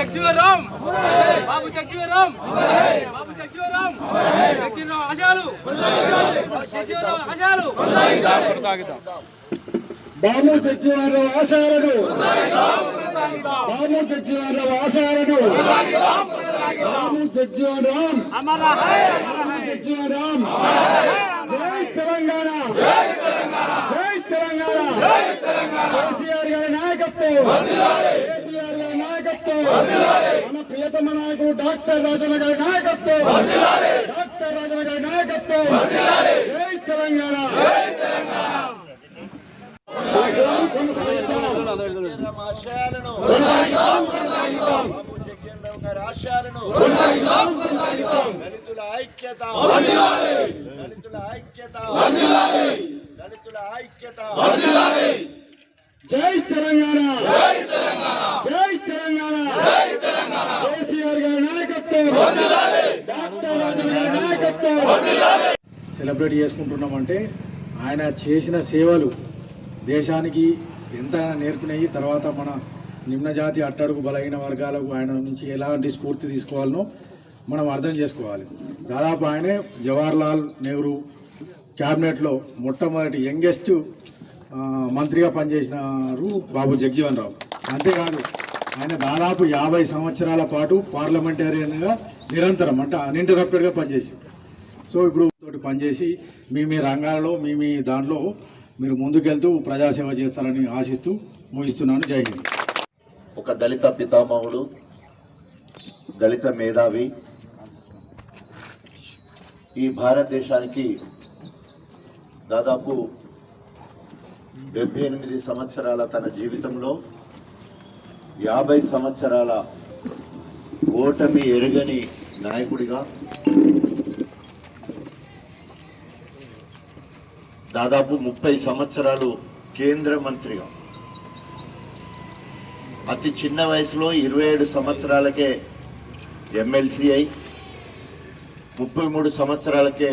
జగ్జీవన్ బాబు జగ్జీవన్ బాబు జగ్జీవన్ జగ్జీవన్ ఆశయాలు జగ్జీవన్ ఆశయాలు బాబు జగ్జీవన్ రావు ఆశయాలను బాబు జగ్జీవన్ రావు ఆశయాలను బాబు జగ్జీవన్ రామ్ బాబు జగ్జీవన్ రామ్ జై తెలంగాణ జై తెలంగాణ కేసీఆర్ గారి నాయకత్వం కేటీఆర్ గారి నాయకత్వం మన ప్రియతమ నాయకుడు డాక్టర్ రాజన్న గారి నాయకత్వం డాక్టర్ రాజన్న గారి నాయకత్వం జై తెలంగాణ దళితుల ఐక్యత దళితుల ఐక్యత దళితుల ఐక్యత జై తెలంగాణ జై తెలంగాణ కేసీఆర్ గారి నాయకత్వం డాక్టర్ రాజన్న గారి నాయకత్వం సెలబ్రేట్ చేసుకుంటున్నామంటే ఆయన చేసిన సేవలు దేశానికి ఎంతైనా నేర్పినాయి. తర్వాత మన నిమ్నజాతి అట్టడుగు బలహీన వర్గాలకు ఆయన నుంచి ఎలాంటి స్ఫూర్తి తీసుకోవాలనో మనం అర్థం చేసుకోవాలి. దాదాపు ఆయనే జవహర్లాల్ నెహ్రూ క్యాబినెట్లో మొట్టమొదటి యంగెస్ట్ మంత్రిగా పనిచేసినారు బాబు జగ్జీవన్ రావు. అంతేకాదు ఆయన దాదాపు 50 సంవత్సరాల పాటు పార్లమెంటేరియన్గా నిరంతరం అంటే అన్ఇంటరప్టెడ్గా పనిచేసారు. సో ఇప్పుడు తోటి పనిచేసి మీ రంగాలలో మీ దాంట్లో మీరు ముందుకెళ్తూ ప్రజాసేవ చేస్తారని ఆశిస్తూ ముగిస్తున్నాను. జై హింద్. ఒక దళిత పితామహుడు, దళిత మేధావి, ఈ భారతదేశానికి దాదాపు 78 సంవత్సరాల తన జీవితంలో 50 సంవత్సరాల ఓటమి ఎరగని నాయకుడిగా, దాదాపు 30 సంవత్సరాలు కేంద్ర మంత్రిగా, అతి చిన్న వయసులో 27 సంవత్సరాలకే ఎమ్మెల్సీ అయి 33 సంవత్సరాలకే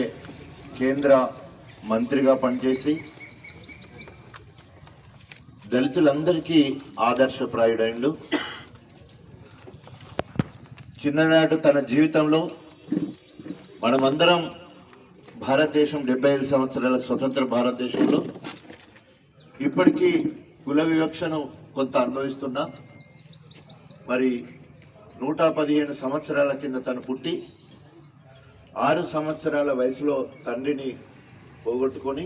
కేంద్ర మంత్రిగా పనిచేసి దళితులందరికీ ఆదర్శప్రాయుడైండు. చిన్ననాడు తన జీవితంలో మనమందరం భారతదేశం 75 సంవత్సరాల స్వతంత్ర భారతదేశంలో ఇప్పటికీ కుల వివక్షను కొంత అనుభవిస్తున్నా, మరి 115 సంవత్సరాల కింద తను పుట్టి 6 సంవత్సరాల వయసులో తండ్రిని పోగొట్టుకొని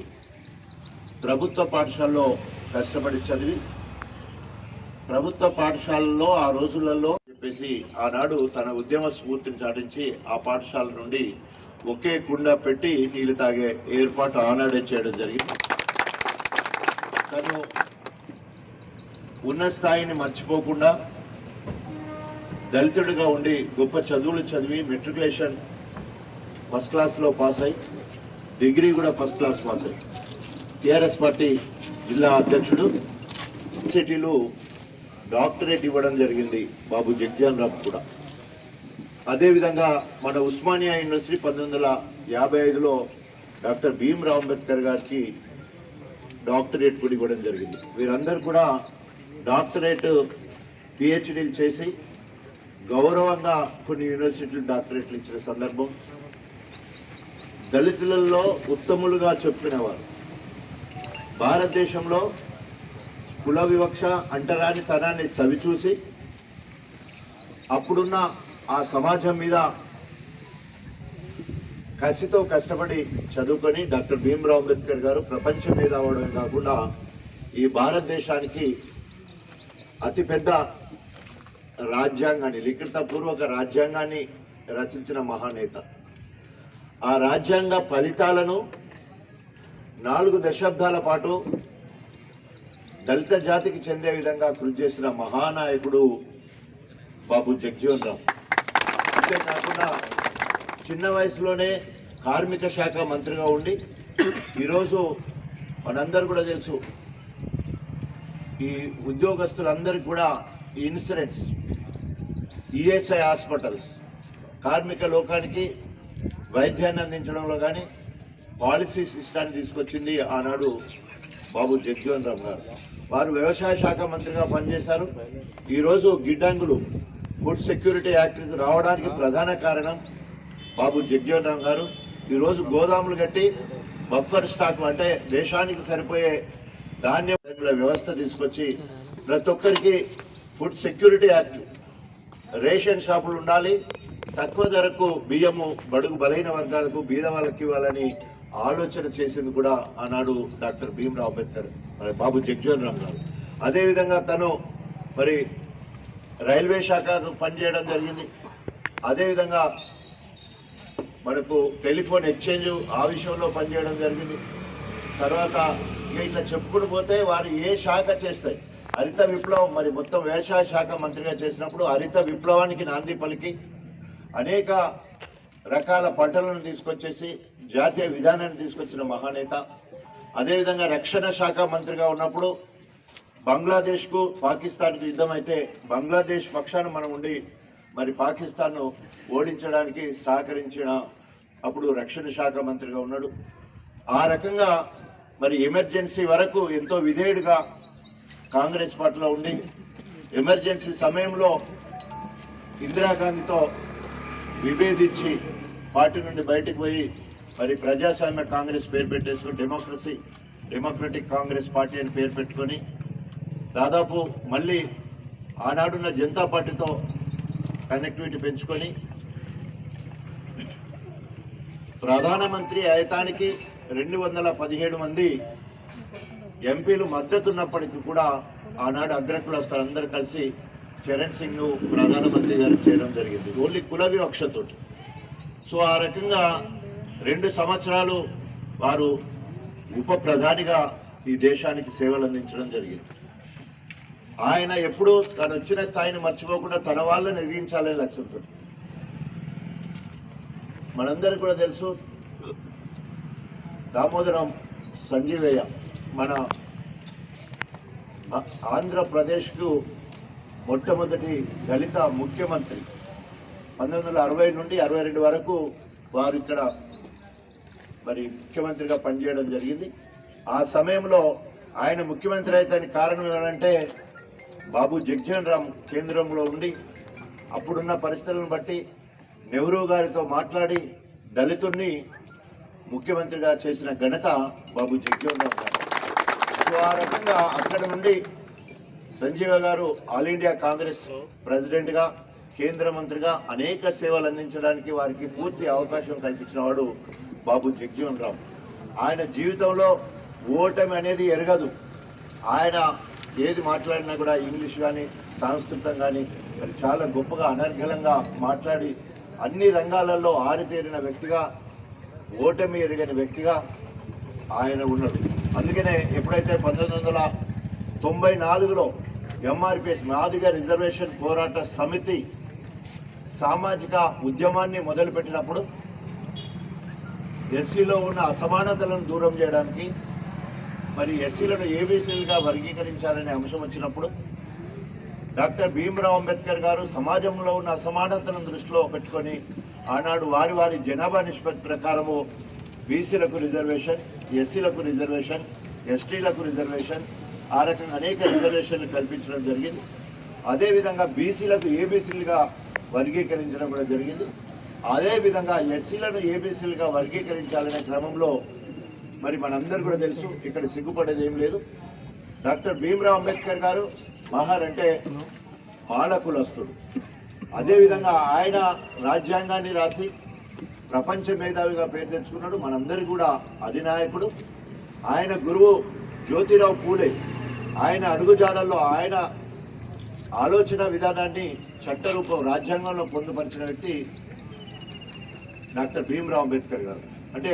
ప్రభుత్వ పాఠశాలలో కష్టపడి చదివి ప్రభుత్వ పాఠశాలలో ఆ రోజులలో చెప్పేసి ఆనాడు తన ఉద్యమ స్ఫూర్తిని చాటించి ఆ పాఠశాల నుండి ఒకే కుండ పెట్టి నీళ్లు తాగే ఏర్పాటు ఆనాడే చేయడం జరిగింది. తను ఉన్న స్థాయిని మర్చిపోకుండా దళితుడిగా ఉండి గొప్ప చదువులు చదివి మెట్రికులేషన్ ఫస్ట్ క్లాస్లో పాస్ అయి డిగ్రీ కూడా ఫస్ట్ క్లాస్ పాస్ అయ్యి టీఆర్ఎస్ పార్టీ జిల్లా అధ్యక్షుడు. సిటీలో డాక్టరేట్ ఇవ్వడం జరిగింది బాబు జగ్జీవన్ రావు కూడా. అదేవిధంగా మన ఉస్మానియా యూనివర్సిటీ 1955లో డాక్టర్ భీమ్రావ్ అంబేద్కర్ గారికి డాక్టరేట్ కూడా ఇవ్వడం జరిగింది. వీరందరూ కూడా డాక్టరేట్ పిహెచ్డీలు చేసి గౌరవంగా కొన్ని యూనివర్సిటీలు డాక్టరేట్లు ఇచ్చిన సందర్భం. దళితులలో ఉత్తములుగా చెప్పినవారు. భారతదేశంలో కుల వివక్ష అంటరాని తనాన్ని సవిచూసి అప్పుడున్న ఆ సమాజం మీద కసితో కష్టపడి చదువుకొని డాక్టర్ భీమ్రావ్ అంబేద్కర్ గారు ప్రపంచ మీద అవడమే కాకుండా ఈ భారతదేశానికి అతిపెద్ద రాజ్యాంగాన్ని, లిఖితపూర్వక రాజ్యాంగాన్ని రచించిన మహానేత. ఆ రాజ్యాంగ ఫలితాలను 4 దశాబ్దాల పాటు దళిత జాతికి చెందే విధంగా కృషి చేసిన మహానాయకుడు బాబు జగ్జీవన్ రావు. అంతేకాకుండా చిన్న వయసులోనే కార్మిక శాఖ మంత్రిగా ఉండి ఈరోజు మనందరూ కూడా తెలుసు, ఈ ఉద్యోగస్తులందరికీ కూడా ఇన్సూరెన్స్, ఈఎస్ఐ హాస్పిటల్స్, కార్మిక లోకానికి వైద్యాన్ని అందించడంలో కానీ పాలసీ సిస్టాన్ని తీసుకొచ్చింది ఆనాడు బాబు జగ్జీవన్ రావు గారు. వారు వ్యవసాయ శాఖ మంత్రిగా పనిచేశారు. ఈరోజు గిడ్డంగులు ఫుడ్ సెక్యూరిటీ యాక్ట్ రావడానికి ప్రధాన కారణం బాబు జగ్జీవన్ రామ్ గారు. ఈరోజు గోదాములు కట్టి బఫర్ స్టాక్ అంటే దేశానికి సరిపోయే ధాన్యం వ్యవస్థ తీసుకొచ్చి ప్రతి ఒక్కరికి ఫుడ్ సెక్యూరిటీ యాక్ట్, రేషన్ షాపులు ఉండాలి, తక్కువ ధరకు బియ్యము బడుగు బలైన వర్గాలకు బీద వాళ్ళకి ఇవ్వాలని ఆలోచన చేసింది కూడా ఆనాడు డాక్టర్ భీమ్రావ్ అంబేద్కర్, మరి బాబు జగ్జీవన్ రామ్ గారు. అదేవిధంగా తను మరి రైల్వే శాఖకు పనిచేయడం జరిగింది. అదేవిధంగా మనకు టెలిఫోన్ ఎక్స్చేంజ్ ఆ విషయంలో పనిచేయడం జరిగింది. తర్వాత ఇట్లా చెప్పుకుని పోతే వారు ఏ శాఖ చేస్తాయి, హరిత విప్లవం మరి మొత్తం వ్యవసాయ శాఖ మంత్రిగా చేసినప్పుడు హరిత విప్లవానికి నాంది పలికి అనేక రకాల పంటలను తీసుకొచ్చేసి జాతీయ విధానాన్ని తీసుకొచ్చిన మహానేత. అదేవిధంగా రక్షణ శాఖ మంత్రిగా ఉన్నప్పుడు బంగ్లాదేశ్కు పాకిస్తాన్కు యుద్ధం అయితే బంగ్లాదేశ్ పక్షాన మనం ఉండి మరి పాకిస్తాన్ను ఓడించడానికి సహకరించిన అప్పుడు రక్షణ శాఖ మంత్రిగా ఉన్నాడు. ఆ రకంగా మరి ఎమర్జెన్సీ వరకు ఎంతో విధేయుడిగా కాంగ్రెస్ పార్టీలో ఉండి ఎమర్జెన్సీ సమయంలో ఇందిరాగాంధీతో విభేదించి పార్టీ నుండి బయటకు పోయి మరి ప్రజాస్వామ్య కాంగ్రెస్ పేరు పెట్టేసుకుని డెమోక్రటిక్ కాంగ్రెస్ పార్టీ అని పేరు పెట్టుకొని దాదాపు మళ్ళీ ఆనాడున్న జనతా పార్టీతో కనెక్టివిటీ పెంచుకొని ప్రధానమంత్రి అయతానికి 217 మంది ఎంపీలు మద్దతున్నప్పటికీ కూడా ఆనాడు అగ్రకులస్తులు అందరూ కలిసి చరణ్ సింగ్ ప్రధానమంత్రి గారు చేయడం జరిగింది, ఓన్లీ కుల వివక్షతో. సో ఆ రకంగా 2 సంవత్సరాలు వారు ఉప ప్రధానిగా ఈ దేశానికి సేవలు అందించడం జరిగింది. ఆయన ఎప్పుడూ తను వచ్చిన స్థాయిని మర్చిపోకుండా తన వాళ్ళని ఎదిగించాలని లక్ష్యంతో. మనందరికీ కూడా తెలుసు దామోదరం సంజీవయ్య మన ఆంధ్రప్రదేశ్కు మొట్టమొదటి దళిత ముఖ్యమంత్రి. 1960 నుండి 62 వరకు వారు ఇక్కడ మరి ముఖ్యమంత్రిగా పనిచేయడం జరిగింది. ఆ సమయంలో ఆయన ముఖ్యమంత్రి అయితే కారణం ఏమంటే బాబు జగ్జీవన్ రామ్ కేంద్రంలో ఉండి అప్పుడున్న పరిస్థితులను బట్టి నెహ్రూ గారితో మాట్లాడి దళితుడిని ముఖ్యమంత్రిగా చేసిన ఘనత బాబు జగ్జీవన్ రామ్ గారు. సో ఆ రకంగా అక్కడ నుండి సంజీవ గారు ఆల్ ఇండియా కాంగ్రెస్ ప్రెసిడెంట్గా, కేంద్ర మంత్రిగా అనేక సేవలు అందించడానికి వారికి పూర్తి అవకాశం కల్పించిన వాడు బాబు జగ్జీవన్ రామ్. ఆయన జీవితంలో ఓటమి అనేది ఎరగదు. ఆయన ఏది మాట్లాడినా కూడా ఇంగ్లీష్ కానీ సంస్కృతం కానీ మరి చాలా గొప్పగా అనర్గళంగా మాట్లాడి అన్ని రంగాలలో ఆరితేరిన వ్యక్తిగా, ఓటమి ఎరగని వ్యక్తిగా ఆయన ఉన్నాడు. అందుకనే ఎప్పుడైతే 1994లో ఎంఆర్పిఎస్ మాదిగ రిజర్వేషన్ పోరాట సమితి సామాజిక ఉద్యమాన్ని మొదలుపెట్టినప్పుడు ఎస్సీలో ఉన్న అసమానతలను దూరం చేయడానికి మరి ఎస్సీలను ఏబీసీలుగా వర్గీకరించాలనే అంశం వచ్చినప్పుడు డాక్టర్ భీమ్రావ్ అంబేద్కర్ గారు సమాజంలో ఉన్న అసమానతలను దృష్టిలో పెట్టుకొని ఆనాడు వారి జనాభా నిష్పత్తి ప్రకారము బీసీలకు రిజర్వేషన్, ఎస్సీలకు రిజర్వేషన్, ఎస్టీలకు రిజర్వేషన్, ఆ రకంగా అనేక రిజర్వేషన్లు కల్పించడం జరిగింది. అదేవిధంగా బీసీలకు ఏబీసీలుగా వర్గీకరించడం కూడా జరిగింది. అదేవిధంగా ఎస్సీలను ఏబీసీలుగా వర్గీకరించాలనే క్రమంలో మరి మనందరూ కూడా తెలుసు, ఇక్కడ సిగ్గుపడేది ఏం లేదు. డాక్టర్ భీమ్రావ్ అంబేద్కర్ గారు మహారంటే మాలకులస్తుడు. అదేవిధంగా ఆయన రాజ్యాంగాన్ని రాసి ప్రపంచ మేధావిగా పేరు తెచ్చుకున్నాడు. మనందరికీ కూడా అధినాయకుడు. ఆయన గురువు జ్యోతిరావు పూలే. ఆయన అడుగుజాడల్లో ఆయన ఆలోచన విధానాన్ని చట్టరూపం రాజ్యాంగంలో పొందుపరిచిన వ్యక్తి డాక్టర్ భీమ్రావ్ అంబేద్కర్ గారు. అంటే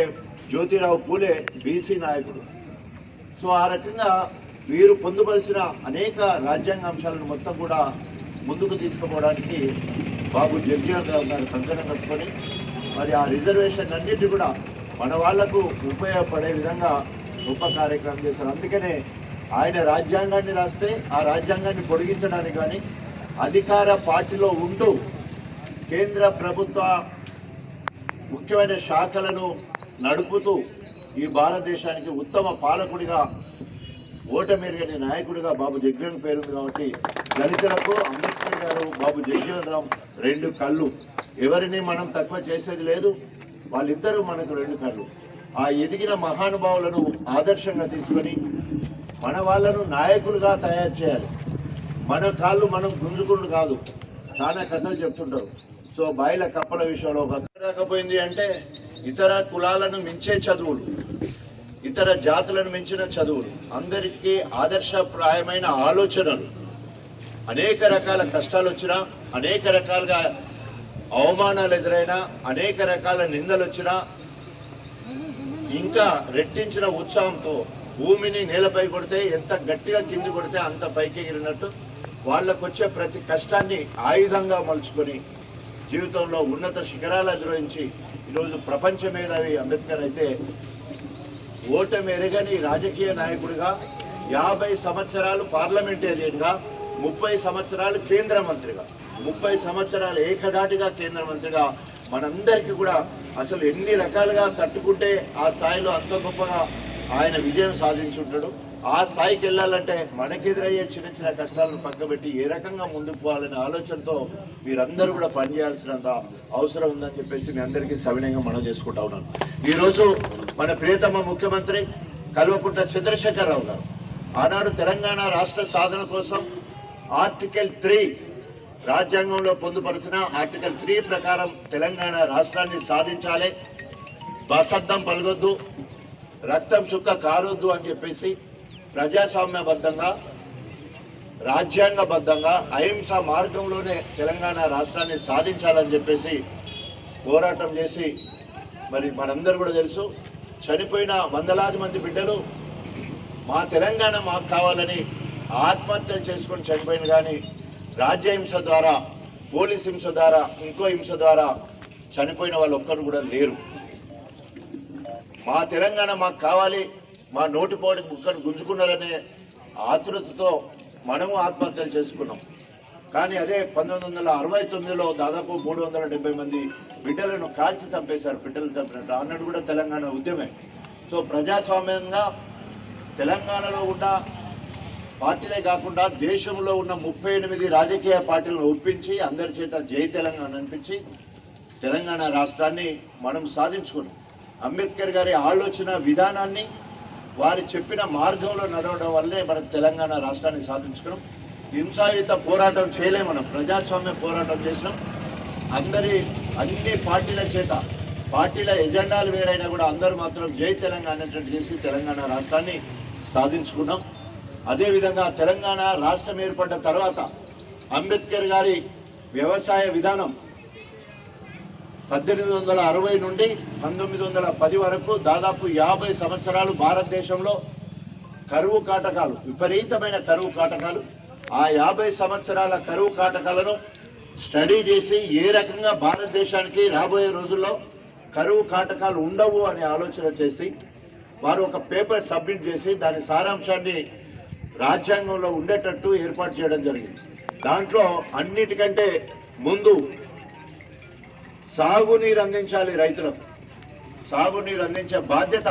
జ్యోతిరావు పూలే బీసీ నాయకుడు. సో ఆ రకంగా వీరు పొందుపరిచిన అనేక రాజ్యాంగ అంశాలను మొత్తం కూడా ముందుకు తీసుకుపోవడానికి బాబు జగ్జీవన్ రామ్ గారు కంకణం కట్టుకొని మరి ఆ రిజర్వేషన్ అన్నిటి కూడా మన వాళ్లకు ఉపయోగపడే విధంగా గొప్ప కార్యక్రమం చేశారు. అందుకనే ఆయన రాజ్యాంగాన్ని రాస్తే ఆ రాజ్యాంగాన్ని పొడిగించడానికి కానీ అధికార పార్టీలో ఉంటూ కేంద్ర ప్రభుత్వ ముఖ్యమైన శాఖలను నడుపుతూ ఈ భారతదేశానికి ఉత్తమ పాలకుడిగా, ఓటమెరుగని నాయకుడిగా బాబు జగ్జీవన్ పేరుంది. కాబట్టి దళితులకు అంబేద్కర్ గారు బాబు జగజీవన్ రామ్ 2 కళ్ళు. ఎవరిని మనం తక్కువ చేసేది లేదు, వాళ్ళిద్దరూ మనకు 2 కళ్ళు. ఆ ఎదిగిన మహానుభావులను ఆదర్శంగా తీసుకొని మన వాళ్ళను నాయకులుగా తయారు చేయాలి. మన కాళ్ళు మనం గుంజుకుంటూ కాదు, చాలా కథలు చెప్తుంటారు. సో బాయిల కప్పల విషయంలో ఒక రాకపోయింది అంటే ఇతర కులాలను మించే చదువులు, ఇతర జాతులను మించిన చదువులు, అందరికీ ఆదర్శప్రాయమైన ఆలోచనలు. అనేక రకాల కష్టాలు వచ్చినా, అనేక రకాలుగా అవమానాలు ఎదురైనా, అనేక రకాల నిందలు వచ్చినా ఇంకా రెట్టించిన ఉత్సాహంతో భూమిని నేలపై కొడితే ఎంత గట్టిగా కింది కొడితే అంత పైకి ఎగిరినట్టు వాళ్ళకు వచ్చే ప్రతి కష్టాన్ని ఆయుధంగా మలుచుకొని జీవితంలో ఉన్నత శిఖరాలు అధిరోహించి ఈరోజు ప్రపంచ మేధావి అంబేద్కర్ అయితే ఓటమి ఎరగని రాజకీయ నాయకుడిగా 50 సంవత్సరాలు పార్లమెంటేరియన్గా, 30 సంవత్సరాలు కేంద్ర మంత్రిగా, 30 సంవత్సరాలు ఏకధాటిగా కేంద్ర మంత్రిగా మనందరికీ కూడా అసలు ఎన్ని రకాలుగా తట్టుకుంటే ఆ స్థాయిలో అంత గొప్పగా ఆయన విజయం సాధించుంటాడు. ఆ స్థాయికి వెళ్ళాలంటే మనకెదురయ్యే చిన్న చిన్న కష్టాలను పక్కబెట్టి ఏ రకంగా ముందుకు పోవాలనే ఆలోచనతో మీరందరూ కూడా పనిచేయాల్సినంత అవసరం ఉందని చెప్పేసి మీ అందరికీ సవినయంగా మనం చేసుకుంటా ఉన్నాను. ఈరోజు మన ప్రియతమ ముఖ్యమంత్రి కల్వకుంట్ల చంద్రశేఖరరావు గారు ఆనాడు తెలంగాణ రాష్ట్ర సాధన కోసం ఆర్టికల్ 3 రాజ్యాంగంలో పొందుపరిచిన ఆర్టికల్ 3 ప్రకారం తెలంగాణ రాష్ట్రాన్ని సాధించాలి, బసద్దం పలగొద్దు, రక్తం చుక్క కారొద్దు అని చెప్పేసి ప్రజాస్వామ్యబద్ధంగా, రాజ్యాంగబద్ధంగా, అహింస మార్గంలోనే తెలంగాణ రాష్ట్రాన్ని సాధించాలని చెప్పేసి పోరాటం చేసి మరి మనందరూ కూడా తెలుసు చనిపోయిన వందలాది మంది బిడ్డలు మా తెలంగాణ మాకు కావాలని ఆత్మహత్యలు చేసుకొని చనిపోయిన కానీ రాజ్యహింస ద్వారా, పోలీస్ హింస ద్వారా, ఇంకో హింస ద్వారా చనిపోయిన వాళ్ళు ఒక్కరు కూడా లేరు. మా తెలంగాణ మాకు కావాలి, మా నోటిపోటి ముక్కను గుంజుకున్నారనే ఆతృతతో మనము ఆత్మహత్యలు చేసుకున్నాం. కానీ అదే 1969లో దాదాపు 370 మంది బిడ్డలను కాల్చి చంపేశారు, బిడ్డలు చంపినట్టు. అన్నట్టు కూడా తెలంగాణ ఉద్యమే. సో ప్రజాస్వామ్యంగా తెలంగాణలో ఉన్న పార్టీలే కాకుండా దేశంలో ఉన్న 38 రాజకీయ పార్టీలను ఒప్పించి అందరి చేత జై తెలంగాణ అనిపించి తెలంగాణ రాష్ట్రాన్ని మనం సాధించుకున్నాం. అంబేద్కర్ గారి ఆలోచన విధానాన్ని, వారి చెప్పిన మార్గంలో నడవడం వల్లే మనకు తెలంగాణ రాష్ట్రాన్ని సాధించుకున్నాం. హింసాయుత పోరాటం చేయలేము, మనం ప్రజాస్వామ్య పోరాటం చేసినాం. అన్ని పార్టీల చేత, పార్టీల ఎజెండాలు వేరైనా కూడా అందరూ మాత్రం జై తెలంగాణ అనేటట్టు చేసి తెలంగాణ రాష్ట్రాన్ని సాధించుకున్నాం. అదేవిధంగా తెలంగాణ రాష్ట్రం ఏర్పడ్డ తర్వాత అంబేద్కర్ గారి వ్యవసాయ విధానం 1860 నుండి 1910 వరకు దాదాపు 50 సంవత్సరాలు భారతదేశంలో కరువు కాటకాలు, విపరీతమైన కరువు కాటకాలు. ఆ 50 సంవత్సరాల కరువు కాటకాలను స్టడీ చేసి ఏ రకంగా భారతదేశానికి రాబోయే రోజుల్లో కరువు కాటకాలు ఉండవు అనే ఆలోచన చేసి వారు ఒక పేపర్ సబ్మిట్ చేసి దాని సారాంశాన్ని రాజ్యాంగంలో ఉండేటట్టు ఏర్పాటు చేయడం జరిగింది. దాంట్లో అన్నిటికంటే ముందు సాగునీరు అందించాలి రైతులకు. సాగునీరు అందించే బాధ్యత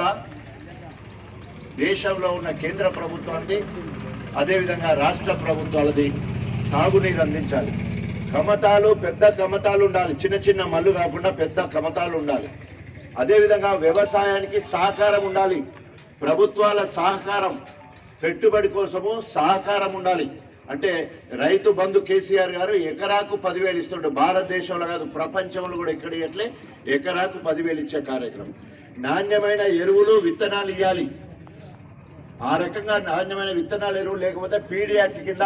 దేశంలో ఉన్న కేంద్ర ప్రభుత్వానికి, అదేవిధంగా రాష్ట్ర ప్రభుత్వాలది. సాగునీరు అందించాలి. కమతాలు, పెద్ద కమతాలు ఉండాలి, చిన్న చిన్న మల్లు కాకుండా పెద్ద కమతాలు ఉండాలి. అదేవిధంగా వ్యవసాయానికి సహకారం ఉండాలి, ప్రభుత్వాల సహకారం, పెట్టుబడి కోసము సహకారం ఉండాలి. అంటే రైతు బంధు కేసీఆర్ గారు ఎకరాకు 10,000 ఇస్తుండే, భారతదేశంలో కాదు ప్రపంచంలో కూడా ఎక్కడ ఇవ్వట్లే, ఎకరాకు 10,000 ఇచ్చే కార్యక్రమం. నాణ్యమైన ఎరువులు, విత్తనాలు ఇవ్వాలి. ఆ రకంగా నాణ్యమైన విత్తనాలు, ఎరువులు లేకపోతే పీడీ యాక్ట్ కింద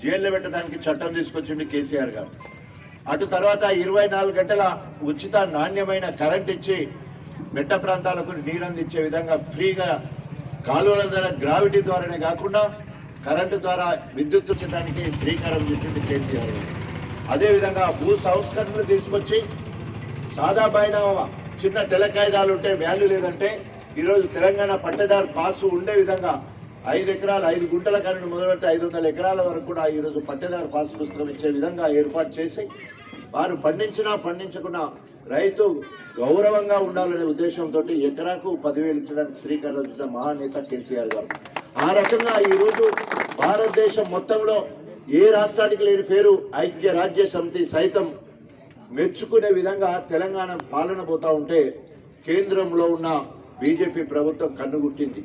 జైల్లో పెట్టడానికి చట్టం తీసుకొచ్చింది కేసీఆర్ గారు. అటు తర్వాత 24 గంటల ఉచిత నాణ్యమైన కరెంట్ ఇచ్చి మెట్ట ప్రాంతాలకు నీరు అందించే విధంగా ఫ్రీగా కాలువల ద్వారా, గ్రావిటీ ద్వారానే కాకుండా కరెంటు ద్వారా విద్యుత్ ఉచితానికి శ్రీకారం చుట్టింది కేసీఆర్ గారు. అదేవిధంగా భూ సంస్కరణలు తీసుకొచ్చి సాదా బైనామా, చిన్న తెల్ల కాగితాలు ఉంటే వాల్యూ లేదంటే ఈరోజు తెలంగాణ పట్టదారు పాసు ఉండే విధంగా 5 ఎకరాలు 5 గుంటల కరెంటు మొదలుపెట్టి 500 ఎకరాల వరకు కూడా ఈరోజు పట్టదారు పాసు పుస్తకం ఇచ్చే విధంగా ఏర్పాటు చేసి వారు పండించినా పండించకున్నా రైతు గౌరవంగా ఉండాలనే ఉద్దేశంతో ఎకరాకు 10,000 ఇచ్చడానికి శ్రీకారం చుట్టిన మహానేత కేసీఆర్ గారు. ఆ రకంగా ఈరోజు భారతదేశం మొత్తంలో ఏ రాష్ట్రానికి లేని పేరు ఐక్యరాజ్య సమితి సైతం మెచ్చుకునే విధంగా తెలంగాణ పాలన పోతా ఉంటే కేంద్రంలో ఉన్న బీజేపీ ప్రభుత్వం కన్నుగుట్టింది.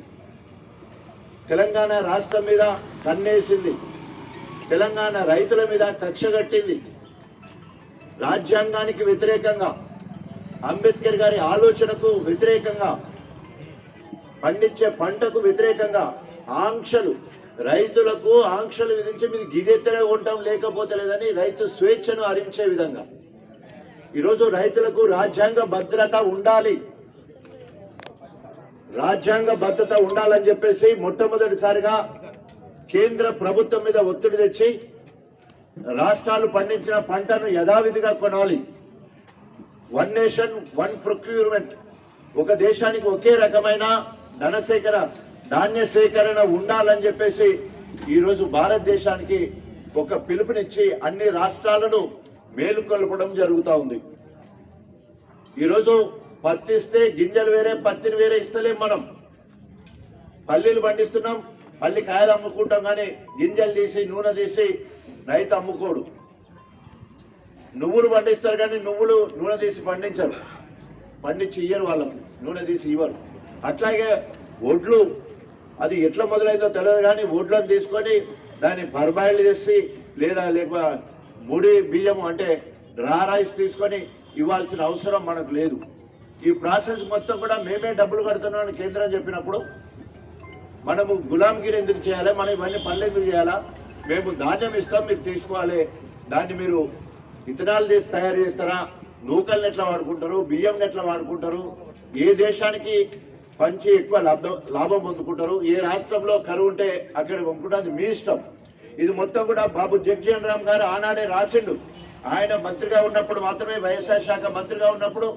తెలంగాణ రాష్ట్రం మీద కన్నేసింది. తెలంగాణ రైతుల మీద కక్ష కట్టింది. రాజ్యాంగానికి వ్యతిరేకంగా, అంబేద్కర్ గారి ఆలోచనకు వ్యతిరేకంగా, పండించే పంటకు వ్యతిరేకంగా ఆంక్షలు, రైతులకు ఆంక్షలు విధించి మీరు గిదెత్తనే ఉంటాం లేకపోతే లేదని రైతు స్వేచ్ఛను హరించే విధంగా ఈరోజు రైతులకు రాజ్యాంగ భద్రత ఉండాలి, రాజ్యాంగ భద్రత ఉండాలని చెప్పేసి మొట్టమొదటిసారిగా కేంద్ర ప్రభుత్వం మీద ఒత్తిడి తెచ్చి రాష్ట్రాలు పండించిన పంటను యథావిధిగా కొనాలి. వన్ నేషన్ వన్ ప్రొక్యూర్మెంట్, ఒక దేశానికి ఒకే రకమైన ధాన్య సేకరణ ఉండాలని చెప్పేసి ఈరోజు భారతదేశానికి ఒక పిలుపునిచ్చి అన్ని రాష్ట్రాలను మేలుకొల్పడం జరుగుతూ ఉంది. ఈరోజు పత్తి ఇస్తే గింజలు వేరే, పత్తిని వేరే ఇస్తలేం. మనం పల్లీలు పండిస్తున్నాం, పల్లి కాయలు అమ్ముకుంటాం, కానీ గింజలు తీసి నూనె తీసి రైతు అమ్ముకోడు. నువ్వులు పండిస్తారు కానీ నూనె తీసి పండించరు, పండించి ఇయ్యరు, వాళ్ళకు నూనె తీసి ఇవ్వరు. అట్లాగే వడ్లు, అది ఎట్లా మొదలైందో తెలియదు కానీ వడ్లను తీసుకొని దాన్ని పర్బాయిల్ చేసి లేక ముడి బియ్యం అంటే డ్రా రైస్ తీసుకొని ఇవ్వాల్సిన అవసరం మనకు లేదు. ఈ ప్రాసెస్ మొత్తం కూడా మేమే డబ్బులు కడుతున్నామని కేంద్రం చెప్పినప్పుడు మనము గులాంగిరి ఎందుకు చేయాలి, మనం ఇవన్నీ పనులు ఎందుకు చేయాలా? మేము ధాన్యం ఇస్తాం, మీరు తీసుకోవాలి. దాన్ని మీరు ఇథనాల్ చేసి తయారు చేస్తారా, నూకల్ని ఎట్లా వాడుకుంటారు, బియ్యంని ఎట్లా వాడుకుంటారు, ఏ దేశానికి పంచి ఎక్కువ లాభం పొందుకుంటారు, ఏ రాష్ట్రంలో కరువు ఉంటే అక్కడ పంపుకుంటారు, అది మీ ఇష్టం. ఇది మొత్తం కూడా బాబు జగ్జీవన్ రామ్ గారు ఆనాడే రాసిండు. ఆయన మంత్రిగా ఉన్నప్పుడు మాత్రమే, వ్యవసాయ శాఖ మంత్రిగా ఉన్నప్పుడు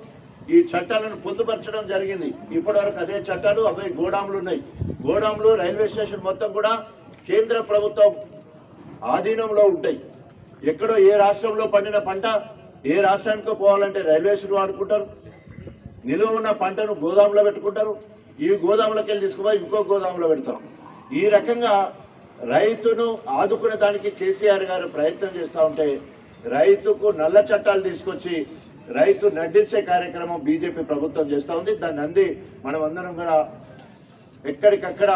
ఈ చట్టాలను పొందుపరచడం జరిగింది. ఇప్పటి వరకు అదే చట్టాలు అవే గోడాములు ఉన్నాయి. గోడాములు, రైల్వే స్టేషన్ మొత్తం కూడా కేంద్ర ప్రభుత్వం ఆధీనంలో ఉంటాయి. ఎక్కడో ఏ రాష్ట్రంలో పండిన పంట ఏ రాష్ట్రానికో పోవాలంటే రైల్వేస్ను వాడుకుంటారు. నిలువ ఉన్న పంటను గోదాములో పెట్టుకుంటారు. ఈ గోదాములోకి వెళ్ళి తీసుకుపోయి ఇంకో గోదాములో పెడతారు. ఈ రకంగా రైతును ఆదుకునే దానికి కేసీఆర్ గారు ప్రయత్నం చేస్తూ ఉంటే రైతుకు నల్ల చట్టాలు తీసుకొచ్చి రైతు నడ్డించే కార్యక్రమం బీజేపీ ప్రభుత్వం చేస్తూ ఉంది. దాన్ని అంది మనం అందరం కూడా ఎక్కడికక్కడ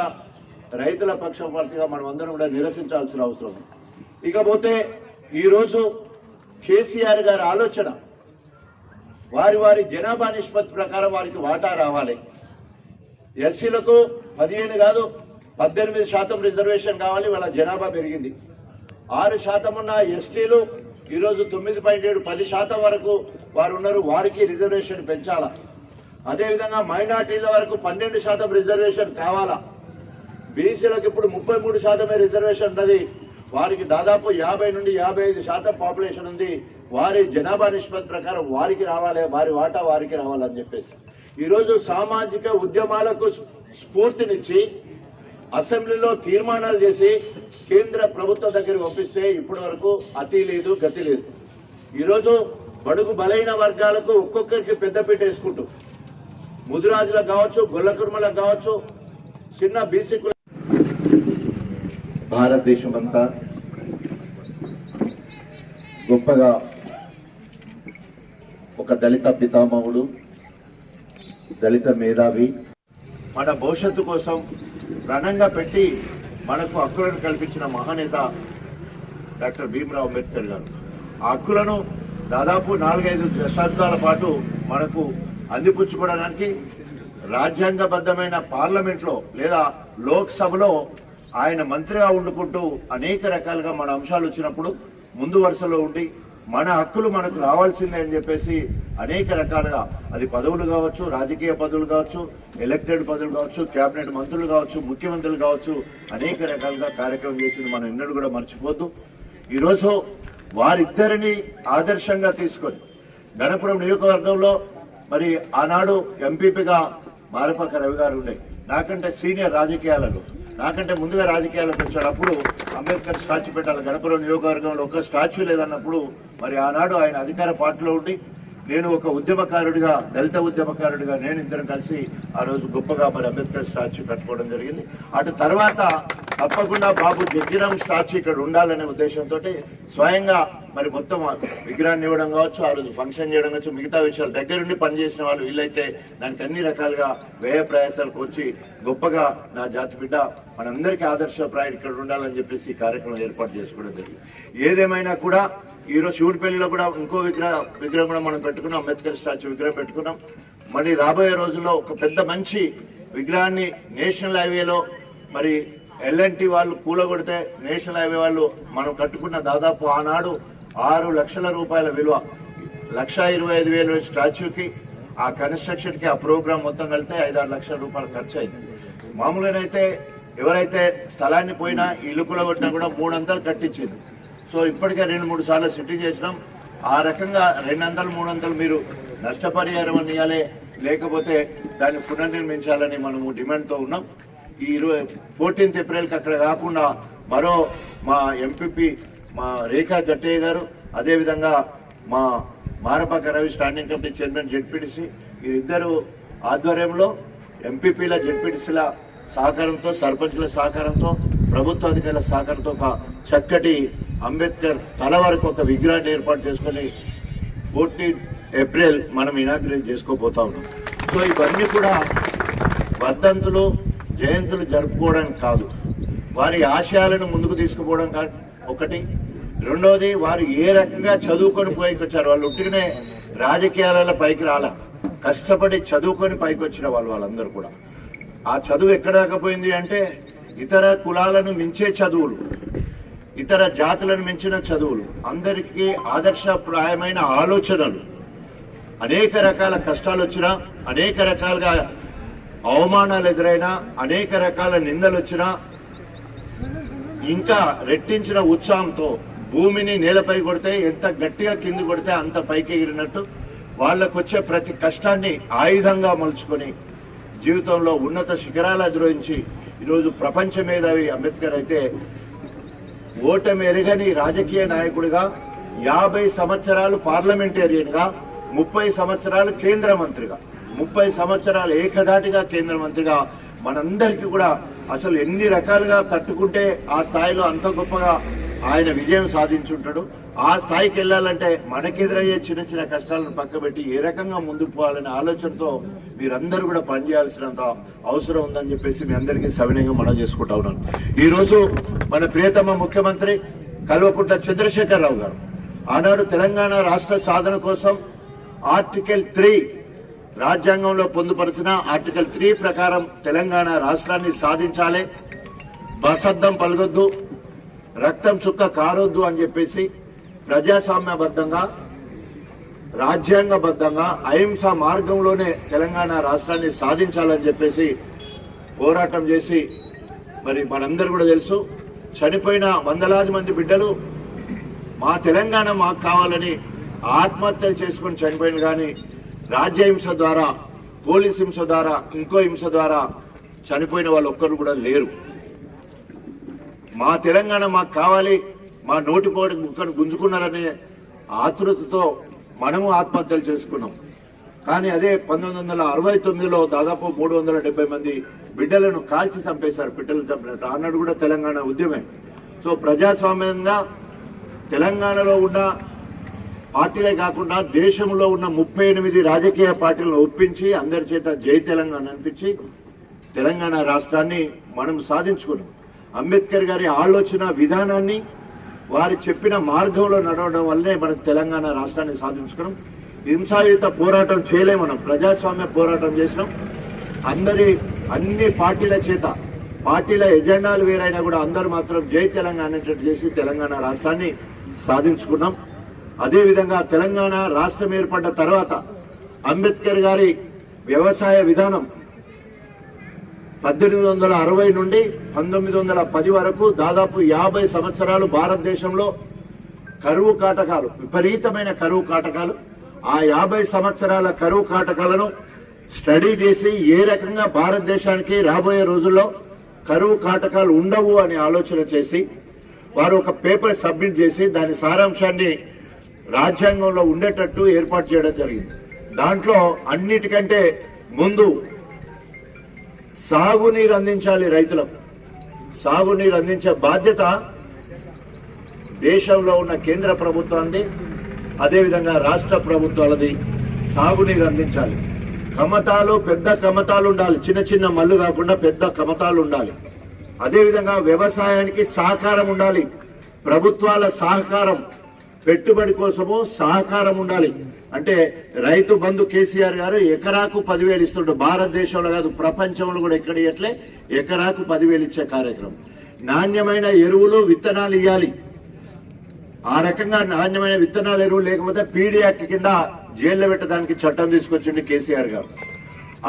రైతుల పక్షపాతిగా మనం అందరం కూడా నిరసించాల్సిన అవసరం ఉంది. ఇకపోతే ఈరోజు కేసీఆర్ గారి ఆలోచన, వారి జనాభా నిష్పత్తి ప్రకారం వారికి వాటా రావాలి. ఎస్సీలకు 15 కాదు 18% రిజర్వేషన్ కావాలి. వాళ్ళ జనాభా పెరిగింది. 6% ఉన్న ఎస్టీలు ఈరోజు 9.7 10% వరకు వారు ఉన్నారు. వారికి రిజర్వేషన్ పెంచాలా. అదేవిధంగా మైనార్టీల వరకు 12% రిజర్వేషన్ కావాలా. బీసీలకు ఇప్పుడు 33% రిజర్వేషన్ ఉన్నది. వారికి దాదాపు 50 నుండి 55% పాపులేషన్ ఉంది. వారి జనాభా నిష్పత్తి ప్రకారం వారికి రావాలి, వారి వాటా వారికి రావాలని చెప్పేసి ఈరోజు సామాజిక ఉద్యమాలకు స్ఫూర్తినిచ్చి అసెంబ్లీలో తీర్మానాలు చేసి కేంద్ర ప్రభుత్వం దగ్గర పంపిస్తే ఇప్పటి వరకు అతి లేదు, గతి లేదు. ఈరోజు బడుగు బలైన వర్గాలకు ఒక్కొక్కరికి పెద్దపీట వేసుకుంటూ, ముదిరాజులకు కావచ్చు, గొల్ల కుర్మలకు కావచ్చు, చిన్న బీసీ భారతదేశం అంతా గొప్పగా ఒక దళిత పితామహుడు, దళిత మేధావి, మన భవిష్యత్తు కోసం ప్రణంగా పెట్టి మనకు హక్కులను కల్పించిన మహానేత డాక్టర్ భీమ్రావ్ అంబేద్కర్ గారు. ఆ హక్కులను దాదాపు 4-5 దశాబ్దాల పాటు మనకు అందిపుచ్చుకోవడానికి రాజ్యాంగబద్ధమైన పార్లమెంట్లో లేదా లోక్సభలో ఆయన మంత్రిగా వండుకుంటూ అనేక రకాలుగా మన అంశాలు వచ్చినప్పుడు ముందు వరుసలో ఉండి మన హక్కులు మనకు రావాల్సిందే అని చెప్పేసి అనేక రకాలుగా, అది పదవులు కావచ్చు, రాజకీయ పదవులు కావచ్చు, ఎలక్టెడ్ పదవులు కావచ్చు, కేబినెట్ మంత్రులు కావచ్చు, ముఖ్యమంత్రులు కావచ్చు, అనేక రకాలుగా కార్యక్రమం చేసింది మనం ఎన్నడూ కూడా మర్చిపోద్దు. ఈరోజు వారిద్దరిని ఆదర్శంగా తీసుకొని గణపురం నియోజకవర్గంలో మరి ఆనాడు ఎంపీపీగా మారపాక రవి గారు ఉండే, నాకంటే సీనియర్ రాజకీయాలలో, నాకంటే ముందుగా రాజకీయాలకు వచ్చాడు. అప్పుడు అంబేద్కర్ స్టాచ్యూ పెట్టాలి గణపురం నియోజకవర్గంలో, ఒక స్టాచ్యూ లేదన్నప్పుడు మరి ఆనాడు ఆయన అధికార పార్టీలో ఉండి నేను ఒక ఉద్యమకారుడిగా, దళిత ఉద్యమకారుడిగా నేను ఇద్దరం కలిసి ఆ రోజు గొప్పగా మరి అంబేద్కర్ స్టాచ్యూ కట్టుకోవడం జరిగింది. అటు తర్వాత తప్పకుండా బాబు జగ్గిరామ్ స్టాచ్యూ ఇక్కడ ఉండాలనే ఉద్దేశంతో స్వయంగా మరి మొత్తం విగ్రహాన్ని ఇవ్వడం కావచ్చు, ఆ రోజు ఫంక్షన్ చేయడం కావచ్చు, మిగతా విషయాలు దగ్గరుండి పనిచేసిన వాళ్ళు వీళ్ళైతే దానికి అన్ని రకాలుగా వ్యయ ప్రయాసాలకు వచ్చి గొప్పగా నా జాతి బిడ్డ మనందరికీ ఆదర్శప్రాయం ఇక్కడ ఉండాలని చెప్పేసి ఈ కార్యక్రమం ఏర్పాటు చేసుకోవడం జరిగింది. ఏదేమైనా కూడా ఈరోజు శివుడిపల్లిలో కూడా ఇంకో విగ్రహం కూడా మనం పెట్టుకున్నాం, అంబేద్కర్ స్టాచ్యూ విగ్రహం పెట్టుకున్నాం. మరి రాబోయే రోజుల్లో ఒక పెద్ద మంచి విగ్రహాన్ని నేషనల్ హైవేలో మరి ఎల్ఎన్టీ వాళ్ళు కూలగొడితే నేషనల్ హైవే వాళ్ళు మనం కట్టుకున్న దాదాపు ఆనాడు 6 లక్షల రూపాయల విలువ, 1,25,000 స్టాచ్యూకి, ఆ కన్స్ట్రక్షన్కి, ఆ ప్రోగ్రామ్ మొత్తం కలిపితే 5-6 లక్షల రూపాయలు ఖర్చు అయింది. మామూలుగానైతే ఎవరైతే స్థలాన్ని పోయినా ఇల్లు కూలగొట్టినా కూడా 300 కట్టించింది. సో ఇప్పటికే 2-3 సార్లు సిట్టింగ్ చేసినాం. ఆ రకంగా 200-300 మీరు నష్టపరిహారం అని ఇవ్వాలి, లేకపోతే దాన్ని పునర్నిర్మించాలని మనము డిమాండ్తో ఉన్నాం. ఈ 14th ఏప్రిల్కి అక్కడ కాకుండా మరో మా ఎంపీపీ మా రేఖా జట్టయ్య గారు, అదేవిధంగా మా Marapaka Ravi standing committee chairman ZPTC వీరిద్దరు ఆధ్వర్యంలో ఎంపీపీల జెడ్పీటీసీల సహకారంతో, సర్పంచ్ల సహకారంతో, ప్రభుత్వ అధికారుల సహకారంతో ఒక చక్కటి అంబేద్కర్ తల వరకు ఒక విగ్రహాన్ని ఏర్పాటు చేసుకొని 14 ఏప్రిల్ మనం ఇనాగ్రేట్ చేసుకోబోతా ఉన్నాం. సో ఇవన్నీ కూడా వర్ధంతులు, జయంతులు జరుపుకోవడానికి కాదు, వారి ఆశయాలను ముందుకు తీసుకుపోవడం ఒకటి. రెండోది, వారు ఏ రకంగా చదువుకొని పైకి వచ్చారు. వాళ్ళు ఉట్టిగానే రాజకీయాలలో పైకి రాల, కష్టపడి చదువుకొని పైకి వచ్చిన వాళ్ళందరూ కూడా. ఆ చదువు ఎక్కడ దాకపోయింది అంటే ఇతర కులాలను మించే చదువులు, ఇతర జాతులను మించిన చదువులు, అందరికీ ఆదర్శప్రాయమైన ఆలోచనలు. అనేక రకాల కష్టాలు వచ్చినా, అనేక రకాలుగా అవమానాలు ఎదురైనా, అనేక రకాల నిందలు వచ్చినా ఇంకా రెట్టించిన ఉత్సాహంతో భూమిని నేలపై కొడితే ఎంత గట్టిగా కింది కొడితే అంత పైకి ఎగిరినట్టు వాళ్ళకు వచ్చే ప్రతి కష్టాన్ని ఆయుధంగా మలుచుకొని జీవితంలో ఉన్నత శిఖరాలు అధిరోహించి ఈరోజు ప్రపంచ మేధావి అంబేద్కర్ అయితే ఓటమి ఎరగని రాజకీయ నాయకుడిగా, 50 సంవత్సరాలు పార్లమెంటేరియన్గా, 30 సంవత్సరాలు కేంద్ర మంత్రిగా, 30 సంవత్సరాలు ఏకధాటిగా కేంద్ర మంత్రిగా మనందరికీ కూడా అసలు ఎన్ని రకాలుగా తట్టుకుంటే ఆ స్థాయిలో అంత గొప్పగా ఆయన విజయం సాధించుంటాడు. ఆ స్థాయికి వెళ్ళాలంటే మనకెదురయ్యే చిన్న చిన్న కష్టాలను పక్కబెట్టి ఏ రకంగా ముందుకు పోవాలనే ఆలోచనతో మీరందరూ కూడా పనిచేయాల్సినంత అవసరం ఉందని చెప్పేసి మీ అందరికీ సవినయంగా మనం చేసుకుంటా ఉన్నాను. ఈరోజు మన ప్రియతమ ముఖ్యమంత్రి కల్వకుంట్ల చంద్రశేఖరరావు గారు ఆనాడు తెలంగాణ రాష్ట్ర సాధన కోసం ఆర్టికల్ 3 రాజ్యాంగంలో పొందుపరిచిన ఆర్టికల్ 3 ప్రకారం తెలంగాణ రాష్ట్రాన్ని సాధించాలి, బసద్దం పలగొద్దు, రక్తం చుక్క కారొద్దు అని చెప్పేసి ప్రజాస్వామ్యబద్ధంగా, రాజ్యాంగబద్ధంగా, అహింసా మార్గంలోనే తెలంగాణ రాష్ట్రాన్ని సాధించాలని చెప్పేసి పోరాటం చేసి మరి మనందరూ కూడా తెలుసు, చనిపోయిన వందలాది మంది బిడ్డలు మా తెలంగాణ మాకు కావాలని ఆత్మహత్యలు చేసుకొని చనిపోయిన, కానీ రాజ్యహింస ద్వారా, పోలీస్ హింస ద్వారా, ఇంకో హింస ద్వారా చనిపోయిన వాళ్ళు ఒక్కరు కూడా లేరు. మా తెలంగాణ మాకు కావాలి, మా నోటిపోటు ముక్కను గుంజుకున్నారనే ఆతృతతో మనము ఆత్మహత్యలు చేసుకున్నాం. కానీ అదే 1969లో దాదాపు 370 మంది బిడ్డలను కాల్చి చంపేశారు, బిడ్డలు చంపినట్టు. అన్నాడు కూడా తెలంగాణ ఉద్యమే. సో ప్రజాస్వామ్యంగా తెలంగాణలో ఉన్న పార్టీలే కాకుండా దేశంలో ఉన్న 38 రాజకీయ పార్టీలను ఒప్పించి అందరి చేత జై తెలంగాణ అనిపించి తెలంగాణ రాష్ట్రాన్ని మనం సాధించుకున్నాం. అంబేద్కర్ గారి ఆలోచన విధానాన్ని, వారు చెప్పిన మార్గంలో నడవడం వల్లనే మనం తెలంగాణ రాష్ట్రాన్ని సాధించుకున్నాం. హింసాయుత పోరాటం చేయలే, మనం ప్రజాస్వామ్య పోరాటం చేసినాం. అన్ని పార్టీల చేత, పార్టీల ఎజెండాలు వేరైనా కూడా అందరూ మాత్రం జై తెలంగాణ అనేటట్టు చేసి తెలంగాణ రాష్ట్రాన్ని సాధించుకున్నాం. అదేవిధంగా తెలంగాణ రాష్ట్రం ఏర్పడ్డ తర్వాత అంబేద్కర్ గారి వ్యవసాయ విధానం 1860 నుండి 1910 వరకు దాదాపు 50 సంవత్సరాలు భారతదేశంలో కరువు కాటకాలు, విపరీతమైన కరువు కాటకాలు. ఆ 50 సంవత్సరాల కరువు కాటకాలను స్టడీ చేసి ఏ రకంగా భారతదేశానికి రాబోయే రోజుల్లో కరువు కాటకాలు ఉండవు అని ఆలోచన చేసి వారు ఒక పేపర్ సబ్మిట్ చేసి దాని సారాంశాన్ని రాజ్యాంగంలో ఉండేటట్టు ఏర్పాటు చేయడం జరిగింది. దాంట్లో అన్నిటికంటే ముందు సాగునీరు అందించాలి రైతులకు. సాగునీరు అందించే బాధ్యత దేశంలో ఉన్న కేంద్ర ప్రభుత్వాన్ని, అదేవిధంగా రాష్ట్ర ప్రభుత్వాలది. సాగునీరు అందించాలి. కమతాలు, పెద్ద కమతాలు ఉండాలి, చిన్న చిన్న మల్లు కాకుండా పెద్ద కమతాలు ఉండాలి. అదేవిధంగా వ్యవసాయానికి సహకారం ఉండాలి, ప్రభుత్వాల సహకారం, పెట్టుబడి కోసము సహకారం ఉండాలి. అంటే రైతు బంధు కేసీఆర్ గారు ఎకరాకు 10,000 ఇస్తుండే, భారతదేశంలో కాదు ప్రపంచంలో కూడా ఎక్కడ ఇవ్వట్లే, ఎకరాకు 10,000 ఇచ్చే కార్యక్రమం. నాణ్యమైన ఎరువులు, విత్తనాలు ఇవ్వాలి. ఆ రకంగా నాణ్యమైన విత్తనాలు, ఎరువులు లేకపోతే పీడీ యాక్ట్ కింద జైల్లో పెట్టడానికి చట్టం తీసుకొచ్చింది కేసీఆర్ గారు.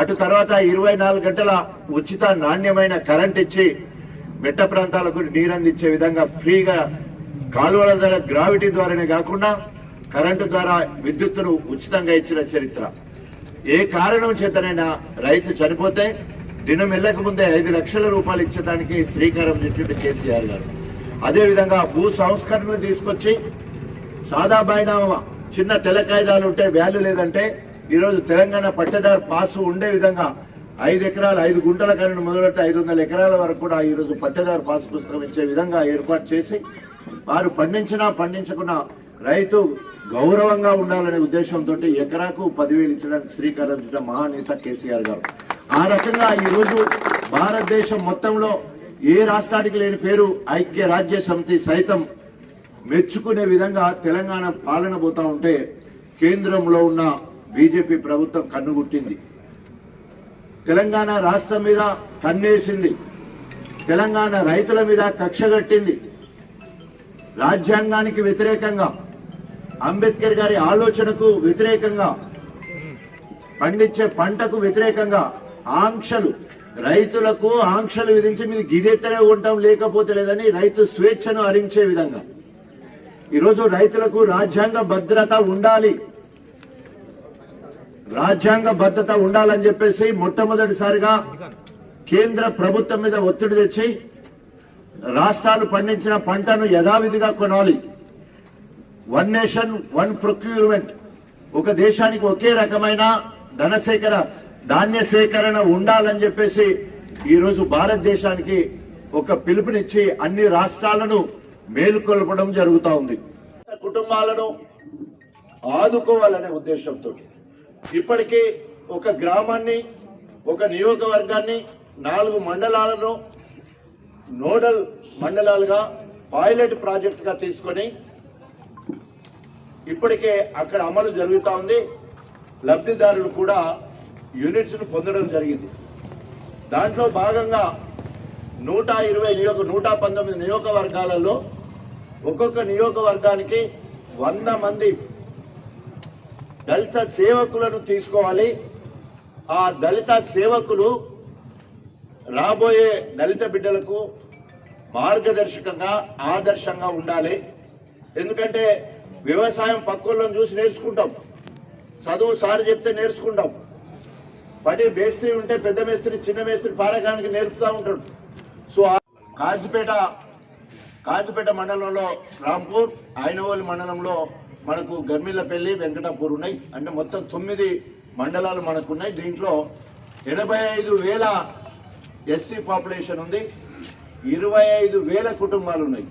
అటు తర్వాత 24 గంటల ఉచిత నాణ్యమైన కరెంట్ ఇచ్చి మెట్ట ప్రాంతాలకు నీరు అందించే విధంగా ఫ్రీగా కాలువల ద్వారా, గ్రావిటీ ద్వారానే కాకుండా కరెంటు ద్వారా విద్యుత్తును ఉచితంగా ఇచ్చిన చరిత్ర. ఏ కారణం చేతనైనా రైతు చనిపోతే దినం వెళ్ళక ముందే 5 లక్షల రూపాయలు ఇచ్చేదానికి శ్రీకారం చుట్టింది కేసీఆర్ గారు. అదేవిధంగా భూ సంస్కరణలు తీసుకొచ్చి సాదా బైనామా, చిన్న తెల్ల కాయిదాలు ఉంటే వాల్యూ లేదంటే ఈరోజు తెలంగాణ పట్టేదారు పాసు ఉండే విధంగా 5 ఎకరాలు 5 గుంటల కన్నా మొదలెడితే 500 ఎకరాల వరకు కూడా ఈరోజు పట్టేదారు పాసు పుస్తకం ఇచ్చే విధంగా ఏర్పాటు చేసి వారు పండించినా పండించకున్నా రైతు గౌరవంగా ఉండాలనే ఉద్దేశంతో ఎకరాకు 10,000 ఇచ్చడానికి శ్రీకారం చుట్టిన మహానేత కేసీఆర్ గారు. ఆ రకంగా ఈరోజు భారతదేశం మొత్తంలో ఏ రాష్ట్రానికి లేని పేరు ఐక్య రాజ్య సమితి సైతం మెచ్చుకునే విధంగా తెలంగాణ పాలన పోతా ఉంటే కేంద్రంలో ఉన్న బీజేపీ ప్రభుత్వం కన్నుగుట్టింది. తెలంగాణ రాష్ట్రం మీద కన్నేసింది, తెలంగాణ రైతుల మీద కక్షగట్టింది. రాజ్యాంగానికి వ్యతిరేకంగా, అంబేద్కర్ గారి ఆలోచనకు వ్యతిరేకంగా, పండించే పంటకు వ్యతిరేకంగా ఆంక్షలు, రైతులకు ఆంక్షలు విధించి మీరు గిదెత్తనే ఉంటాం లేకపోతే లేదని రైతు స్వేచ్ఛను హరించే విధంగా ఈరోజు రైతులకు రాజ్యాంగ భద్రత ఉండాలి, రాజ్యాంగ భద్రత ఉండాలని చెప్పేసి మొట్టమొదటిసారిగా కేంద్ర ప్రభుత్వం మీద ఒత్తిడి తెచ్చి రాష్ట్రాలు పండించిన పంటను యథావిధిగా కొనాలి. 1 నేషన్ 1 ప్రొక్యూర్మెంట్, ఒక దేశానికి ఒకే రకమైన ధాన్య సేకరణ ఉండాలని చెప్పేసి ఈరోజు భారతదేశానికి ఒక పిలుపునిచ్చి అన్ని రాష్ట్రాలను మేలుకొల్పడం జరుగుతూ ఉంది. కుటుంబాలను ఆదుకోవాలనే ఉద్దేశంతో ఇప్పటికీ ఒక గ్రామాన్ని, ఒక నియోజకవర్గాన్ని, 4 మండలాలను నోడల్ మండలాలుగా పైలట్ ప్రాజెక్టుగా తీసుకొని ఇప్పటికే అక్కడ అమలు జరుగుతూ ఉంది. లబ్ధిదారులు కూడా యూనిట్స్ను పొందడం జరిగింది. దాంట్లో భాగంగా 119 నియోజకవర్గాలలో ఒక్కొక్క నియోజకవర్గానికి 100 మంది దళిత సేవకులను తీసుకోవాలి. ఆ దళిత సేవకులు రాబోయే దళిత బిడ్డలకు మార్గదర్శకంగా, ఆదర్శంగా ఉండాలి. ఎందుకంటే వ్యవసాయం పక్కలను చూసి నేర్చుకుంటాం, చదువు సార్ చెప్తే నేర్చుకుంటాం, పని మేస్త్రి ఉంటే పెద్ద మేస్త్రి, చిన్న మేస్త్రి పారకానికి నేర్పుతూ ఉంటాడు. సో కాజుపేట మండలంలో రాంపూర్, ఐనవోలు మండలంలో మనకు గర్మిల్లపల్లి, వెంకటాపూర్ ఉన్నాయి. అంటే మొత్తం 9 మండలాలు మనకున్నాయి. దీంట్లో 85,000 ఎస్సీ పాపులేషన్ ఉంది, 25,000 కుటుంబాలు ఉన్నాయి.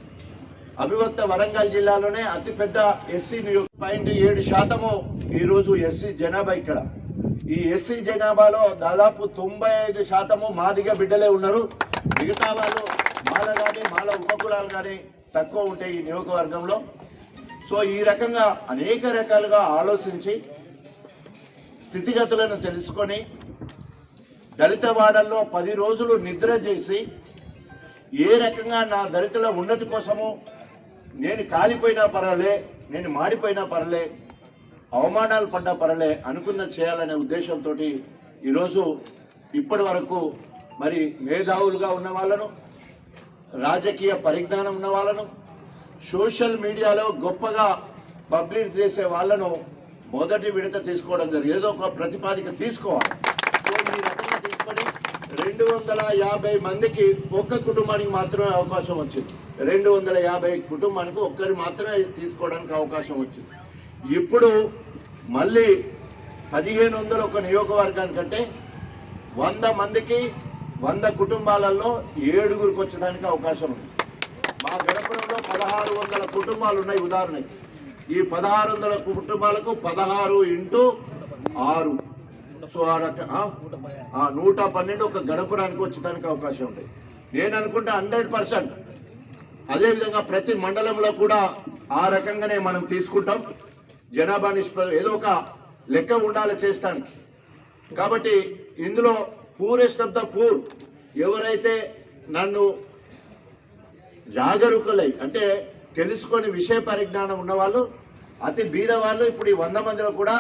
అభివక్త వరంగల్ జిల్లాలోనే అతిపెద్ద ఎస్సీ 0.7% ఈరోజు ఎస్సీ జనాభా. ఇక్కడ ఈ ఎస్సీ జనాభాలో దాదాపు 95% మాదిగ బిడ్డలే ఉన్నారు. మిగతా వాళ్ళు మాల కానీ, మాల ఉపకులాలు కానీ తక్కువ ఉంటాయి ఈ నియోజకవర్గంలో. సో ఈ రకంగా అనేక రకాలుగా ఆలోచించి స్థితిగతులను తెలుసుకొని దళిత వాడల్లో 10 రోజులు నిద్ర చేసి ఏ రకంగా నా దళితుల ఉన్నతి కోసము నేను కాలిపోయినా పర్వాలే, నేను మాడిపోయినా పర్లే, అవమానాలు పడ్డా పర్లే అనుకున్న చేయాలనే ఉద్దేశంతో ఈరోజు ఇప్పటి వరకు మరి మేధావులుగా ఉన్న వాళ్ళను, రాజకీయ పరిజ్ఞానం ఉన్న వాళ్ళను, సోషల్ మీడియాలో గొప్పగా పబ్లిష్ చేసే వాళ్ళను మొదటి విడత తీసుకోవడం జరిగింది. ఏదో ఒక ప్రతిపాదిక తీసుకోవాలి. సో ఈ రకంగా తీసుకొని 250 మందికి ఒక్క కుటుంబానికి మాత్రమే అవకాశం వచ్చింది. 250 కుటుంబానికి ఒక్కరు మాత్రమే తీసుకోవడానికి అవకాశం వచ్చింది. ఇప్పుడు మళ్ళీ 1500 ఒక నియోజకవర్గానికంటే 100 మందికి 100 కుటుంబాలలో 7గురికి వచ్చేదానికి అవకాశం ఉంది. మా గణపురంలో 1600 కుటుంబాలు ఉన్నాయి. ఉదాహరణకి ఈ 1600 కుటుంబాలకు 16 × 6 సో 112 ఒక గణపురానికి వచ్చేదానికి అవకాశం ఉంది. నేను అనుకుంటే 100%. అదేవిధంగా ప్రతి మండలంలో కూడా ఆ రకంగానే మనం తీసుకుంటాం. జనాభా నిష్పత్తి ఏదో ఒక లెక్క ఉండాలి చేస్తానికి. కాబట్టి ఇందులో పూరెస్ట్ ఆఫ్ ద పూర్ ఎవరైతే నన్ను జాగరూకులై అంటే తెలుసుకొని విషయ పరిజ్ఞానం ఉన్నవాళ్ళు, అతి బీద వాళ్ళు ఇప్పుడు ఈ 100 మందిలో కూడా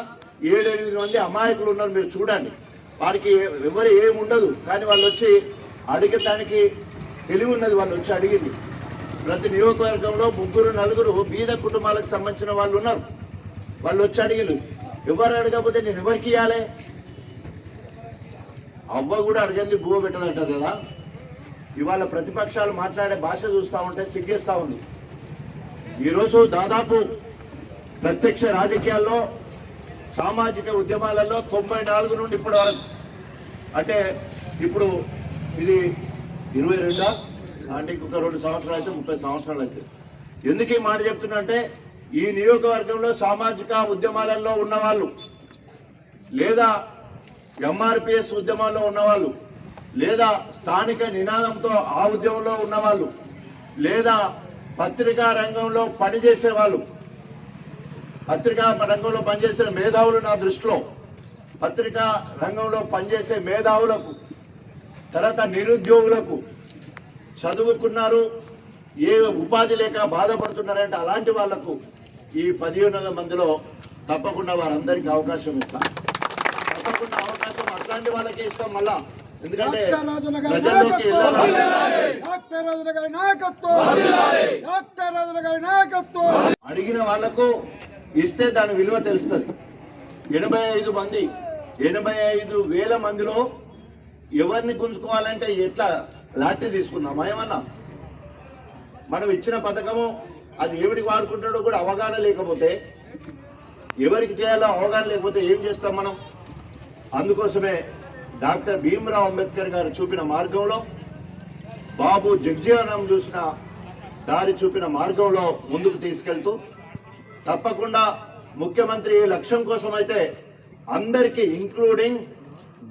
7-8 మంది అమాయకులు ఉన్నారు. మీరు చూడండి, వారికి ఎవరు ఏముండదు కానీ వాళ్ళు వచ్చి అడిగేదానికి తెలివి ఉన్నది. వాళ్ళు వచ్చి అడిగింది. ప్రతి నియోజకవర్గంలో 3-4 బీద కుటుంబాలకు సంబంధించిన వాళ్ళు ఉన్నారు. వాళ్ళు వచ్చి అడిగిలు. ఎవరు అడగకపోతే నేను ఎవరికి ఇవ్వాలి? అవ్వ కూడా అడగంది భూమ పెట్టదంటారు కదా. ఇవాళ ప్రతిపక్షాలు మాట్లాడే భాష చూస్తూ ఉంటే సిగ్గేస్తూ ఉంది. ఈరోజు దాదాపు ప్రత్యక్ష రాజకీయాల్లో సామాజిక ఉద్యమాలలో 94 నుండి ఇప్పటి వరకు అంటే ఇప్పుడు ఇది 22 అంటే ఇంకొక 2 సంవత్సరాలు అయితే 30 సంవత్సరాలు అయితే. ఎందుకు ఈ మాట చెప్తున్నా అంటే ఈ నియోజకవర్గంలో సామాజిక ఉద్యమాలలో ఉన్నవాళ్ళు, లేదా ఎంఆర్పిఎస్ ఉద్యమాల్లో ఉన్నవాళ్ళు, లేదా స్థానిక నినాదంతో ఆ ఉద్యమంలో ఉన్నవాళ్ళు, లేదా పత్రికా రంగంలో పనిచేసే వాళ్ళు, పత్రికా రంగంలో పనిచేసే మేధావులు, నా దృష్టిలో పత్రికా రంగంలో పనిచేసే మేధావులకు, తర్వాత నిరుద్యోగులకు, చదువుకున్నారు ఏ ఉపాధి లేక బాధపడుతున్నారంటే అలాంటి వాళ్లకు ఈ 1500 మందిలో తప్పకుండా వారందరికీ అవకాశం ఇస్తాం. తప్పకుండా అవకాశం అట్లాంటి వాళ్ళకే ఇస్తాం. మళ్ళా ఎందుకంటే ప్రజల్లోకి అడిగిన వాళ్లకు ఇస్తే దాని విలువ తెలుస్తుంది. 85,000 మందిలో ఎవరిని గుంజుకోవాలంటే ఎట్లా లాటరీ తీసుకుందామా? ఏమన్నా మనం ఇచ్చిన పథకము అది ఎవరికి వాడుకుంటాడో కూడా అవగాహన లేకపోతే, ఎవరికి చేయాలో అవగాహన లేకపోతే ఏం చేస్తాం మనం? అందుకోసమే డాక్టర్ భీమ్రావ్ అంబేద్కర్ గారు చూపిన మార్గంలో, బాబు జగ్జీవనం చూసిన దారి చూపిన మార్గంలో ముందుకు తీసుకెళ్తూ తప్పకుండా ముఖ్యమంత్రి లక్ష్యం కోసం అయితే అందరికీ ఇంక్లూడింగ్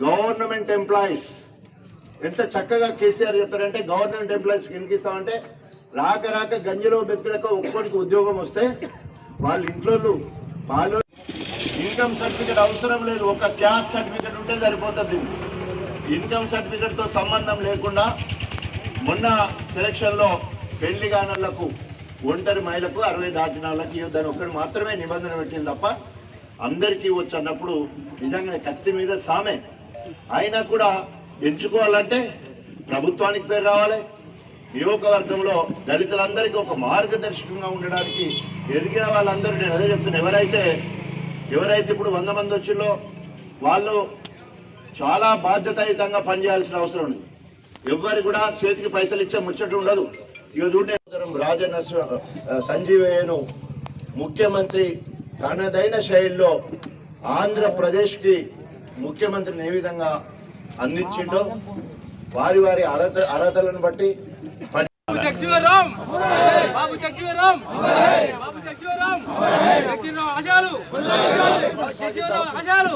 గవర్నమెంట్ ఎంప్లాయీస్, ఎంత చక్కగా కేసీఆర్ చెప్తారంటే గవర్నమెంట్ ఎంప్లాయీస్ ఎందుకు ఇస్తామంటే రాక గంజిలో బెతుకులక ఒక్కొక్కడికి ఉద్యోగం వస్తే వాళ్ళ ఇంట్లో పాలు ఇన్కమ్ సర్టిఫికేట్ అవసరం లేదు. ఒక క్యాస్ట్ సర్టిఫికేట్ ఉంటే సరిపోతుంది. ఇన్కమ్ సర్టిఫికేట్ తో సంబంధం లేకుండా మొన్న సెలక్షన్ లో పెళ్లి కానళ్లకు, ఒంటరి మహిళలకు, 60 దాటిన వాళ్ళకి దాని ఒక్కటి మాత్రమే నిబంధన పెట్టింది తప్ప అందరికీ వచ్చు అన్నప్పుడు నిజంగానే కత్తి మీద సామే. అయినా కూడా ఎంచుకోవాలంటే ప్రభుత్వానికి పేరు రావాలి. నియోజకవర్గంలో దళితులందరికీ ఒక మార్గదర్శకంగా ఉండడానికి ఎదిగిన వాళ్ళందరూ, నేను అదే చెప్తున్నా, ఎవరైతే ఇప్పుడు 100 మంది వచ్చిందో వాళ్ళు చాలా బాధ్యతాయుతంగా పనిచేయాల్సిన అవసరం ఉంది. ఎవ్వరు కూడా చేతికి పైసలు ఇచ్చే ముచ్చట ఉండదు. ఇక చూడే రాజన్న సంజీవయ్యను ముఖ్యమంత్రి తనదైన శైలిలో ఆంధ్రప్రదేశ్కి ముఖ్యమంత్రిని ఏ విధంగా అందించిండో వారి అర్హతలను బట్టి జగ్జీవరాం బాబు జగ్జీవరాం బాబు జగ్జీవరాం జగ్జీవరాం ఆశయాలు జగ్జీవరాం ఆశయాలు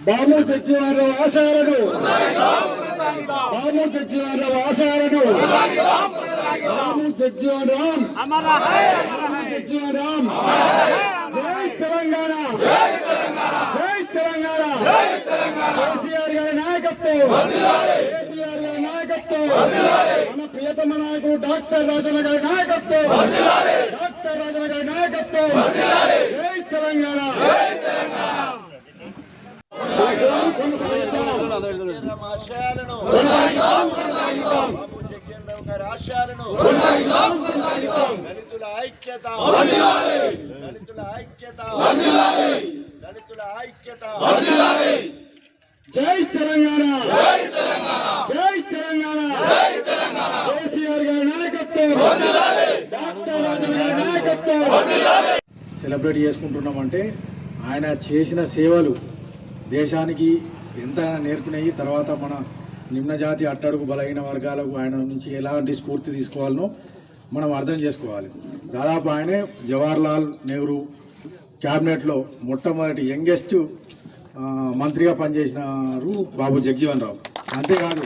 బాబు జగ్జీవనరావు ఆశయాలను, బాబు జగ్జీవనరావు ఆశయాలను, బాబు జగ్జీవనరాం, బాబు జగ్జీవనరాం. జై తెలంగాణ, జై తెలంగాణ. కేసీఆర్ గారి నాయకత్వం, కేటీఆర్ గారి నాయకత్వం, మన ప్రియతమ నాయకుడు డాక్టర్ రాజన్న గారి నాయకత్వం, డాక్టర్ రాజన్న గారి నాయకత్వం. జై తెలంగాణ. దళితుల ఐక్యత, దళితుల ఐక్యత, దళితుల ఐక్యత. జై తెలంగాణ, జై తెలంగాణ. కేసీఆర్ గారి నాయకత్వం, డాక్టర్ రాజన్న గారి నాయకత్వం. సెలబ్రేట్ చేసుకుంటున్నామంటే ఆయన చేసిన సేవలు దేశానికి ఎంతైనా నేర్పినాయి. తర్వాత మన నిమ్నజాతి అట్టడుగు బలహీన వర్గాలకు ఆయన నుంచి ఎలాంటి స్ఫూర్తి తీసుకోవాలనో మనం అర్థం చేసుకోవాలి. దాదాపు ఆయనే జవహర్లాల్ నెహ్రూ క్యాబినెట్లో మొట్టమొదటి యంగెస్ట్ మంత్రిగా పనిచేసినారు బాబు జగ్జీవన్ రావు. అంతేకాదు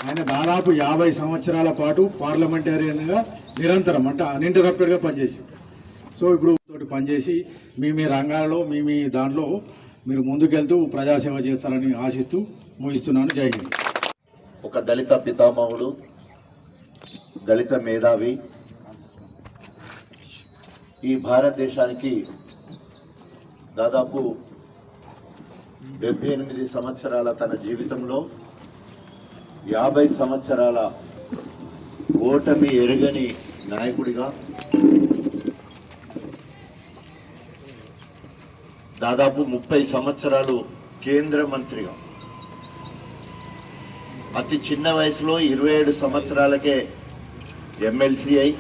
ఆయన దాదాపు 50 సంవత్సరాల పాటు పార్లమెంటేరియన్గా నిరంతరం అంటే అన్ఇంటరప్టెడ్గా పనిచేసారు. సో ఇప్పుడు తోటి పనిచేసి మీ రంగాల్లో మీ దాంట్లో మీరు ముందుకెళ్తూ ప్రజాసేవ చేస్తారని ఆశిస్తూ ముగిస్తున్నాను. జై హింద్. ఒక దళిత పితామహుడు, దళిత మేధావి, ఈ భారతదేశానికి దాదాపు 78 సంవత్సరాల తన జీవితంలో 50 సంవత్సరాల ఓటమి ఎరగని నాయకుడిగా, దాదాపు 30 సంవత్సరాలు కేంద్ర మంత్రిగా, అతి చిన్న వయసులో 27 సంవత్సరాలకే ఎమ్మెల్సీ అయి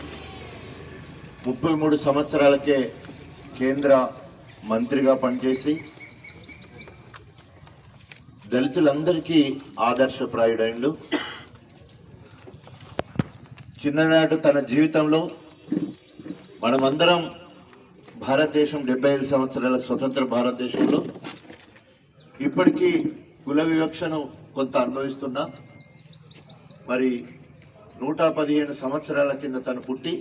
33 సంవత్సరాలకే కేంద్ర మంత్రిగా పనిచేసి దళితులందరికీ ఆదర్శప్రాయుడైండు. చిన్ననాడు తన జీవితంలో మనమందరం భారతదేశం 75 సంవత్సరాల స్వతంత్ర భారతదేశంలో ఇప్పటికీ కుల వివక్షను కొంత అనుభవిస్తున్నా, మరి 115 సంవత్సరాల కింద తను పుట్టి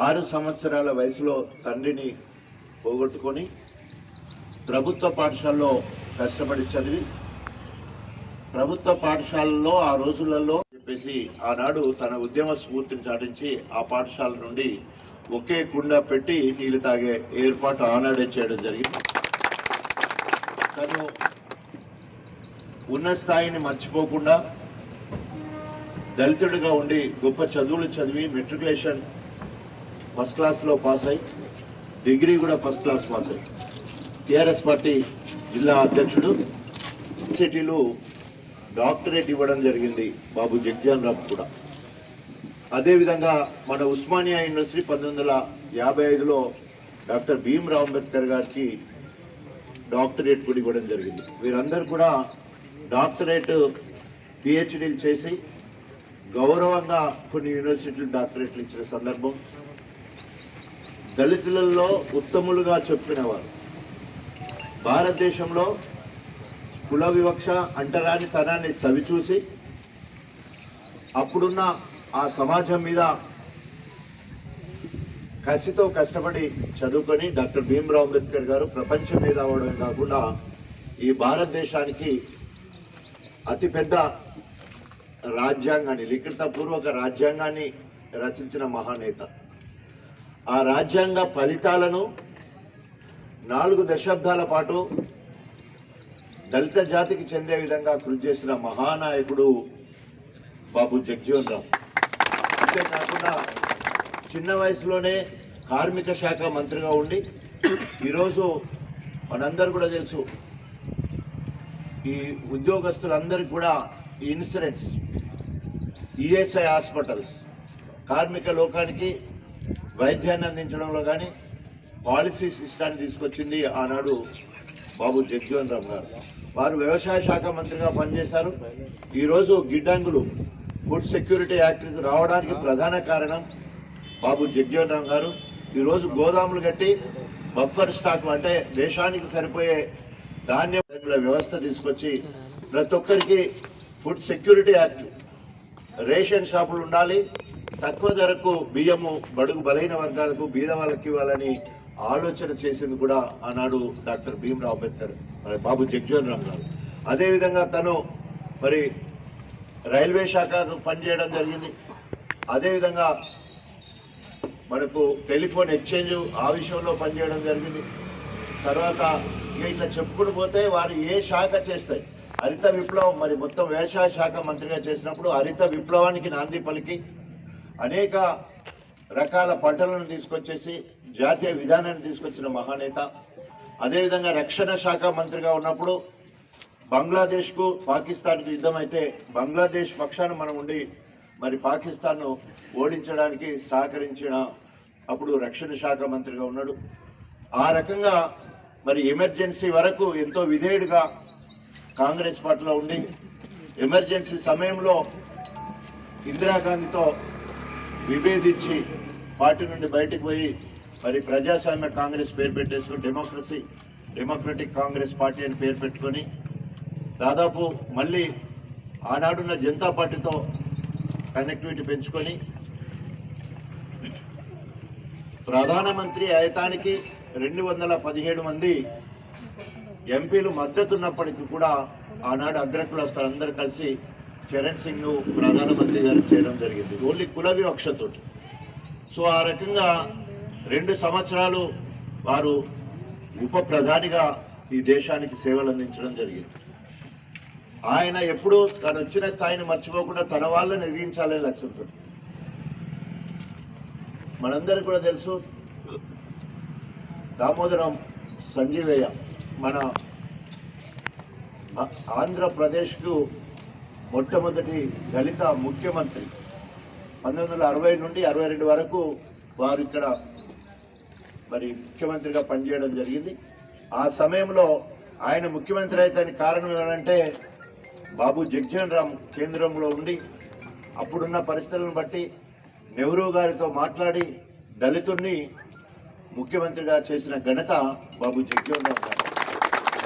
6 సంవత్సరాల వయసులో తండ్రిని పోగొట్టుకొని ప్రభుత్వ పాఠశాలలో కష్టపడి చదివి, ప్రభుత్వ పాఠశాలలో ఆ రోజులలో చెప్పేసి ఆనాడు తన ఉద్యమ స్ఫూర్తిని చాటించి ఆ పాఠశాల నుండి ఒకే కుండ పెట్టి నీళ్లు తాగే ఏర్పాటు ఆనాడే చేయడం జరిగింది. తను ఉన్న స్థాయిని మర్చిపోకుండా దళితుడిగా ఉండి గొప్ప చదువులు చదివి మెట్రికులేషన్ ఫస్ట్ క్లాస్లో పాస్ అయి డిగ్రీ కూడా ఫస్ట్ క్లాస్ పాస్ అయ్యి టీఆర్ఎస్ పార్టీ జిల్లా అధ్యక్షుడు. సిటీలో డాక్టరేట్ ఇవ్వడం జరిగింది బాబు జగ్జీవన్ రామ్ కూడా. అదేవిధంగా మన ఉస్మానియా యూనివర్సిటీ 1955లో డాక్టర్ భీమ్రావ్ అంబేద్కర్ గారికి డాక్టరేట్ కూడా ఇవ్వడం జరిగింది. వీరందరూ కూడా డాక్టరేట్ పిహెచ్డీలు చేసి గౌరవంగా కొన్ని యూనివర్సిటీలు డాక్టరేట్లు ఇచ్చిన సందర్భం. దళితులలో ఉత్తములుగా చెప్పినవారు. భారతదేశంలో కుల వివక్ష అంటరాని తనాన్ని సవిచూసి అప్పుడున్న ఆ సమాజం మీద కసితో కష్టపడి చదువుకొని డాక్టర్ భీమ్రావ్ అంబేద్కర్ గారు ప్రపంచ మీద అవడమే కాకుండా ఈ భారతదేశానికి అతిపెద్ద రాజ్యాంగాన్ని, లిఖితపూర్వక రాజ్యాంగాన్ని రచించిన మహానేత. ఆ రాజ్యాంగ ఫలితాలను 4 దశాబ్దాల పాటు దళిత జాతికి చెందే విధంగా కృషి చేసిన మహానాయకుడు బాబు జగ్జీవన్ రామ్. అంతేకాకుండా చిన్న వయసులోనే కార్మిక శాఖ మంత్రిగా ఉండి ఈరోజు మనందరూ కూడా తెలుసు, ఈ ఉద్యోగస్తులందరికీ కూడా ఇన్సూరెన్స్, ఈఎస్ఐ హాస్పిటల్స్, కార్మిక లోకానికి వైద్యాన్ని అందించడంలో కానీ పాలసీ సిస్టాన్ని తీసుకొచ్చింది ఆనాడు బాబు జగ్జీవన్ రామ్ గారు. వారు వ్యవసాయ శాఖ మంత్రిగా పనిచేశారు. ఈరోజు గిడ్డంగులు ఫుడ్ సెక్యూరిటీ యాక్ట్కి రావడానికి ప్రధాన కారణం బాబు జగ్జీవన్ రామ్ గారు. ఈరోజు గోదాములు కట్టి బఫర్ స్టాక్ అంటే దేశానికి సరిపోయే ధాన్యం వ్యవస్థ తీసుకొచ్చి ప్రతి ఒక్కరికి ఫుడ్ సెక్యూరిటీ యాక్ట్, రేషన్ షాపులు ఉండాలి, తక్కువ ధరకు బియ్యము బడుగు బలైన వర్గాలకు బీద వాళ్ళకి ఇవ్వాలని ఆలోచన చేసింది కూడా ఆనాడు డాక్టర్ భీమ్రావ్ అంబేద్కర్, బాబు జగ్జీవన్ రామ్ గారు. అదేవిధంగా తను మరి రైల్వే శాఖకు పనిచేయడం జరిగింది. అదేవిధంగా మనకు టెలిఫోన్ ఎక్స్చేంజ్ ఆ విషయంలో పనిచేయడం జరిగింది. తర్వాత ఇక ఇట్లా చెప్పుకుంటూ పోతే వారు ఏ శాఖ చేస్తాయి, హరిత విప్లవం, మరి మొత్తం వ్యవసాయ శాఖ మంత్రిగా చేసినప్పుడు హరిత విప్లవానికి నాంది పలికి అనేక రకాల పంటలను తీసుకొచ్చేసి జాతీయ విధానాన్ని తీసుకొచ్చిన మహానేత. అదేవిధంగా రక్షణ శాఖ మంత్రిగా ఉన్నప్పుడు బంగ్లాదేశ్కు పాకిస్తాన్కు యుద్ధం అయితే బంగ్లాదేశ్ పక్షాన మనం ఉండి మరి పాకిస్తాన్ను ఓడించడానికి సహకరించిన అప్పుడు రక్షణ శాఖ మంత్రిగా ఉన్నాడు. ఆ రకంగా మరి ఎమర్జెన్సీ వరకు ఎంతో విధేయుడిగా కాంగ్రెస్ పార్టీలో ఉండి ఎమర్జెన్సీ సమయంలో ఇందిరాగాంధీతో విభేదించి పార్టీ నుండి బయటకు పోయి మరి ప్రజాస్వామ్య కాంగ్రెస్ పేరు పెట్టేసుకుని డెమోక్రటిక్ కాంగ్రెస్ పార్టీ అని పేరు పెట్టుకొని దాదాపు మళ్ళీ ఆనాడున్న జనతా పార్టీతో కనెక్టివిటీ పెంచుకొని ప్రధానమంత్రి అయతానికి 217 మంది ఎంపీలు మద్దతున్నప్పటికీ కూడా ఆనాడు అగ్రకులస్తులు అందరూ కలిసి చరణ్ సింగ్ ప్రధానమంత్రి గారు చేయడం జరిగింది, ఓన్లీ కుల వివక్షతో. సో ఆ రకంగా 2 సంవత్సరాలు వారు ఉప ప్రధానిగా ఈ దేశానికి సేవలు అందించడం జరిగింది. ఆయన ఎప్పుడూ తను వచ్చిన స్థాయిని మర్చిపోకుండా తన వాళ్ళని ఎదిగించాలని లక్ష్యంతో. మనందరికీ కూడా తెలుసు, దామోదరం సంజీవయ్య మన ఆంధ్రప్రదేశ్కు మొట్టమొదటి దళిత ముఖ్యమంత్రి. 1960 నుండి 62 వరకు వారు ఇక్కడ మరి ముఖ్యమంత్రిగా పనిచేయడం జరిగింది. ఆ సమయంలో ఆయన ముఖ్యమంత్రి అయితే కారణం ఏమంటే బాబు జగ్జీవన్ రామ్ కేంద్రంలో ఉండి అప్పుడున్న పరిస్థితులను బట్టి నెహ్రూ గారితో మాట్లాడి దళితుడిని ముఖ్యమంత్రిగా చేసిన ఘనత బాబు జగ్జీవన్ రామ్ గారు.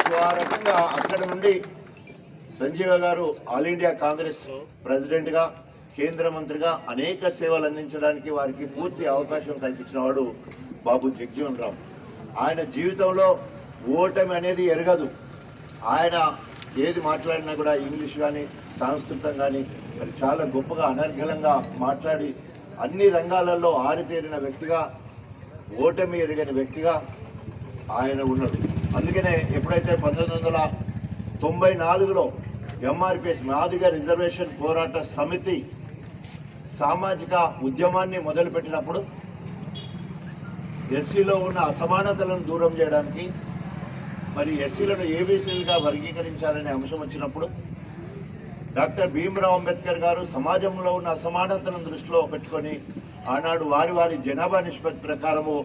సో ఆ రకంగా అక్కడ నుండి సంజీవ గారు ఆల్ ఇండియా కాంగ్రెస్ ప్రెసిడెంట్గా, కేంద్ర మంత్రిగా అనేక సేవలు అందించడానికి వారికి పూర్తి అవకాశం కల్పించిన వాడు బాబు జగ్జీవన్ రామ్. ఆయన జీవితంలో ఓటమి అనేది ఎరగదు. ఆయన ఏది మాట్లాడినా కూడా ఇంగ్లీష్ కానీ సంస్కృతం కానీ మరి చాలా గొప్పగా అనర్గళంగా మాట్లాడి అన్ని రంగాలలో ఆరితేరిన వ్యక్తిగా, ఓటమి ఎరగని వ్యక్తిగా ఆయన ఉన్నాడు. అందుకనే ఎప్పుడైతే 1994లో ఎంఆర్పిఎస్ మాదిగ రిజర్వేషన్ పోరాట సమితి సామాజిక ఉద్యమాన్ని మొదలుపెట్టినప్పుడు ఎస్సీలో ఉన్న అసమానతలను దూరం చేయడానికి, మరి ఎస్సీలను ఏబీసీలుగా వర్గీకరించాలనే అంశం వచ్చినప్పుడు డాక్టర్ భీమ్రావ్ అంబేద్కర్ గారు సమాజంలో ఉన్న అసమానతలను దృష్టిలో పెట్టుకొని ఆనాడు వారి జనాభా నిష్పత్తి ప్రకారము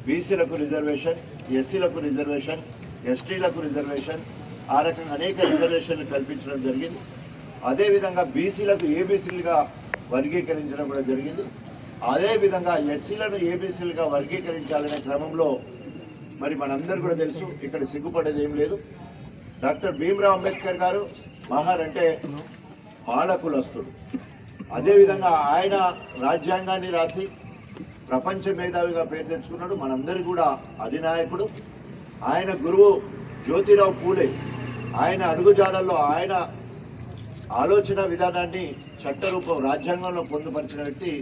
బీసీలకు రిజర్వేషన్, ఎస్సీలకు రిజర్వేషన్, ఎస్టీలకు రిజర్వేషన్, ఆ రకంగా అనేక రిజర్వేషన్లు కల్పించడం జరిగింది. అదేవిధంగా బీసీలకు ఏబీసీలుగా వర్గీకరించడం కూడా జరిగింది. అదేవిధంగా ఎస్సీలను ఏబీసీలుగా వర్గీకరించాలనే క్రమంలో మరి మనందరూ కూడా తెలుసు, ఇక్కడ సిగ్గుపడేది ఏం లేదు. డాక్టర్ భీమ్రావ్ అంబేద్కర్ గారు మహారంటే మాలకులస్తుడు. అదేవిధంగా ఆయన రాజ్యాంగాన్ని రాసి ప్రపంచ మేధావిగా పేరు తెచ్చుకున్నాడు. మనందరికీ కూడా అధినాయకుడు. ఆయన గురువు జ్యోతిరావు పూలే. ఆయన అడుగుజాడల్లో ఆయన ఆలోచన విధానాన్ని చట్టరూపం రాజ్యాంగంలో పొందుపరిచిన వ్యక్తి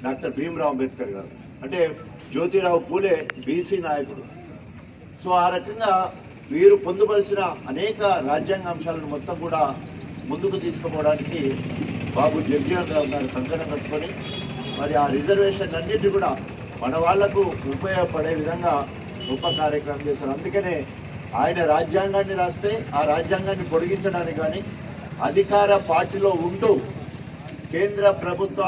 డాక్టర్ భీమ్రావ్ అంబేద్కర్ గారు. అంటే జ్యోతిరావు పూలే బీసీ నాయకుడు. సో ఆ రకంగా వీరు పొందుపరిచిన అనేక రాజ్యాంగ అంశాలను మొత్తం కూడా ముందుకు తీసుకుపోవడానికి బాబు జగ్జీవన్ రామ్ గారు కంకణం కట్టుకొని మరి ఆ రిజర్వేషన్ అన్నింటి కూడా మన వాళ్లకు ఉపయోగపడే విధంగా గొప్ప కార్యక్రమం చేశారు. అందుకనే ఆయన రాజ్యాంగాన్ని రాస్తే ఆ రాజ్యాంగాన్ని పొడిగించడానికి కానీ అధికార పార్టీలో ఉంటూ కేంద్ర ప్రభుత్వ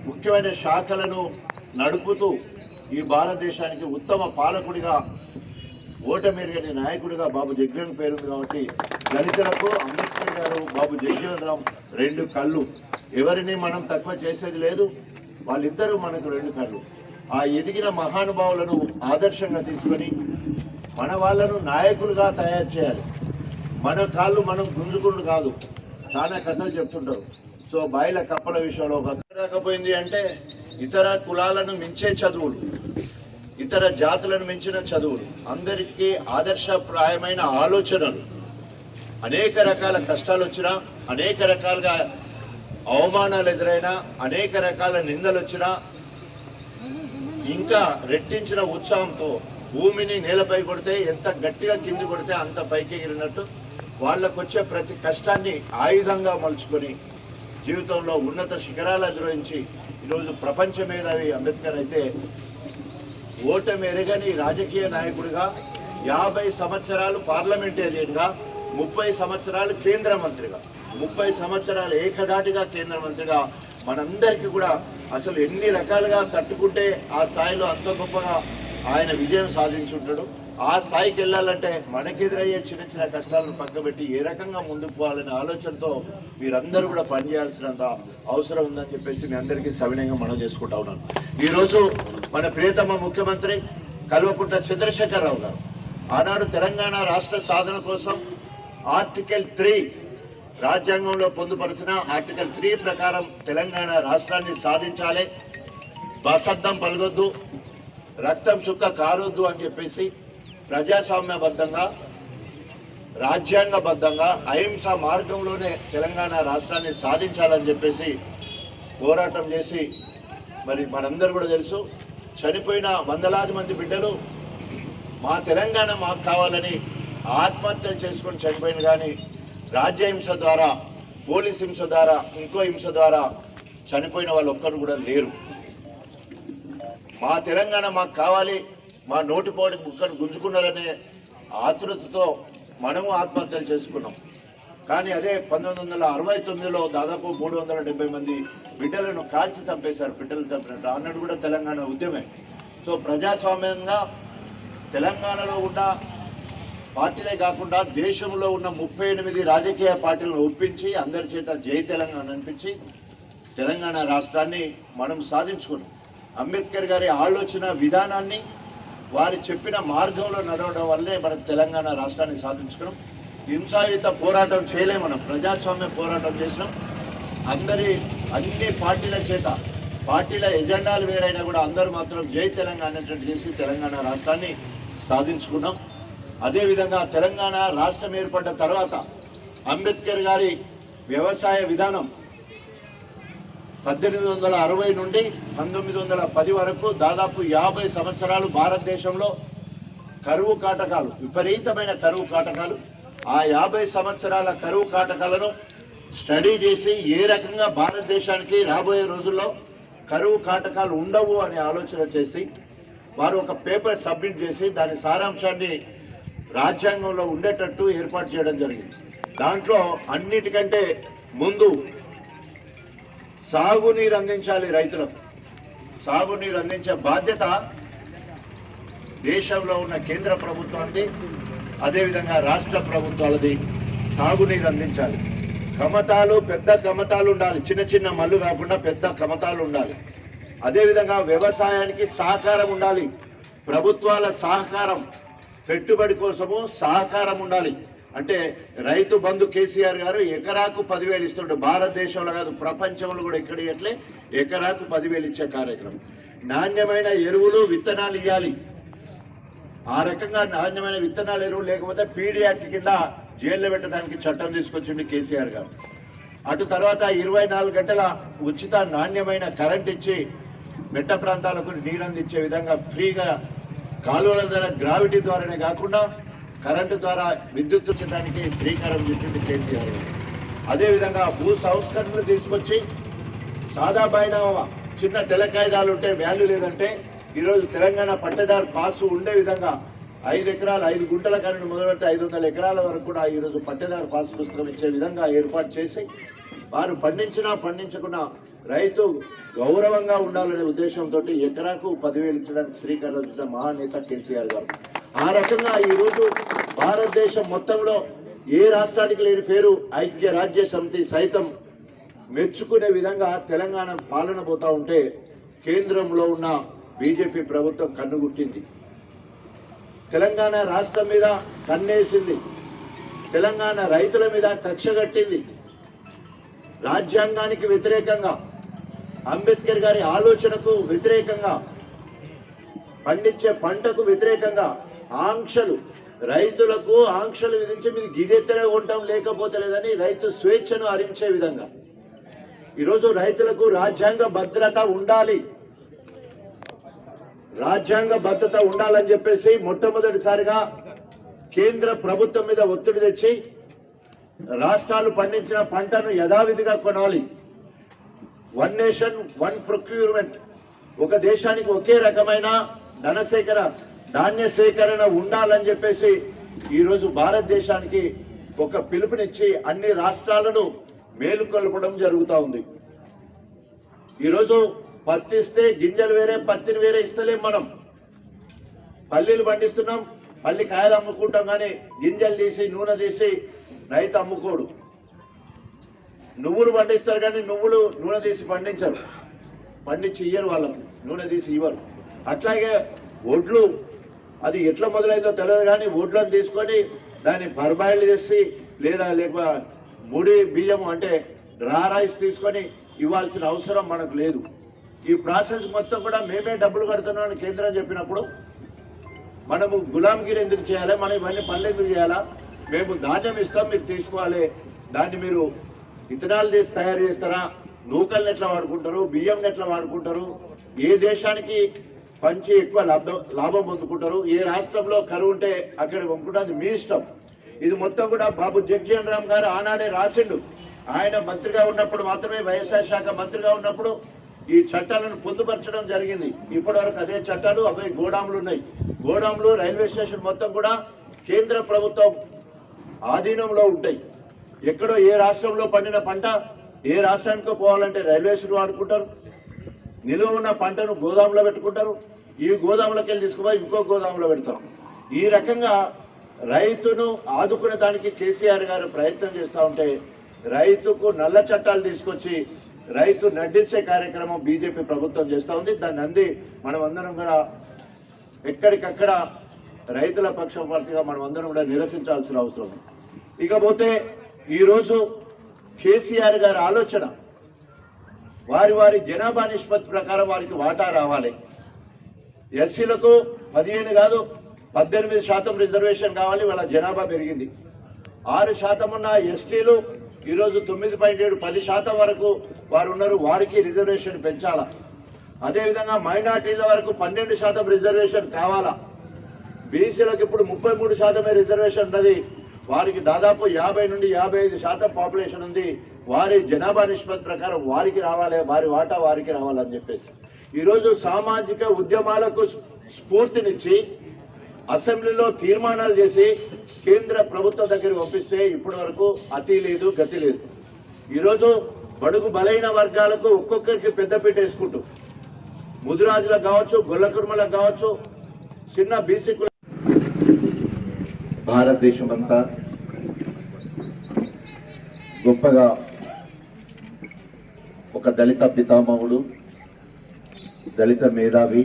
ముఖ్యమైన శాఖలను నడుపుతూ ఈ భారతదేశానికి ఉత్తమ పాలకుడిగా, ఓటమెరుగని నాయకుడిగా బాబు జగ్జీవన్ పేరుంది. కాబట్టి దళితులకు అంబేద్కర్ గారు, బాబు జగ్జీవన్ రామ్ 2 కళ్ళు. ఎవరిని మనం తక్కువ చేసేది లేదు, వాళ్ళిద్దరూ మనకు 2 కళ్ళు. ఆ ఎదిగిన మహానుభావులను ఆదర్శంగా తీసుకొని మన వాళ్ళను నాయకులుగా తయారు చేయాలి. మన కాళ్ళు మనం గుంజుకుంటూ కాదు. చాలా కథలు చెప్తుంటారు. సో బాయిల కప్పల విషయంలో రాకపోయింది అంటే ఇతర కులాలను మించే చదువులు, ఇతర జాతులను మించిన చదువులు, అందరికీ ఆదర్శప్రాయమైన ఆలోచనలు, అనేక రకాల కష్టాలు వచ్చినా, అనేక రకాలుగా అవమానాలు ఎదురైనా, అనేక రకాల నిందలు వచ్చినా ఇంకా రెట్టించిన ఉత్సాహంతో భూమిని నేలపై కొడితే ఎంత గట్టిగా కింది కొడితే అంత పైకి ఎగిరినట్టు వాళ్ళకు వచ్చే ప్రతి కష్టాన్ని ఆయుధంగా మలుచుకొని జీవితంలో ఉన్నత శిఖరాలు అధిరోహించి ఈరోజు ప్రపంచ మేధావి అంబేద్కర్ అయితే ఓటమి ఎరగని రాజకీయ నాయకుడిగా, 50 సంవత్సరాలు పార్లమెంటేరియన్గా, 30 సంవత్సరాలు కేంద్ర మంత్రిగా, 30 సంవత్సరాలు ఏకధాటిగా కేంద్ర మంత్రిగా మనందరికీ కూడా అసలు ఎన్ని రకాలుగా తట్టుకుంటే ఆ స్థాయిలో అంత గొప్పగా ఆయన విజయం సాధించుంటాడు. ఆ స్థాయికి వెళ్ళాలంటే మనకెదురయ్యే చిన్న చిన్న కష్టాలను పక్కబెట్టి ఏ రకంగా ముందుకు పోవాలనే ఆలోచనతో మీరందరూ కూడా పనిచేయాల్సినంత అవసరం ఉందని చెప్పేసి మీ అందరికీ సవినయంగా మనం చేసుకుంటా ఉన్నాను. ఈరోజు మన ప్రియతమ ముఖ్యమంత్రి కల్వకుంట్ల చంద్రశేఖరరావు గారు ఆనాడు తెలంగాణ రాష్ట్ర సాధన కోసం ఆర్టికల్ 3 రాజ్యాంగంలో పొందుపరిచిన ఆర్టికల్ 3 ప్రకారం తెలంగాణ రాష్ట్రాన్ని సాధించాలి, బసద్దం పలగొద్దు, రక్తం చుక్క కారొద్దు అని చెప్పేసి ప్రజాస్వామ్యబద్ధంగా రాజ్యాంగబద్ధంగా అహింస మార్గంలోనే తెలంగాణ రాష్ట్రాన్ని సాధించాలని చెప్పేసి పోరాటం చేసి మరి మనందరూ కూడా తెలుసు చనిపోయిన వందలాది మంది బిడ్డలు మా తెలంగాణ మాకు కావాలని ఆత్మహత్యలు చేసుకొని చనిపోయిన కానీ రాజ్యహింస ద్వారా పోలీస్ హింస ద్వారా ఇంకో హింస ద్వారా చనిపోయిన వాళ్ళు ఒక్కరు కూడా లేరు. మా తెలంగాణ మాకు కావాలి, మా నోటిపోటి ముక్కను గుంజుకున్నారనే ఆతృతతో మనము ఆత్మహత్యలు చేసుకున్నాం. కానీ అదే 1969లో దాదాపు 370 మంది బిడ్డలను కాల్చి చంపేశారు, బిడ్డలు చంపినట్టు అన్నట్టు కూడా తెలంగాణ ఉద్యమే. సో ప్రజాస్వామ్యంగా తెలంగాణలో ఉన్న పార్టీలే కాకుండా దేశంలో ఉన్న 38 రాజకీయ పార్టీలను ఒప్పించి అందరి చేత జై తెలంగాణ అనిపించి తెలంగాణ రాష్ట్రాన్ని మనం సాధించుకున్నాం. అంబేద్కర్ గారి ఆలోచన విధానాన్ని వారి చెప్పిన మార్గంలో నడవడం వల్లే మనం తెలంగాణ రాష్ట్రాన్ని సాధించుకున్నాం. హింసాయుత పోరాటం చేయలేం, మనం ప్రజాస్వామ్య పోరాటం చేసినాం. అన్ని పార్టీల చేత పార్టీల ఎజెండాలు వేరైనా కూడా అందరూ మాత్రం జై తెలంగాణ అనేటట్టు చేసి తెలంగాణ రాష్ట్రాన్ని సాధించుకున్నాం. అదేవిధంగా తెలంగాణ రాష్ట్రం ఏర్పడ్డ తర్వాత అంబేద్కర్ గారి వ్యవసాయ విధానం 1860 నుండి 1910 వరకు దాదాపు 50 సంవత్సరాలు భారతదేశంలో కరువు కాటకాలు, విపరీతమైన కరువు కాటకాలు. ఆ 50 సంవత్సరాల కరువు కాటకాలను స్టడీ చేసి ఏ రకంగా భారతదేశానికి రాబోయే రోజుల్లో కరువు కాటకాలు ఉండవు అనే ఆలోచన చేసి వారు ఒక పేపర్ సబ్మిట్ చేసి దాని సారాంశాన్ని రాజ్యాంగంలో ఉండేటట్టు ఏర్పాటు చేయడం జరిగింది. దాంట్లో అన్నిటికంటే ముందు సాగునీరు అందించాలి రైతులకు. సాగునీరు అందించే బాధ్యత దేశంలో ఉన్న కేంద్ర ప్రభుత్వానికి, అదేవిధంగా రాష్ట్ర ప్రభుత్వాలది. సాగునీరు అందించాలి. కమతాలు, పెద్ద కమతాలు ఉండాలి, చిన్న చిన్న మల్లు కాకుండా పెద్ద కమతాలు ఉండాలి. అదేవిధంగా వ్యవసాయానికి సహకారం ఉండాలి, ప్రభుత్వాల సహకారం, పెట్టుబడి కోసము సహకారం ఉండాలి. అంటే రైతు బంధు కేసీఆర్ గారు ఎకరాకు 10,000 ఇస్తుండే, భారతదేశంలో కాదు ప్రపంచంలో కూడా ఎక్కడ ఇవ్వట్లే, ఎకరాకు 10,000 ఇచ్చే కార్యక్రమం. నాణ్యమైన ఎరువులు విత్తనాలు ఇవ్వాలి. ఆ రకంగా నాణ్యమైన విత్తనాలు ఎరువులు లేకపోతే పీడీ యాక్ట్ కింద జైల్లో పెట్టడానికి చట్టం తీసుకొచ్చింది కేసీఆర్ గారు. అటు తర్వాత 24 గంటల ఉచిత నాణ్యమైన కరెంట్ ఇచ్చి మెట్ట ప్రాంతాలకు నీరు అందించే విధంగా ఫ్రీగా కాలువల ద్వారా గ్రావిటీ ద్వారానే కాకుండా కరెంటు ద్వారా విద్యుత్ ఉచితానికి శ్రీకారం చుట్టింది కేసీఆర్ గారు. అదేవిధంగా భూ సంస్కరణలు తీసుకొచ్చి సాదా బైనామా చిన్న తెల్ల కాగితాలు ఉంటే వాల్యూ లేదంటే ఈరోజు తెలంగాణ పట్టదారు పాసు ఉండే విధంగా 5 ఎకరాలు 5 గుంటల కరెంటు మొదలుపెడితే 500 ఎకరాల వరకు కూడా ఈరోజు పట్టదారు పాసు పుస్తకం ఇచ్చే విధంగా ఏర్పాటు చేసి వారు పండించినా పండించకున్నా రైతు గౌరవంగా ఉండాలనే ఉద్దేశంతో ఎకరాకు 10,000 ఇచ్చడానికి శ్రీకారం చుట్టిన మహానేత కేసీఆర్ గారు. ఆ రకంగా ఈరోజు భారతదేశం మొత్తంలో ఏ రాష్ట్రానికి లేని పేరు ఐక్య రాజ్య సమితి సైతం మెచ్చుకునే విధంగా తెలంగాణ పాలన పోతా ఉంటే కేంద్రంలో ఉన్న బీజేపీ ప్రభుత్వం కన్నుగుట్టింది. తెలంగాణ రాష్ట్రం మీద కన్నేసింది, తెలంగాణ రైతుల మీద కక్ష కట్టింది. రాజ్యాంగానికి వ్యతిరేకంగా, అంబేద్కర్ గారి ఆలోచనకు వ్యతిరేకంగా, పండించే పంటకు వ్యతిరేకంగా ఆంక్షలు, రైతులకు ఆంక్షలు విధించి మీరు గిదెత్తనే ఉంటాం లేకపోతే లేదని రైతు స్వేచ్ఛను హరించే విధంగా ఈరోజు రైతులకు రాజ్యాంగ భద్రత ఉండాలి, రాజ్యాంగ భద్రత ఉండాలని చెప్పేసి మొట్టమొదటిసారిగా కేంద్ర ప్రభుత్వం మీద ఒత్తిడి తెచ్చి రాష్ట్రాలు పండించిన పంటను యథావిధిగా కొనాలి. 1 నేషన్ 1 ప్రొక్యూర్మెంట్, ఒక దేశానికి ఒకే రకమైన ధాన్య సేకరణ ఉండాలని చెప్పేసి ఈరోజు భారతదేశానికి ఒక పిలుపునిచ్చి అన్ని రాష్ట్రాలను మేలుకొల్పడం జరుగుతూ ఉంది. ఈరోజు పత్తి ఇస్తే గింజలు వేరే, పత్తిని వేరే ఇస్తలేం. మనం పల్లీలు పండిస్తున్నాం, పల్లి కాయలు అమ్ముకుంటాం కానీ గింజలు తీసి నూనె తీసి రైతు అమ్ముకోడు. నువ్వులు పండిస్తారు కానీ నువ్వులు నూనె తీసి పండించరు, పండించి ఇయ్యరు, వాళ్ళకు నూనె తీసి ఇవ్వరు. అట్లాగే వడ్లు అది ఎట్లా మొదలైందో తెలియదు కానీ వడ్లను తీసుకొని దాన్ని పర్బాయిల్ చేసి లేక ముడి బియ్యం అంటే రా రైస్ తీసుకొని ఇవ్వాల్సిన అవసరం మనకు లేదు. ఈ ప్రాసెస్ మొత్తం కూడా మేమే డబ్బులు కడుతున్నామని కేంద్రం చెప్పినప్పుడు మనము గులాంగిరి ఎందుకు చేయాలి, మనం ఇవన్నీ పనులు ఎందుకు చేయాలా? మేము ధాన్యం ఇస్తాం, మీరు తీసుకోవాలి, దాన్ని మీరు ఇథనాల్ చేసి తయారు చేస్తారా, నూకల్ని ఎట్లా వాడుకుంటారు, బియ్యంని ఎట్లా వాడుకుంటారు, ఏ దేశానికి పంచి ఎక్కువ లాభం పొందుకుంటారు, ఏ రాష్ట్రంలో కరువు ఉంటే అక్కడ పంపుకుంటే అది మీ ఇష్టం. ఇది మొత్తం కూడా బాబు జగ్జీవన్ రామ్ గారు ఆనాడే రాసిండు. ఆయన మంత్రిగా ఉన్నప్పుడు మాత్రమే, వ్యవసాయ శాఖ మంత్రిగా ఉన్నప్పుడు ఈ చట్టాలను పొందుపరచడం జరిగింది. ఇప్పటి వరకు అదే చట్టాలు అవి గోడాములు ఉన్నాయి. గోడాములు రైల్వే స్టేషన్ మొత్తం కూడా కేంద్ర ప్రభుత్వం ఆధీనంలో ఉంటాయి. ఎక్కడో ఏ రాష్ట్రంలో పండిన పంట ఏ రాష్ట్రానికో పోవాలంటే రైల్వేస్ను వాడుకుంటారు, నిలువ ఉన్న పంటను గోదాములో పెట్టుకుంటారు, ఈ గోదాములోకి వెళ్ళి తీసుకుపోయి ఇంకో గోదాములో పెడతారు. ఈ రకంగా రైతును ఆదుకునే దానికి కేసీఆర్ గారు ప్రయత్నం చేస్తూ ఉంటే రైతుకు నల్ల చట్టాలు తీసుకొచ్చి రైతు నడ్డించే కార్యక్రమం బీజేపీ ప్రభుత్వం చేస్తూ ఉంది. దాన్ని అంది మనం అందరం కూడా ఎక్కడికక్కడ రైతుల పక్షపాతిగా మనం అందరం కూడా నిరసించాల్సిన అవసరం ఉంది. ఇకపోతే ఈరోజు కేసీఆర్ గారి ఆలోచన వారి జనాభా నిష్పత్తి ప్రకారం వారికి వాటా రావాలి. ఎస్సీలకు 15 కాదు 18% రిజర్వేషన్ కావాలి, వాళ్ళ జనాభా పెరిగింది. 6% ఉన్న ఎస్టీలు ఈరోజు 9.7 10% వరకు వారు ఉన్నారు, వారికి రిజర్వేషన్ పెంచాలా. అదేవిధంగా మైనార్టీల వరకు 12% రిజర్వేషన్ కావాలా. బీసీలకు ఇప్పుడు 33% రిజర్వేషన్ ఉన్నది, వారికి దాదాపు 50 నుండి 55% పాపులేషన్ ఉంది. వారి జనాభా నిష్పత్తి ప్రకారం వారికి రావాలి, వారి వాటా వారికి రావాలని చెప్పేసి ఈరోజు సామాజిక ఉద్యమాలకు స్ఫూర్తినిచ్చి అసెంబ్లీలో తీర్మానాలు చేసి కేంద్ర ప్రభుత్వం దగ్గరికి పంపిస్తే ఇప్పటి వరకు అతి లేదు గతి లేదు. ఈరోజు బడుగు బలైన వర్గాలకు ఒక్కొక్కరికి పెద్దపీట వేసుకుంటూ ముదిరాజులకు కావచ్చు, గొల్లకుర్మలకు కావచ్చు, చిన్న బీసీ భారతదేశం అంతా గొప్పగా ఒక దళిత పితామహుడు, దళిత మేధావి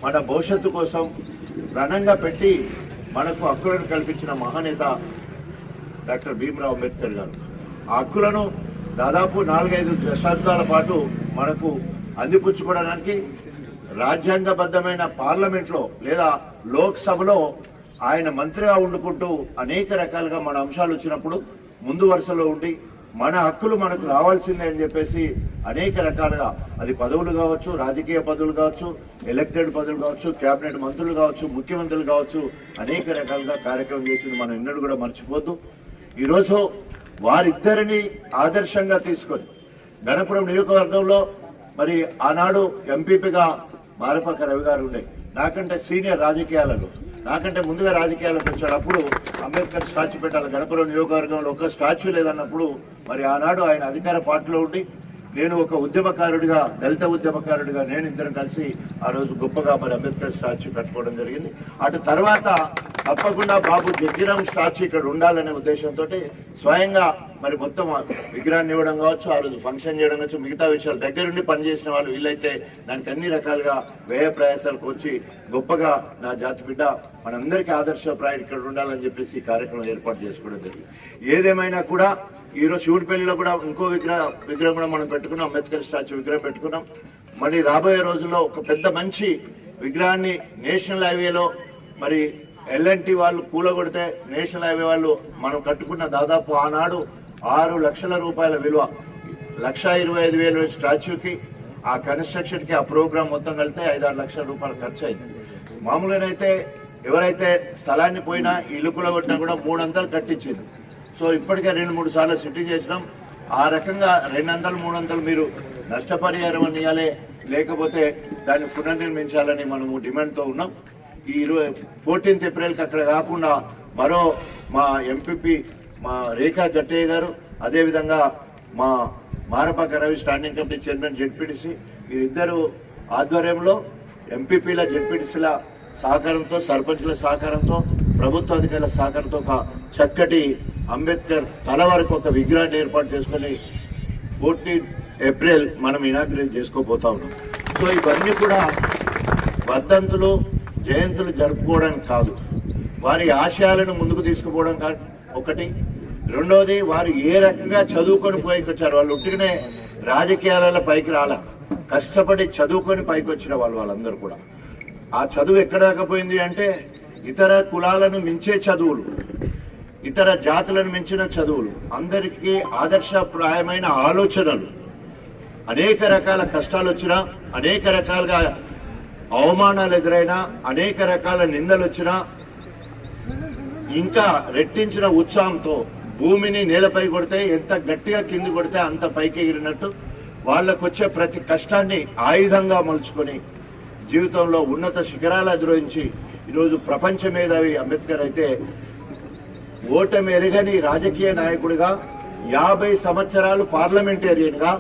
మన భవిష్యత్తు కోసం ప్రణంగా పెట్టి మనకు హక్కులను కల్పించిన మహానేత డాక్టర్ భీమ్రావ్ అంబేద్కర్ గారు. ఆ హక్కులను దాదాపు 4-5 దశాబ్దాల పాటు మనకు అందిపుచ్చుకోవడానికి రాజ్యాంగబద్ధమైన పార్లమెంట్లో లేదా లోక్సభలో ఆయన మంత్రిగా వండుకుంటూ అనేక రకాలుగా మన అంశాలు వచ్చినప్పుడు ముందు వరుసలో ఉండి మన హక్కులు మనకు రావాల్సిందే అని చెప్పేసి అనేక రకాలుగా అది పదవులు కావచ్చు, రాజకీయ పదవులు కావచ్చు, ఎలక్టెడ్ పదవులు కావచ్చు, కేబినెట్ మంత్రులు కావచ్చు, ముఖ్యమంత్రులు కావచ్చు, అనేక రకాలుగా కార్యక్రమం చేసింది మనం ఎన్నడూ కూడా మర్చిపోద్దు. ఈరోజు వారిద్దరిని ఆదర్శంగా తీసుకొని గణపురం నియోజకవర్గంలో మరి ఆనాడు ఎంపీపీగా మారపాక రవి గారు ఉండే, నాకంటే సీనియర్ రాజకీయాలలో, నాకంటే ముందుగా రాజకీయాలకు వచ్చాడు. అప్పుడు అంబేద్కర్ స్టాచ్యూ పెట్టాలి గణపురం నియోజకవర్గంలో, ఒక స్టాచ్యూ లేదన్నప్పుడు మరి ఆనాడు ఆయన అధికార పార్టీలో ఉండి నేను ఒక ఉద్యమకారుడిగా, దళిత ఉద్యమకారుడిగా నేను ఇద్దరం కలిసి ఆ రోజు గొప్పగా మరి అంబేద్కర్ స్టాచ్యూ కట్టుకోవడం జరిగింది. అటు తర్వాత తప్పకుండా బాబు జగ్జీరామ్ స్టాచ్యూ ఇక్కడ ఉండాలనే ఉద్దేశంతో స్వయంగా మరి మొత్తం విగ్రహాన్ని ఇవ్వడం కావచ్చు, ఆ రోజు ఫంక్షన్ చేయడం కావచ్చు, మిగతా విషయాలు దగ్గరుండి పనిచేసిన వాళ్ళు వీళ్ళైతే దానికి అన్ని రకాలుగా వ్యయ ప్రయాసాలకు వచ్చి గొప్పగా నా జాతి బిడ్డ మనందరికీ ఆదర్శప్రాయుడు ఇక్కడ ఉండాలని చెప్పేసి ఈ కార్యక్రమం ఏర్పాటు చేసుకోవడం జరిగింది. ఏదేమైనా కూడా ఈరోజు శివుడిపల్లిలో కూడా ఇంకో విగ్రహం కూడా మనం పెట్టుకున్నాం, అంబేద్కర్ స్టాచ్యూ విగ్రహం పెట్టుకున్నాం. మరి రాబోయే రోజుల్లో ఒక పెద్ద మంచి విగ్రహాన్ని నేషనల్ హైవేలో మరి ఎల్ఎన్టీ వాళ్ళు కూలగొడితే నేషనల్ హైవే వాళ్ళు మనం కట్టుకున్న దాదాపు ఆనాడు 6 లక్షల రూపాయల విలువ, 1,25,000 స్టాచ్యూకి, ఆ కన్స్ట్రక్షన్కి, ఆ ప్రోగ్రామ్ మొత్తం కలిపితే 5-6 లక్షల రూపాయలు ఖర్చు అయింది. మామూలుగానైతే ఎవరైతే స్థలాన్ని పోయినా ఇల్లు కూలగొట్టినా కూడా 300 కట్టించింది. సో ఇప్పటికే 2-3 సార్లు సిట్టింగ్ చేసినాం. ఆ రకంగా 200-300 మీరు నష్టపరిహారం అని ఇవ్వాలి, లేకపోతే దాన్ని పునర్నిర్మించాలని మనము డిమాండ్తో ఉన్నాం. ఈ 14th ఏప్రిల్కి అక్కడ కాకుండా మరో మా ఎంపీపీ మా రేఖా జట్టయ్య గారు, అదేవిధంగా మా Marapaka Ravi standing committee chairman ZPTC వీరిద్దరు ఆధ్వర్యంలో ఎంపీపీల జెడ్పీటీసీల సహకారంతో, సర్పంచ్ల సహకారంతో, ప్రభుత్వ అధికారుల సహకారంతో ఒక చక్కటి అంబేద్కర్ తల వరకు ఒక విగ్రహాన్ని ఏర్పాటు చేసుకొని 14 ఏప్రిల్ మనం ఇనాగ్రేట్ చేసుకోబోతా ఉన్నాం. సో ఇవన్నీ కూడా వర్ధంతులు, జయంతులు జరుపుకోవడానికి కాదు, వారి ఆశయాలను ముందుకు తీసుకుపోవడం ఒకటి. రెండవది, వారు ఏ రకంగా చదువుకొని పైకి వచ్చారు. వాళ్ళు ఉట్టిగానే రాజకీయాలలో పైకి రాలా, కష్టపడి చదువుకొని పైకి వచ్చిన వాళ్ళందరూ కూడా. ఆ చదువు ఎక్కడ దాకపోయింది అంటే ఇతర కులాలను మించే చదువులు, ఇతర జాతులను మించిన చదువులు, అందరికీ ఆదర్శప్రాయమైన ఆలోచనలు. అనేక రకాల కష్టాలు వచ్చినా, అనేక రకాలుగా అవమానాలు ఎదురైనా, అనేక రకాల నిందలు వచ్చినా ఇంకా రెట్టించిన ఉత్సాహంతో భూమిని నేలపై కొడితే ఎంత గట్టిగా కింది కొడితే అంత పైకి ఎగిరినట్టు వాళ్ళకు వచ్చే ప్రతి కష్టాన్ని ఆయుధంగా మలుచుకొని జీవితంలో ఉన్నత శిఖరాలు అధిరోహించి ఈరోజు ప్రపంచ మేధావి అంబేద్కర్ అయితే ఓటమి ఎరగని రాజకీయ నాయకుడిగా, 50 సంవత్సరాలు పార్లమెంటేరియన్గా,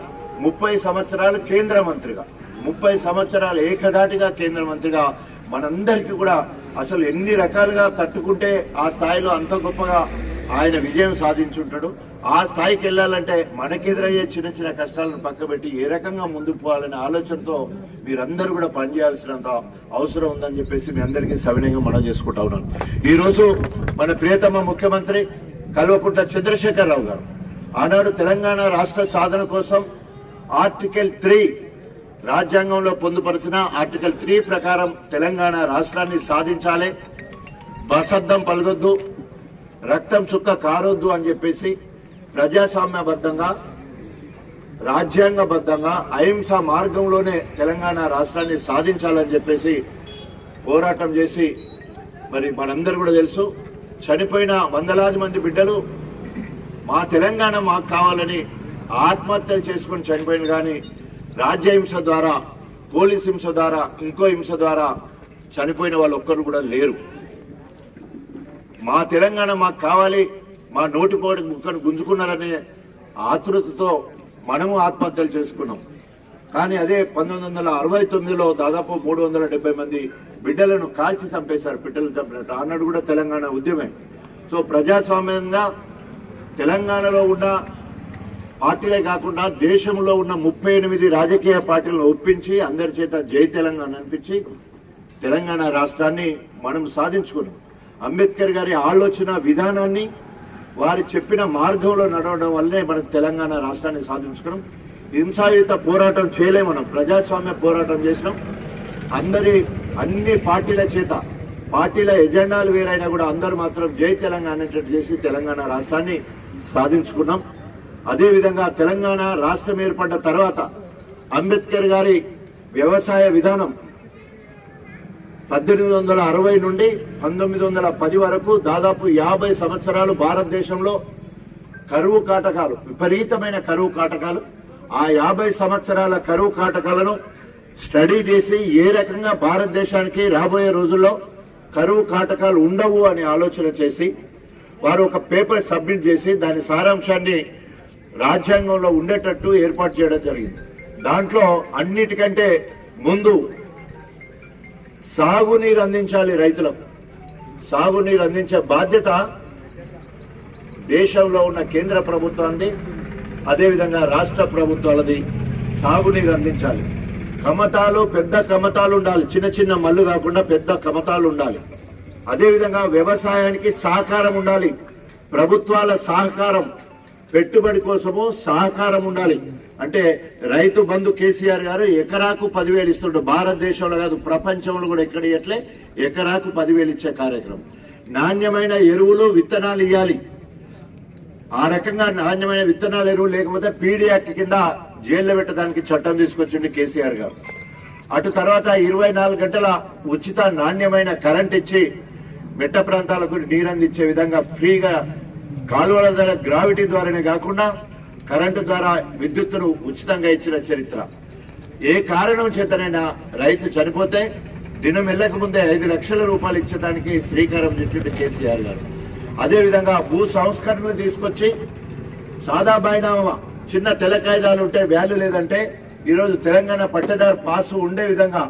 30 సంవత్సరాలు కేంద్ర మంత్రిగా, 30 సంవత్సరాలు ఏకధాటిగా కేంద్ర మంత్రిగా మనందరికీ కూడా అసలు ఎన్ని రకాలుగా తట్టుకుంటే ఆ స్థాయిలో అంత గొప్పగా ఆయన విజయం సాధించుంటాడు. ఆ స్థాయికి వెళ్ళాలంటే మనకెదురయ్యే చిన్న చిన్న కష్టాలను పక్కబెట్టి ఏ రకంగా ముందుకు పోవాలనే ఆలోచనతో మీరందరూ కూడా పనిచేయాల్సినంత అవసరం ఉందని చెప్పేసి మీ అందరికీ సవినయంగా మనం చేసుకుంటా ఉన్నాను. ఈరోజు మన ప్రియతమ ముఖ్యమంత్రి కల్వకుంట్ల చంద్రశేఖరరావు గారు ఆనాడు తెలంగాణ రాష్ట్ర సాధన కోసం ఆర్టికల్ 3 రాజ్యాంగంలో పొందుపరిచిన ఆర్టికల్ 3 ప్రకారం తెలంగాణ రాష్ట్రాన్ని సాధించాలి, బసద్దం పలగొద్దు, రక్తం చుక్క కారొద్దు అని చెప్పేసి ప్రజాస్వామ్యబద్ధంగా, రాజ్యాంగబద్ధంగా, అహింస మార్గంలోనే తెలంగాణ రాష్ట్రాన్ని సాధించాలని చెప్పేసి పోరాటం చేసి, మరి మనందరూ కూడా తెలుసు, చనిపోయిన వందలాది మంది బిడ్డలు మా తెలంగాణ మాకు కావాలని ఆత్మహత్యలు చేసుకొని చనిపోయిన, కానీ రాజ్యహింస ద్వారా, పోలీస్ హింస ద్వారా, ఇంకో హింస ద్వారా చనిపోయిన వాళ్ళు ఒక్కరు కూడా లేరు. మా తెలంగాణ మాకు కావాలి, మా నోటిపోటు ముక్కను గుంజుకున్నారనే ఆతృతతో మనము ఆత్మహత్యలు చేసుకున్నాం. కానీ అదే 1969లో దాదాపు 370 మంది బిడ్డలను కాల్చి చంపేశారు, పిట్టలు చంపినట్టు. ఆనాడు కూడా తెలంగాణ ఉద్యమే. సో ప్రజాస్వామ్యంగా తెలంగాణలో ఉన్న పార్టీలే కాకుండా దేశంలో ఉన్న 38 రాజకీయ పార్టీలను ఒప్పించి అందరి చేత జై తెలంగాణ అనిపించి తెలంగాణ రాష్ట్రాన్ని మనం సాధించుకున్నాం. అంబేద్కర్ గారి ఆలోచన విధానాన్ని, వారు చెప్పిన మార్గంలో నడవడం వల్లనే మనకు తెలంగాణ రాష్ట్రాన్ని సాధించుకున్నాం. హింసాయుత పోరాటం చేయలే, మనం ప్రజాస్వామ్య పోరాటం చేసినాం. అన్ని పార్టీల చేత, పార్టీల ఎజెండాలు వేరైనా కూడా అందరూ మాత్రం జై తెలంగాణ అనేటట్టు చేసి తెలంగాణ రాష్ట్రాన్ని సాధించుకున్నాం. అదేవిధంగా తెలంగాణ రాష్ట్రం ఏర్పడ్డ తర్వాత అంబేద్కర్ గారి వ్యవసాయ విధానం 1860 నుండి 1910 వరకు దాదాపు 50 సంవత్సరాలు భారతదేశంలో కరువు కాటకాలు, విపరీతమైన కరువు కాటకాలు. ఆ 50 సంవత్సరాల కరువు కాటకాలను స్టడీ చేసి ఏ రకంగా భారతదేశానికి రాబోయే రోజుల్లో కరువు కాటకాలు ఉండవు అని ఆలోచన చేసి వారు ఒక పేపర్ సబ్మిట్ చేసి దాని సారాంశాన్ని రాజ్యాంగంలో ఉండేటట్టు ఏర్పాటు చేయడం జరిగింది. దాంట్లో అన్నిటికంటే ముందు సాగునీరు అందించాలి రైతులకు. సాగునీరు అందించే బాధ్యత దేశంలో ఉన్న కేంద్ర ప్రభుత్వాన్ని, అదేవిధంగా రాష్ట్ర ప్రభుత్వాలది. సాగునీరు అందించాలి. కమతాలు, పెద్ద కమతాలు ఉండాలి, చిన్న చిన్న మల్లు కాకుండా పెద్ద కమతాలు ఉండాలి. అదేవిధంగా వ్యవసాయానికి సహకారం ఉండాలి, ప్రభుత్వాల సహకారం, పెట్టుబడి కోసము సహకారం ఉండాలి. అంటే రైతు బంధు కేసీఆర్ గారు ఎకరాకు 10,000 ఇస్తుంటారు. భారతదేశంలో కాదు, ప్రపంచంలో కూడా ఎక్కడ ఇట్లే ఎకరాకు 10,000 ఇచ్చే కార్యక్రమం. నాణ్యమైన ఎరువులు, విత్తనాలు ఇవ్వాలి. ఆ రకంగా నాణ్యమైన విత్తనాలు, ఎరువులు లేకపోతే పీడీ యాక్ట్ కింద జైల్లో పెట్టడానికి చట్టం తీసుకొచ్చింది కేసీఆర్ గారు. అటు తర్వాత 24 గంటల ఉచిత నాణ్యమైన కరెంట్ ఇచ్చి మెట్ట ప్రాంతాలకు నీరు అందించే విధంగా ఫ్రీగా కాలువల ద్వారా, గ్రావిటీ ద్వారానే కాకుండా కరెంటు ద్వారా విద్యుత్తును ఉచితంగా ఇచ్చిన చరిత్ర. ఏ కారణం చేతనైనా రైతు చనిపోతే దినం వెళ్ళక ముందే 5 లక్షల రూపాయలు ఇచ్చేదానికి శ్రీకారం చుట్టింది కేసీఆర్ గారు. అదేవిధంగా భూ సంస్కరణలు తీసుకొచ్చి సాదా బైనామా, చిన్న తెల్ల కాయిదాలు ఉంటే వాల్యూ లేదంటే ఈరోజు తెలంగాణ పట్టేదారు పాసు ఉండే విధంగా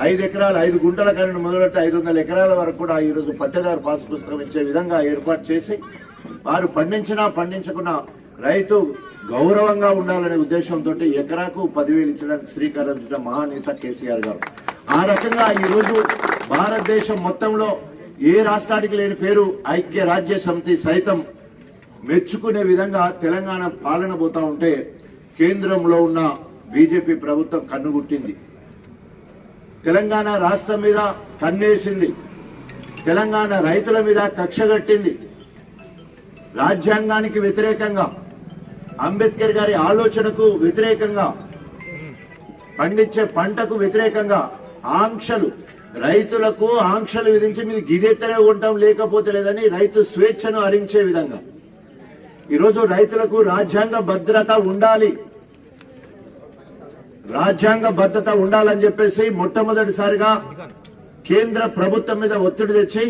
5 ఎకరాలు 5 గుంటల కన్నా మొదలెడితే 500 ఎకరాల వరకు కూడా ఈరోజు పట్టేదారు పాస్ పుస్తకం ఇచ్చే విధంగా ఏర్పాటు చేసి వారు పండించినా పండించకున్నా రైతు గౌరవంగా ఉండాలనే ఉద్దేశంతో ఎకరాకు 10,000 ఇచ్చడానికి శ్రీకారం చుట్టిన మహానేత కేసీఆర్ గారు. ఆ రకంగా ఈరోజు భారతదేశం మొత్తంలో ఏ రాష్ట్రానికి లేని పేరు ఐక్య రాజ్య సమితి సైతం మెచ్చుకునే విధంగా తెలంగాణ పాలన పోతా ఉంటే కేంద్రంలో ఉన్న బీజేపీ ప్రభుత్వం కన్నుగుట్టింది. తెలంగాణ రాష్ట్రం మీద కన్నేసింది. తెలంగాణ రైతుల మీద కక్షగట్టింది. రాజ్యాంగానికి వ్యతిరేకంగా, అంబేద్కర్ గారి ఆలోచనకు వ్యతిరేకంగా, పండించే పంటకు వ్యతిరేకంగా ఆంక్షలు, రైతులకు ఆంక్షలు విధించి మీరు గిదెత్తనే ఉంటాం లేకపోతే లేదని రైతు స్వేచ్ఛను హరించే విధంగా ఈరోజు రైతులకు రాజ్యాంగ భద్రత ఉండాలి, రాజ్యాంగ భద్రత ఉండాలని చెప్పేసి మొట్టమొదటిసారిగా కేంద్ర ప్రభుత్వం మీద ఒత్తిడి తెచ్చి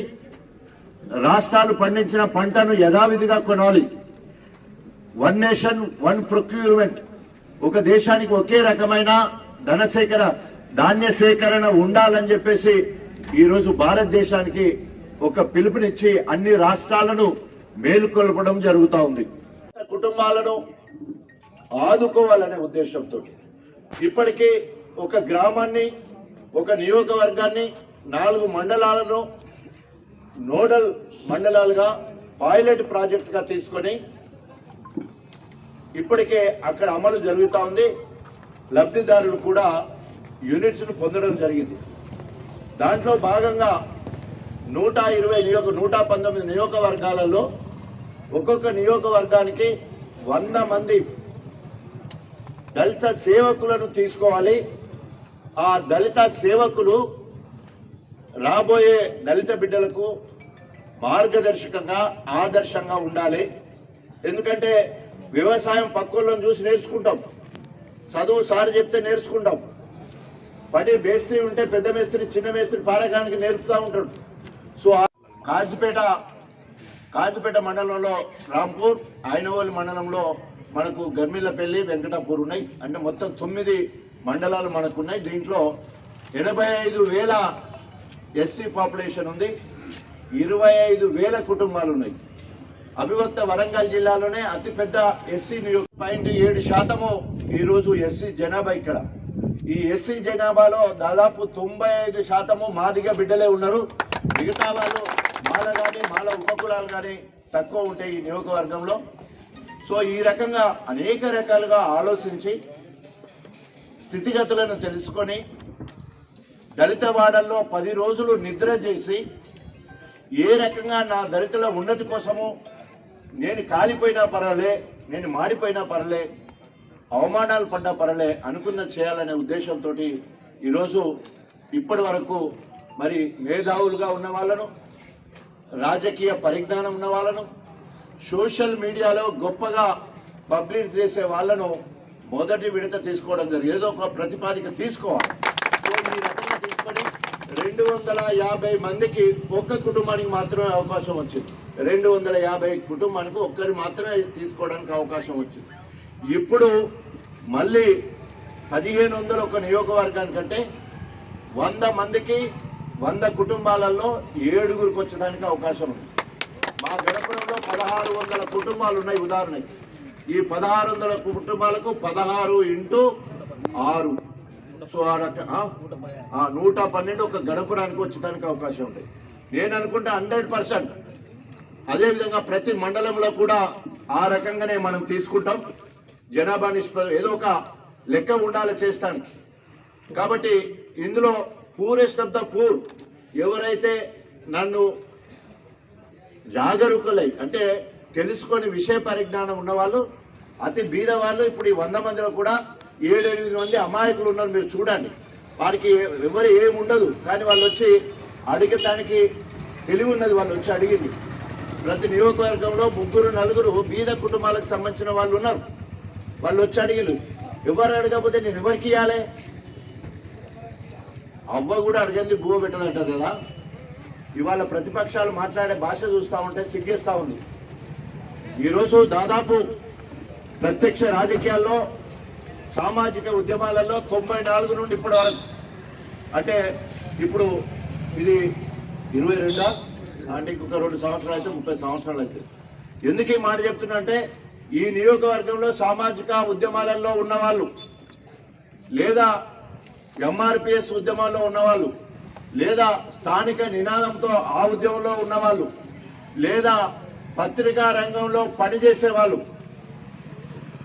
రాష్ట్రాలు పండించిన పంటను యథావిధిగా కొనాలి. 1 నేషన్ 1 ప్రొక్యూర్మెంట్, ఒక దేశానికి ఒకే రకమైన ధాన్య సేకరణ ఉండాలని చెప్పేసి ఈరోజు భారతదేశానికి ఒక పిలుపునిచ్చి అన్ని రాష్ట్రాలను మేలుకొల్పడం జరుగుతూ ఉంది. కుటుంబాలను ఆదుకోవాలనే ఉద్దేశంతో ఇప్పటికీ ఒక గ్రామాన్ని, ఒక నియోజకవర్గాన్ని, 4 మండలాలను నోడల్ మండలాలుగా పైలట్ ప్రాజెక్టుగా తీసుకొని ఇప్పటికే అక్కడ అమలు జరుగుతూ ఉంది. లబ్ధిదారులు కూడా యూనిట్స్ను పొందడం జరిగింది. దాంట్లో భాగంగా 119 నియోజకవర్గాలలో ఒక్కొక్క నియోజకవర్గానికి 100 మంది దళిత సేవకులను తీసుకోవాలి. ఆ దళిత సేవకులు రాబోయే దళిత బిడ్డలకు మార్గదర్శకంగా, ఆదర్శంగా ఉండాలి. ఎందుకంటే వ్యవసాయం పక్కోళ్ళని చూసి నేర్చుకుంటాం, చదువు సార్ చెప్తే నేర్చుకుంటాం, పని మేస్త్రి ఉంటే పెద్ద మేస్త్రి చిన్న మేస్త్రి పారగానికి నేర్పుతూ ఉంటాడు. సో కాజుపేట మండలంలో రాంపూర్, ఐనవోలు మండలంలో మనకు గర్మిల్లపల్లి, వెంకటాపూర్ ఉన్నాయి. అంటే మొత్తం 9 మండలాలు మనకున్నాయి. దీంట్లో 85,000 ఎస్సీ పాపులేషన్ ఉంది, 25,000 కుటుంబాలు ఉన్నాయి. అవిభక్త వరంగల్ జిల్లాలోనే అతిపెద్ద ఎస్సీ 0.7% ఈరోజు ఎస్సీ జనాభా. ఇక్కడ ఈ ఎస్సీ జనాభాలో దాదాపు 95% మాదిగ బిడ్డలే ఉన్నారు. మిగతా వాళ్ళు మాల కానీ, మాల ఉపకులాలు కానీ తక్కువ ఉంటాయి ఈ నియోజకవర్గంలో. సో ఈ రకంగా అనేక రకాలుగా ఆలోచించి స్థితిగతులను తెలుసుకొని దళిత వాడల్లో 10 రోజులు నిద్ర చేసి ఏ రకంగా నా దళితుల ఉన్నతి కోసము నేను కాలిపోయినా పర్వాలే, నేను మారిపోయినా పర్లే, అవమానాలు పడ్డా పర్లే అనుకున్న చేయాలనే ఉద్దేశంతో ఈరోజు ఇప్పటి వరకు మరి మేధావులుగా ఉన్న వాళ్ళను, రాజకీయ పరిజ్ఞానం ఉన్న వాళ్ళను, సోషల్ మీడియాలో గొప్పగా పబ్లిష్ చేసే వాళ్ళను మొదటి విడత తీసుకోవడం జరిగింది. ఏదో ఒక ప్రతిపాదిక తీసుకోవాలి. సో ఈ రకంగా తీసుకొని 250 మందికి ఒక్క కుటుంబానికి మాత్రమే అవకాశం వచ్చింది. 250 కుటుంబానికి ఒక్కరు మాత్రమే తీసుకోవడానికి అవకాశం వచ్చింది. ఇప్పుడు మళ్ళీ 1500 ఒక నియోజకవర్గానికంటే 100 మందికి 100 కుటుంబాలలో 7గురికి వచ్చేదానికి అవకాశం ఉంది. మా గణపురంలో 1600 కుటుంబాలు ఉన్నాయి. ఉదాహరణకి ఈ 1600 కుటుంబాలకు 16 × 6, సో 112 ఒక గణపురానికి వచ్చేదానికి అవకాశం ఉంది. నేను అనుకుంటే 100%. అదేవిధంగా ప్రతి మండలంలో కూడా ఆ రకంగానే మనం తీసుకుంటాం. జనాభా నిష్పత్తి ఏదో ఒక లెక్క ఉండాలి చేస్తానికి. కాబట్టి ఇందులో పూరెస్ట్ ఆఫ్ ద పూర్ ఎవరైతే నన్ను జాగరూకులై అంటే తెలుసుకొని విషయ పరిజ్ఞానం ఉన్నవాళ్ళు, అతి బీద వాళ్ళు, ఇప్పుడు ఈ 100 మందిలో కూడా 7-8 మంది అమాయకులు ఉన్నారు. మీరు చూడండి, వారికి ఎవరు ఏముండదు, కానీ వాళ్ళు వచ్చి అడిగటానికి తెలివి ఉన్నది. వాళ్ళు వచ్చి అడిగింది. ప్రతి నియోజకవర్గంలో 3-4 బీద కుటుంబాలకు సంబంధించిన వాళ్ళు ఉన్నారు. వాళ్ళు వచ్చి అడిగిలు. ఎవరు అడగకపోతే నేను ఎవరికి ఇవ్వాలి? అవ్వ కూడా అడగంది బువ్వ పెట్టదంటారు కదా. ఇవాళ ప్రతిపక్షాలు మాట్లాడే భాష చూస్తూ ఉంటే సిగ్గేస్తూ ఉంది. ఈరోజు దాదాపు ప్రత్యక్ష రాజకీయాల్లో, సామాజిక ఉద్యమాలలో 94 నుండి ఇప్పటి వరకు అంటే ఇప్పుడు ఇది 22 అంటే ఇంకొక 2 సంవత్సరాలు అయితే 30 సంవత్సరాలు అయితే. ఎందుకు ఈ మాట చెప్తున్నా అంటే ఈ నియోజకవర్గంలో సామాజిక ఉద్యమాలలో ఉన్నవాళ్ళు, లేదా ఎంఆర్పిఎస్ ఉద్యమాల్లో ఉన్నవాళ్ళు, లేదా స్థానిక నినాదంతో ఆ ఉద్యమంలో ఉన్నవాళ్ళు, లేదా పత్రికా రంగంలో పనిచేసే వాళ్ళు,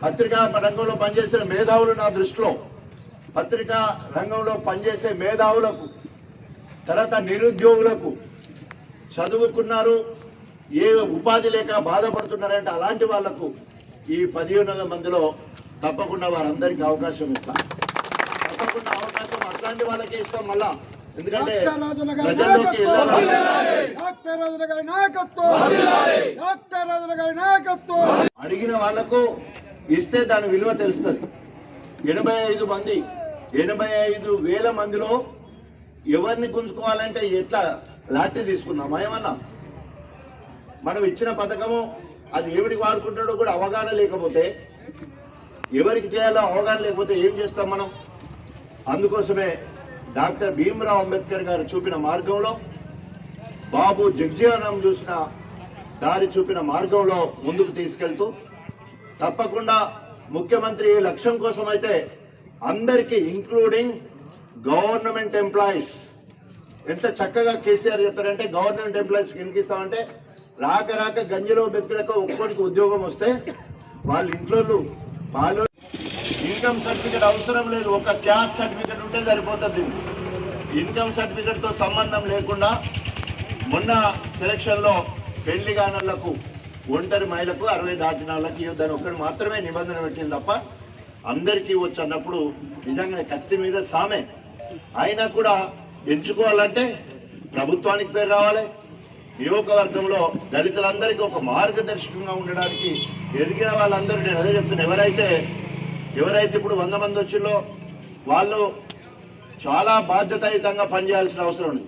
పత్రికా రంగంలో పనిచేసే మేధావులు, నా దృష్టిలో పత్రికా రంగంలో పనిచేసే మేధావులకు, తర్వాత నిరుద్యోగులకు, చదువుకున్నారు ఏ ఉపాధి లేక బాధపడుతున్నారంటే అలాంటి వాళ్లకు ఈ 1500 మందిలో తప్పకుండా వారందరికీ అవకాశం ఇస్తాం. తప్పకుండా అవకాశం అట్లాంటి వాళ్ళకే ఇస్తాం. మళ్ళా ఎందుకంటే ప్రజల్లోకి అడిగిన వాళ్లకు ఇస్తే దాని విలువ తెలుస్తుంది. 85,000 మందిలో ఎవరిని గుంజుకోవాలంటే ఎట్లా లాటరీ తీసుకుందామా? ఏమన్నా మనం ఇచ్చిన పథకము అది ఎవరికి వాడుకుంటాడో కూడా అవగాహన లేకపోతే, ఎవరికి చేయాలో అవగాహన లేకపోతే ఏం చేస్తాం మనం? అందుకోసమే డాక్టర్ భీమ్రావ్ అంబేద్కర్ గారు చూపిన మార్గంలో, బాబు జగ్జీవన్ రామ్ చూసిన దారి చూపిన మార్గంలో ముందుకు తీసుకెళ్తూ తప్పకుండా ముఖ్యమంత్రి లక్ష్యం కోసం అయితే అందరికీ ఇంక్లూడింగ్ గవర్నమెంట్ ఎంప్లాయీస్, ఎంత చక్కగా కేసీఆర్ చెప్తారంటే గవర్నమెంట్ ఎంప్లాయీస్ ఎందుకు ఇస్తామంటే రాక గంజిలో బెతుకులక ఒక్కొక్కడికి ఉద్యోగం వస్తే వాళ్ళ ఇంట్లో వాళ్ళు ఇన్కమ్ సర్టిఫికేట్ అవసరం లేదు, ఒక క్యాస్ట్ సర్టిఫికేట్ ఉంటే సరిపోతుంది. ఇన్కమ్ సర్టిఫికేట్ తో సంబంధం లేకుండా మొన్న సెలక్షన్ లో పెళ్లి కానళ్లకు, ఒంటరి మహిళలకు, 60 దాటిన వాళ్ళకి దాని ఒక్కటి మాత్రమే నిబంధన పెట్టింది తప్ప అందరికీ వచ్చు అన్నప్పుడు నిజంగానే కత్తి మీద సామే. అయినా కూడా ఎంచుకోవాలంటే ప్రభుత్వానికి పేరు రావాలి. నియోజకవర్గంలో దళితులందరికీ ఒక మార్గదర్శకంగా ఉండడానికి ఎదిగిన వాళ్ళందరూ, నేను అదే చెప్తున్నా, ఎవరైతే ఇప్పుడు 100 మంది వచ్చిందో వాళ్ళు చాలా బాధ్యతాయుతంగా పనిచేయాల్సిన అవసరం ఉంది.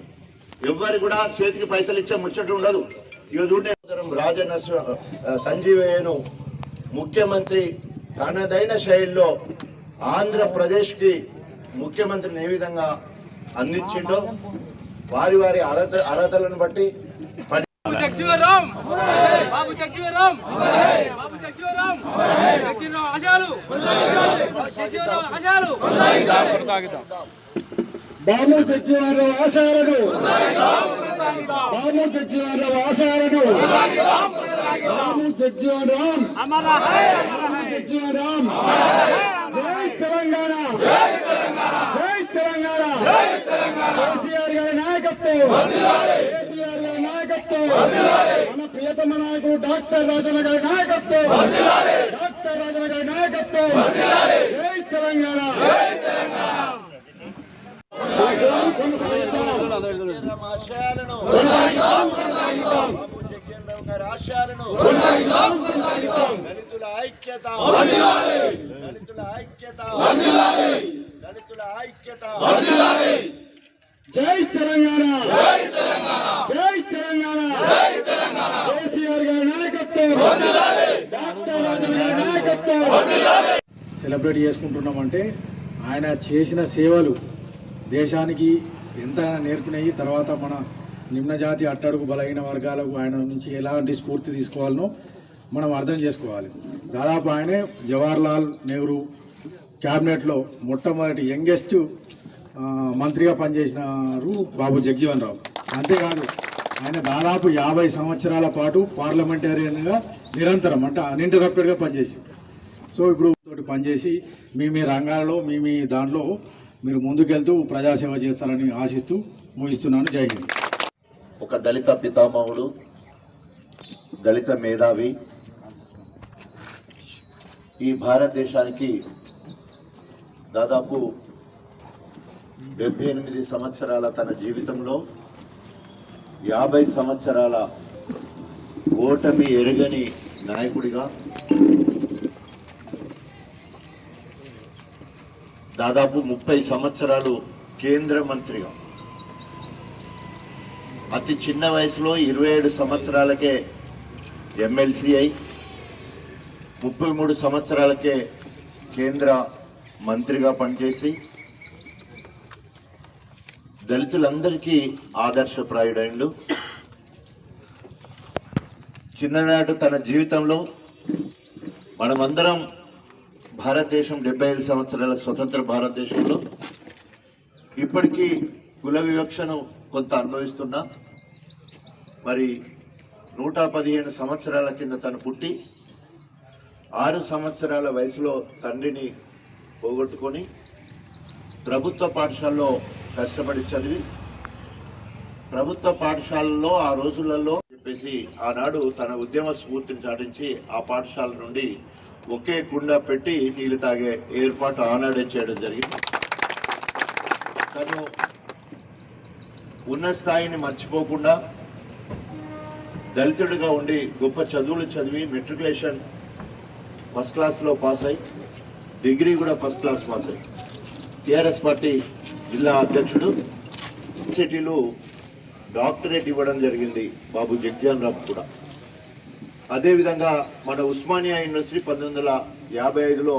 ఎవ్వరు కూడా చేతికి పైసలు ఇచ్చే ముచ్చట ఉండదు. ఇక చూడే రాజన్న సంజీవయ్యను ముఖ్యమంత్రి తనదైన శైలిలో ఆంధ్రప్రదేశ్కి ముఖ్యమంత్రిని ఏ విధంగా అందించిండో వారి అర్హతలను బట్టి బాబు జగ్జీవన్ రామ్, బాబు జగ్జీవన్ రామ్, బాబు జగ్జీవన్ రామ్, జగ్జీవన్ ఆశయాలు, జగ్జీవన్ ఆశయాలు, బాబు జగ్జీవన్ రావు ఆశయాలను, బాబు జగ్జీవన్ రావు ఆశయాలను, బాబు జగ్జీవన్ రామ్, బాబు జగ్జీవన్ రామ్. జై తెలంగాణ, జై తెలంగాణ. కేసీఆర్ గారి నాయకత్వం, కేటీఆర్ గారి నాయకత్వం, మన ప్రియతమ నాయకుడు డాక్టర్ రాజన్న గారి నాయకత్వం, డాక్టర్ రాజన్న గారి నాయకత్వం. జై తెలంగాణ. దళితుల ఐక్యత, దళితుల ఐక్యత, దళితుల ఐక్యత. జై తెలంగాణ, జై తెలంగాణ. కేసీఆర్ గారి నాయకత్వం, డాక్టర్ రాజన్న గారి నాయకత్వం. సెలబ్రేట్ చేసుకుంటున్నామంటే ఆయన చేసిన సేవలు దేశానికి ఎంతైనా నేర్పినాయి. తర్వాత మన నిమ్న జాతి అట్టడుగు బలహీన వర్గాలకు ఆయన నుంచి ఎలాంటి స్ఫూర్తి తీసుకోవాలనో మనం అర్థం చేసుకోవాలి. దాదాపు ఆయనే జవహర్లాల్ నెహ్రూ క్యాబినెట్లో మొట్టమొదటి యంగెస్ట్ మంత్రిగా పనిచేసినారు బాబు జగ్జీవన్ రావు. అంతేకాదు ఆయన దాదాపు 50 సంవత్సరాల పాటు పార్లమెంటేరియన్గా నిరంతరం అంటే అన్ఇంటరప్టెడ్గా పనిచేసారు. సో ఇప్పుడు తోటి పనిచేసి మీ రంగాలలో మీ దాంట్లో మీరు ముందుకెళ్తూ ప్రజాసేవ చేస్తారని ఆశిస్తూ ముగిస్తున్నాను. జై హింద్. ఒక దళిత పితామహుడు, దళిత మేధావి, ఈ భారతదేశానికి దాదాపు 78 సంవత్సరాల తన జీవితంలో 50 సంవత్సరాల ఓటమి ఎరగని నాయకుడిగా, దాదాపు 30 సంవత్సరాలు కేంద్ర మంత్రిగా, అతి చిన్న వయసులో 27 సంవత్సరాలకే ఎమ్మెల్సీ అయి 33 సంవత్సరాలకే కేంద్ర మంత్రిగా పనిచేసి దళితులందరికీ ఆదర్శప్రాయుడైండు. చిన్ననాడు తన జీవితంలో మనమందరం భారతదేశం 75 సంవత్సరాల స్వతంత్ర భారతదేశంలో ఇప్పటికీ కుల వివక్షను కొంత అనుభవిస్తున్నా. మరి 115 సంవత్సరాల కింద తను పుట్టి 6 సంవత్సరాల వయసులో తండ్రిని పోగొట్టుకొని ప్రభుత్వ పాఠశాలలో కష్టపడి చదివి ప్రభుత్వ పాఠశాలలో ఆ రోజులలో చెప్పేసి ఆనాడు తన ఉద్యమ స్ఫూర్తిని చాటించి ఆ పాఠశాల నుండి ఒకే కుండ పెట్టి నీళ్లు తాగే ఏర్పాటు ఆనాడే చేయడం జరిగింది. తను ఉన్న స్థాయిని మర్చిపోకుండా దళితుడిగా ఉండి గొప్ప చదువులు చదివి మెట్రికులేషన్ ఫస్ట్ క్లాస్లో పాస్ అయి డిగ్రీ కూడా ఫస్ట్ క్లాస్ పాస్ అయ్యి టీఆర్ఎస్ పార్టీ జిల్లా అధ్యక్షుడు సిటీలో డాక్టరేట్ ఇవ్వడం జరిగింది బాబు జగ్జీవన్ రామ్ కూడా. అదేవిధంగా మన ఉస్మానియా యూనివర్సిటీ 1955లో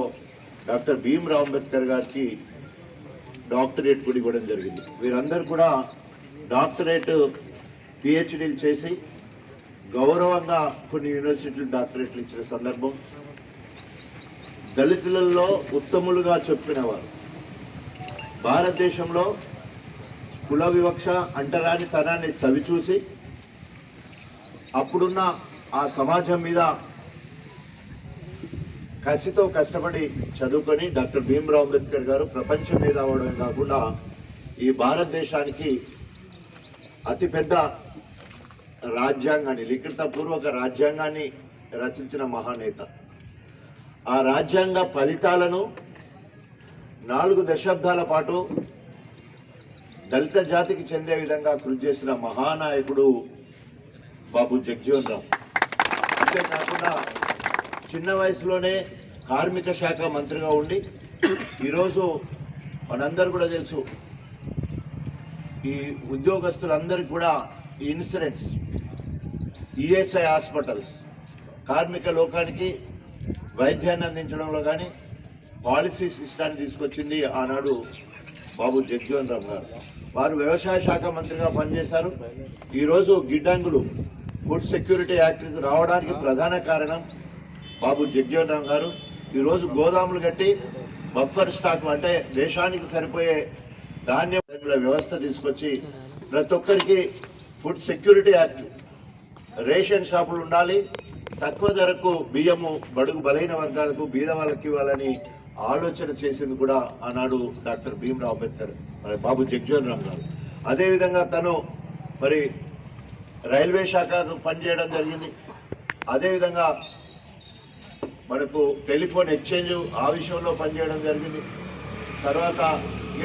డాక్టర్ భీమ్రావ్ అంబేద్కర్ గారికి డాక్టరేట్ కూడా ఇవ్వడం జరిగింది. వీరందరూ కూడా డాక్టరేట్ పిహెచ్డీలు చేసి గౌరవంగా కొన్ని యూనివర్సిటీలు డాక్టరేట్లు ఇచ్చిన సందర్భం. దళితులలో ఉత్తములుగా చెప్పినవారు. భారతదేశంలో కుల వివక్ష అంటరాని తనాన్ని సవిచూసి అప్పుడున్న ఆ సమాజం మీద కసితో కష్టపడి చదువుకొని డాక్టర్ భీమ్రావ్ అంబేద్కర్ గారు ప్రపంచ మీద అవడమే కాకుండా ఈ భారతదేశానికి అతిపెద్ద రాజ్యాంగాన్ని లిఖితపూర్వక రాజ్యాంగాన్ని రచించిన మహానేత. ఆ రాజ్యాంగ ఫలితాలను 4 దశాబ్దాల పాటు దళిత జాతికి చెందే విధంగా కృషి చేసిన మహానాయకుడు బాబు జగ్జీవన్ రామ్. అంతేకాకుండా చిన్న వయసులోనే కార్మిక శాఖ మంత్రిగా ఉండి ఈరోజు మనందరూ కూడా తెలుసు ఈ ఉద్యోగస్తులందరికీ కూడా ఇన్సూరెన్స్ ఈఎస్ఐ హాస్పిటల్స్ కార్మిక లోకానికి వైద్యాన్ని అందించడంలో కానీ పాలసీ సిస్టాన్ని తీసుకొచ్చింది ఆనాడు బాబు జగ్జీవన్ రామ్ గారు. వారు వ్యవసాయ శాఖ మంత్రిగా పనిచేశారు. ఈరోజు గిడ్డంగులు ఫుడ్ సెక్యూరిటీ యాక్ట్ రావడానికి ప్రధాన కారణం బాబు జగ్జీవన్ రామ్ గారు. ఈరోజు గోదాములు కట్టి బఫర్ స్టాక్ అంటే దేశానికి సరిపోయే ధాన్యం వ్యవస్థ తీసుకొచ్చి ప్రతి ఒక్కరికి ఫుడ్ సెక్యూరిటీ యాక్ట్ రేషన్ షాపులు ఉండాలి, తక్కువ ధరకు బియ్యము బడుగు బలైన వర్గాలకు బీద వాళ్ళకి ఇవ్వాలని ఆలోచన చేసింది కూడా ఆనాడు డాక్టర్ భీమ్రావ్ అంబేద్కర్ మరి బాబు జగ్జీవన్ రామ్ గారు. అదేవిధంగా తను మరి రైల్వే శాఖకు పనిచేయడం జరిగింది. అదేవిధంగా మనకు టెలిఫోన్ ఎక్స్చేంజ్ ఆ విషయంలో పనిచేయడం జరిగింది. తర్వాత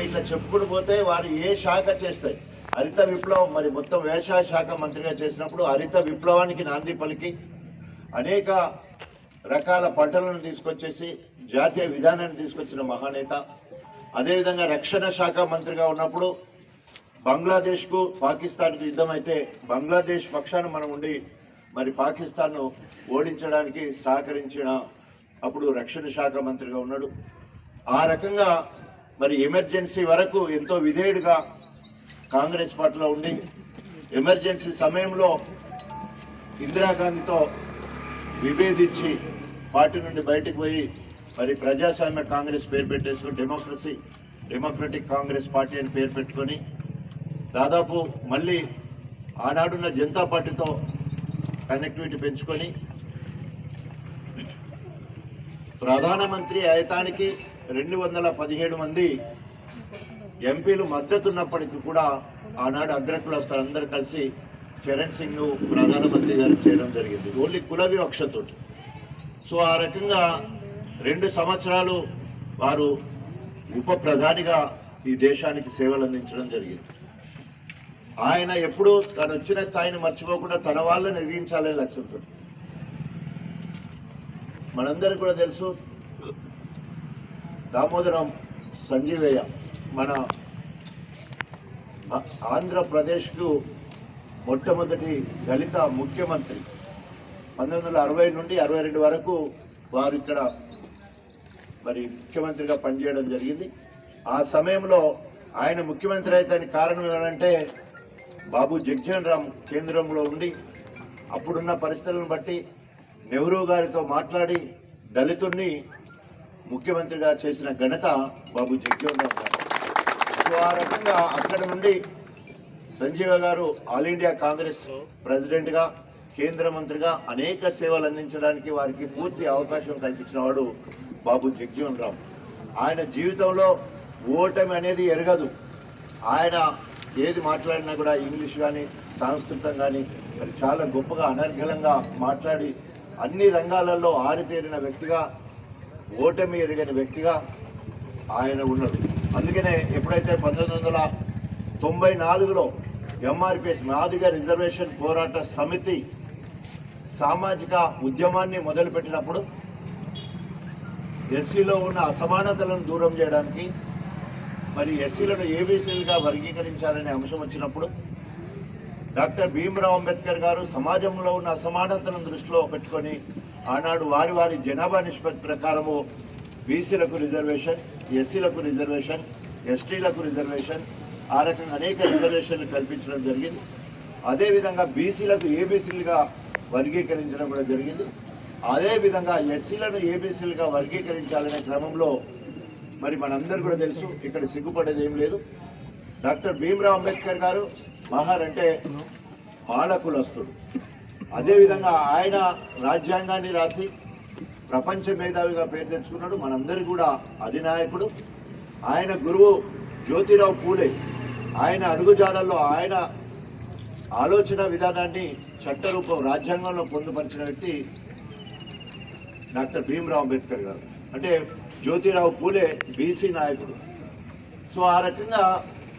ఇట్లా చెప్పుకుంటూ పోతే వారు ఏ శాఖ చేస్తాయి హరిత విప్లవం మరి మొత్తం వ్యవసాయ శాఖ మంత్రిగా చేసినప్పుడు హరిత విప్లవానికి నాంది పలికి అనేక రకాల పంటలను తీసుకొచ్చేసి జాతీయ విధానాన్ని తీసుకొచ్చిన మహానేత. అదేవిధంగా రక్షణ శాఖ మంత్రిగా ఉన్నప్పుడు బంగ్లాదేశ్కు పాకిస్తాన్కు యుద్ధం అయితే బంగ్లాదేశ్ పక్షాన మనం ఉండి మరి పాకిస్తాన్ను ఓడించడానికి సహకరించిన అప్పుడు రక్షణ శాఖ మంత్రిగా ఉన్నాడు. ఆ రకంగా మరి ఎమర్జెన్సీ వరకు ఎంతో విధేయుడిగా కాంగ్రెస్ పార్టీలో ఉండి ఎమర్జెన్సీ సమయంలో ఇందిరాగాంధీతో విభేదించి పార్టీ నుండి బయటకు పోయి మరి ప్రజాస్వామ్య కాంగ్రెస్ పేరు పెట్టేసుకుని డెమోక్రటిక్ కాంగ్రెస్ పార్టీ అని పేరు పెట్టుకొని దాదాపు మళ్ళీ ఆనాడున్న జనతా పార్టీతో కనెక్టివిటీ పెంచుకొని ప్రధానమంత్రి అయతానికి 217 మంది ఎంపీలు మద్దతున్నప్పటికీ కూడా ఆనాడు అగ్రకులస్తులు అందరూ కలిసి చరణ్ సింగ్ ప్రధానమంత్రి గారు చేయడం జరిగింది ఓన్లీ కుల వివక్షతో. సో ఆ రకంగా 2 సంవత్సరాలు వారు ఉప ప్రధానిగా ఈ దేశానికి సేవలు అందించడం జరిగింది. ఆయన ఎప్పుడూ తను వచ్చిన స్థాయిని మర్చిపోకుండా తన వాళ్ళని ఎదిగించాలని లక్ష్యంతో. మనందరికీ కూడా తెలుసు దామోదరం సంజీవయ్య మన ఆంధ్రప్రదేశ్కు మొట్టమొదటి దళిత ముఖ్యమంత్రి. 1960 నుండి 62 వరకు వారు ఇక్కడ మరి ముఖ్యమంత్రిగా పనిచేయడం జరిగింది. ఆ సమయంలో ఆయన ముఖ్యమంత్రి అయితే కారణం ఏమంటే బాబు జగ్జీవన్ రామ్ కేంద్రంలో ఉండి అప్పుడున్న పరిస్థితులను బట్టి నెహ్రూ గారితో మాట్లాడి దళితుడిని ముఖ్యమంత్రిగా చేసిన ఘనత బాబు జగ్జీవన్ రామ్ గారు. సో ఆ రకంగా అక్కడ నుండి సంజీవ గారు ఆల్ ఇండియా కాంగ్రెస్ ప్రెసిడెంట్గా, కేంద్ర మంత్రిగా అనేక సేవలు అందించడానికి వారికి పూర్తి అవకాశం కల్పించిన వాడు బాబు జగ్జీవన్ రామ్. ఆయన జీవితంలో ఓటమి అనేది ఎరగదు. ఆయన ఏది మాట్లాడినా కూడా ఇంగ్లీష్ కానీ సంస్కృతం కానీ మరి చాలా గొప్పగా అనర్గళంగా మాట్లాడి అన్ని రంగాలలో ఆరితేరిన వ్యక్తిగా, ఓటమి ఎరగని వ్యక్తిగా ఆయన ఉన్నాడు. అందుకనే ఎప్పుడైతే 1994లో ఎంఆర్పిఎస్ మాదిగ రిజర్వేషన్ పోరాట సమితి సామాజిక ఉద్యమాన్ని మొదలుపెట్టినప్పుడు ఎస్సీలో ఉన్న అసమానతలను దూరం చేయడానికి, మరి ఎస్సీలను ఏబీసీలుగా వర్గీకరించాలనే అంశం వచ్చినప్పుడు డాక్టర్ భీమ్రావ్ అంబేద్కర్ గారు సమాజంలో ఉన్న అసమానతలను దృష్టిలో పెట్టుకొని ఆనాడు వారి జనాభా నిష్పత్తి ప్రకారము బీసీలకు రిజర్వేషన్, ఎస్సీలకు రిజర్వేషన్, ఎస్టీలకు రిజర్వేషన్, ఆ రకంగా అనేక రిజర్వేషన్లు కల్పించడం జరిగింది. అదేవిధంగా బీసీలకు ఏబీసీలుగా వర్గీకరించడం కూడా జరిగింది. అదేవిధంగా ఎస్సీలను ఏబీసీలుగా వర్గీకరించాలనే క్రమంలో మరి మనందరూ కూడా తెలుసు, ఇక్కడ సిగ్గుపడేది ఏం లేదు. డాక్టర్ భీమ్రావ్ అంబేద్కర్ గారు మహారంటే మాల కులస్తుడు. అదేవిధంగా ఆయన రాజ్యాంగాన్ని రాసి ప్రపంచ మేధావిగా పేరు తెచ్చుకున్నాడు. మనందరికీ కూడా అధినాయకుడు. ఆయన గురువు జ్యోతిరావు పూలే. ఆయన అడుగుజాడల్లో ఆయన ఆలోచన విధానాన్ని చట్టరూపం రాజ్యాంగంలో పొందుపరిచిన వ్యక్తి డాక్టర్ భీమ్రావ్ అంబేద్కర్ గారు. అంటే జ్యోతిరావు పూలే బీసీ నాయకుడు. సో ఆ రకంగా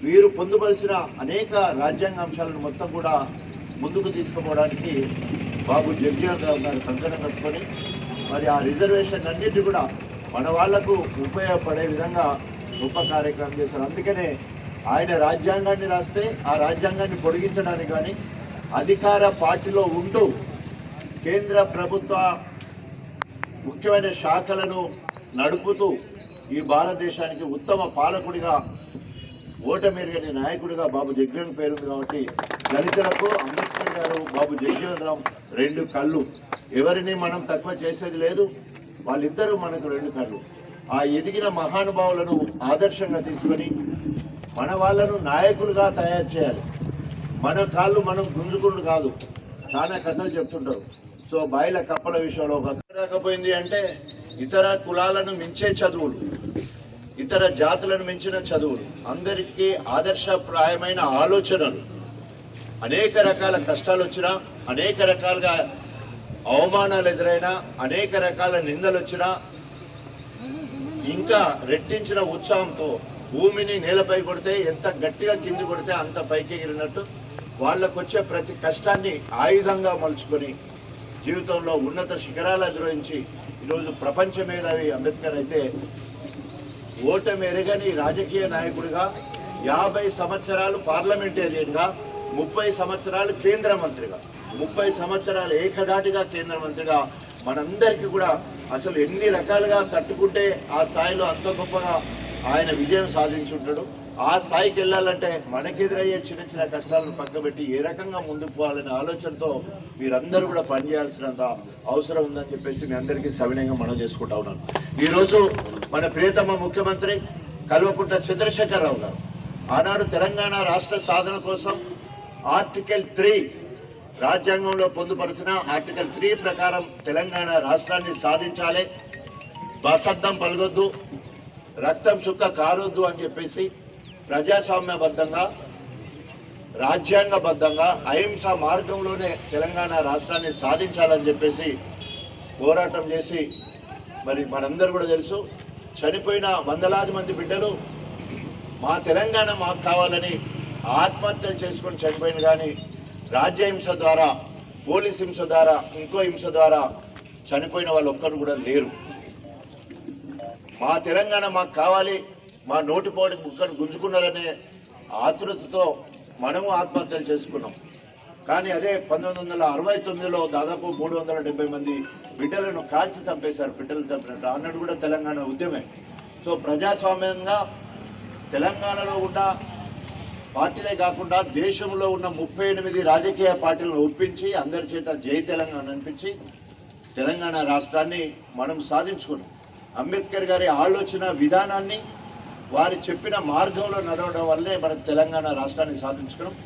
వీరు పొందుపరిచిన అనేక రాజ్యాంగ అంశాలను మొత్తం కూడా ముందుకు తీసుకుపోవడానికి బాబు జగ్జీవన్ రామ్ గారు కంకణం కట్టుకొని మరి ఆ రిజర్వేషన్ అన్నింటి కూడా మన వాళ్లకు ఉపయోగపడే విధంగా గొప్ప కార్యక్రమం చేశారు. అందుకనే ఆయన రాజ్యాంగాన్ని రాస్తే ఆ రాజ్యాంగాన్ని పొడిగించడానికి కానీ అధికార పార్టీలో ఉంటూ కేంద్ర ప్రభుత్వ ముఖ్యమైన శాఖలను నడుపుతూ ఈ భారతదేశానికి ఉత్తమ పాలకుడిగా, ఓటమెరుగని నాయకుడిగా బాబు జగ్జీవన్ పేరుంది. కాబట్టి దళితులకు అంబేద్కర్ గారు, బాబు జగ్జీవన్ రామ్ రెండు కళ్ళు. ఎవరిని మనం తక్కువ చేసేది లేదు. వాళ్ళిద్దరూ మనకు రెండు కళ్ళు. ఆ ఎదిగిన మహానుభావులను ఆదర్శంగా తీసుకొని మన వాళ్ళను నాయకులుగా తయారు చేయాలి. మన కాళ్ళు మనం గుంజుకుడు కాదు. చాలా కథలు చెప్తుంటారు. సో బాయిల కప్పల విషయంలో ఒక రాకపోయింది అంటే ఇతర కులాలను మించే చదువులు, ఇతర జాతులను మించిన చదువులు, అందరికీ ఆదర్శప్రాయమైన ఆలోచనలు, అనేక రకాల కష్టాలు వచ్చినా, అనేక రకాలుగా అవమానాలు ఎదురైనా, అనేక రకాల నిందలు వచ్చినా ఇంకా రెట్టించిన ఉత్సాహంతో భూమిని నేలపై కొడితే ఎంత గట్టిగా కింది కొడితే అంత పైకి ఎగిరినట్టు వాళ్ళకు వచ్చే ప్రతి కష్టాన్ని ఆయుధంగా మలుచుకొని జీవితంలో ఉన్నత శిఖరాలు అధిరోహించి ఈరోజు ప్రపంచ మేధావి అంబేద్కర్ అయితే ఓటమి ఎరగని రాజకీయ నాయకుడిగా, 50 సంవత్సరాలు పార్లమెంటేరియన్గా, 30 సంవత్సరాలు కేంద్ర మంత్రిగా, 30 సంవత్సరాలు ఏకధాటిగా కేంద్ర మంత్రిగా మనందరికీ కూడా అసలు ఎన్ని రకాలుగా తట్టుకుంటే ఆ స్థాయిలో అంత గొప్పగా ఆయన విజయం సాధించుంటాడు. ఆ స్థాయికి వెళ్ళాలంటే మనకెదురయ్యే చిన్న చిన్న కష్టాలను పక్కబెట్టి ఏ రకంగా ముందుకు పోవాలనే ఆలోచనతో మీరందరూ కూడా పనిచేయాల్సినంత అవసరం ఉందని చెప్పేసి మీ అందరికీ సవినయంగా మనం చేసుకుంటా ఉన్నాను. ఈరోజు మన ప్రియతమ ముఖ్యమంత్రి కల్వకుంట్ల చంద్రశేఖరరావు గారు ఆనాడు తెలంగాణ రాష్ట్ర సాధన కోసం ఆర్టికల్ 3 రాజ్యాంగంలో పొందుపరిచిన ఆర్టికల్ 3 ప్రకారం తెలంగాణ రాష్ట్రాన్ని సాధించాలి, బసద్దం పలగొద్దు, రక్తం చుక్క కారొద్దు అని చెప్పేసి ప్రజాస్వామ్యబద్ధంగా, రాజ్యాంగబద్ధంగా, అహింస మార్గంలోనే తెలంగాణ రాష్ట్రాన్ని సాధించాలని చెప్పేసి పోరాటం చేసి మరి మనందరూ కూడా తెలుసు, చనిపోయిన వందలాది మంది బిడ్డలు మా తెలంగాణ మాకు కావాలని ఆత్మహత్యలు చేసుకొని చనిపోయిన కానీ రాజ్యహింస ద్వారా, పోలీస్ హింస ద్వారా, ఇంకో హింస ద్వారా చనిపోయిన వాళ్ళు ఒక్కరు కూడా లేరు. మా తెలంగాణ మాకు కావాలి, మా నోటిపోటి ముక్కను గుంజుకున్నారనే ఆతృతతో మనము ఆత్మహత్యలు చేసుకున్నాం. కానీ అదే 1969లో దాదాపు 370 మంది బిడ్డలను కాల్చి చంపేశారు, బిడ్డలు చంపినట్టు. అన్నట్టు కూడా తెలంగాణ ఉద్యమే. సో ప్రజాస్వామ్యంగా తెలంగాణలో ఉన్న పార్టీలే కాకుండా దేశంలో ఉన్న 38 రాజకీయ పార్టీలను ఒప్పించి అందరి చేత జై తెలంగాణ అనిపించి తెలంగాణ రాష్ట్రాన్ని మనం సాధించుకున్నాం. అంబేద్కర్ గారి ఆలోచన విధానాన్ని వారి చెప్పిన మార్గంలో నడవడం వల్లే మనం తెలంగాణ రాష్ట్రాన్ని సాధించుకున్నాం.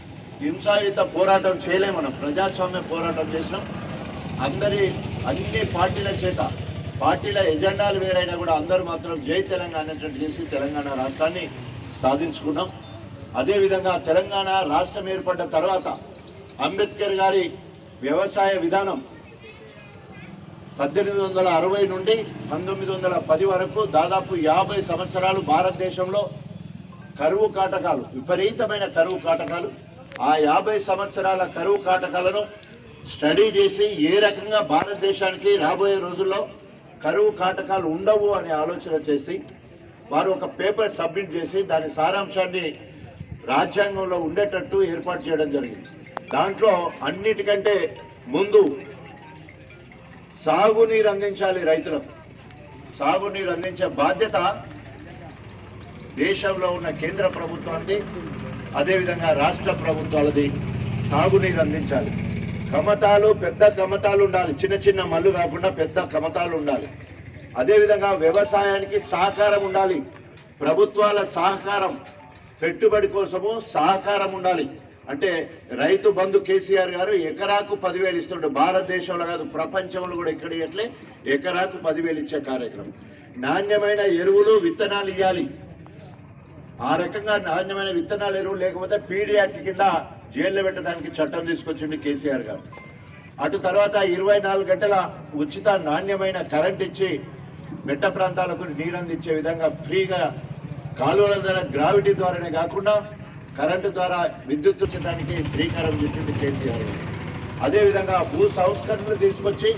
హింసాయుత పోరాటం చేయలే, మనం ప్రజాస్వామ్య పోరాటం చేసినాం. అన్ని పార్టీల చేత, పార్టీల ఎజెండాలు వేరైనా కూడా అందరూ మాత్రం జై తెలంగాణ అనేటట్టు చేసి తెలంగాణ రాష్ట్రాన్ని సాధించుకున్నాం. అదేవిధంగా తెలంగాణ రాష్ట్రం ఏర్పడ్డ తర్వాత అంబేద్కర్ గారి వ్యవసాయ విధానం 1860 నుండి 1910 వరకు దాదాపు 50 సంవత్సరాలు భారతదేశంలో కరువు కాటకాలు, విపరీతమైన కరువు కాటకాలు. ఆ 50 సంవత్సరాల కరువు కాటకాలను స్టడీ చేసి ఏ రకంగా భారతదేశానికి రాబోయే రోజుల్లో కరువు కాటకాలు ఉండవు అనే ఆలోచన చేసి వారు ఒక పేపర్ సబ్మిట్ చేసి దాని సారాంశాన్ని రాజ్యాంగంలో ఉండేటట్టు ఏర్పాటు చేయడం జరిగింది. దాంట్లో అన్నిటికంటే ముందు సాగునీరు అందించాలి రైతులకు. సాగునీరు అందించే బాధ్యత దేశంలో ఉన్న కేంద్ర ప్రభుత్వానికి, అదేవిధంగా రాష్ట్ర ప్రభుత్వాలది. సాగునీరు అందించాలి. కమతాలు, పెద్ద కమతాలు ఉండాలి, చిన్న చిన్న మల్లు కాకుండా పెద్ద కమతాలు ఉండాలి. అదేవిధంగా వ్యవసాయానికి సహకారం ఉండాలి. ప్రభుత్వాల సహకారం, పెట్టుబడి కోసము సహకారం ఉండాలి. అంటే రైతు బంధు కేసీఆర్ గారు ఎకరాకు 10,000 ఇస్తుండే, భారతదేశంలో కాదు ప్రపంచంలో కూడా ఎక్కడ ఇవ్వట్లే, ఎకరాకు 10,000 ఇచ్చే కార్యక్రమం. నాణ్యమైన ఎరువులు, విత్తనాలు ఇవ్వాలి. ఆ రకంగా నాణ్యమైన విత్తనాలు, ఎరువులు లేకపోతే పీడీ యాక్ట్ కింద జైల్లో పెట్టడానికి చట్టం తీసుకొచ్చింది కేసీఆర్ గారు. అటు తర్వాత 24 గంటల ఉచిత నాణ్యమైన కరెంట్ ఇచ్చి మెట్ట ప్రాంతాలకు నీరు అందించే విధంగా ఫ్రీగా కాలువల ద్వారా, గ్రావిటీ ద్వారానే కాకుండా కరెంటు ద్వారా విద్యుత్ ఉచితానికి శ్రీకారం చుట్టింది కేసీఆర్ గారు. అదేవిధంగా భూ సంస్కరణలు తీసుకొచ్చి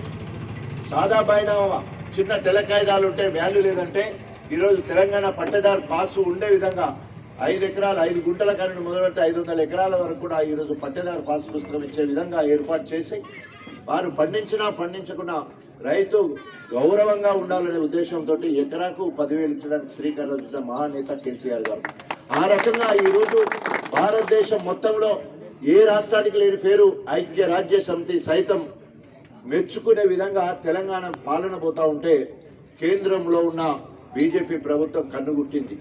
సాదా బైనామా, చిన్న తెల్ల కాగితాలు ఉంటే వాల్యూ లేదంటే ఈరోజు తెలంగాణ పట్టేదారు పాసు ఉండే విధంగా 5 ఎకరాలు, 5 గుంటల కరెంటు మొదలుపెడితే 500 ఎకరాల వరకు కూడా ఈరోజు పట్టేదారు పాసు పుస్తకం ఇచ్చే విధంగా ఏర్పాటు చేసి వారు పండించినా పండించకున్నా రైతు గౌరవంగా ఉండాలనే ఉద్దేశంతో ఎకరాకు 10,000 ఇచ్చడానికి శ్రీకారం చుట్టిన మహానేత కేసీఆర్ గారు. ఆ రకంగా ఈరోజు భారతదేశం మొత్తంలో ఏ రాష్ట్రానికి లేని పేరు ఐక్య రాజ్య సమితి సైతం మెచ్చుకునే విధంగా తెలంగాణ పాలన పోతా ఉంటే కేంద్రంలో ఉన్న బీజేపీ ప్రభుత్వం కన్నుగుట్టింది.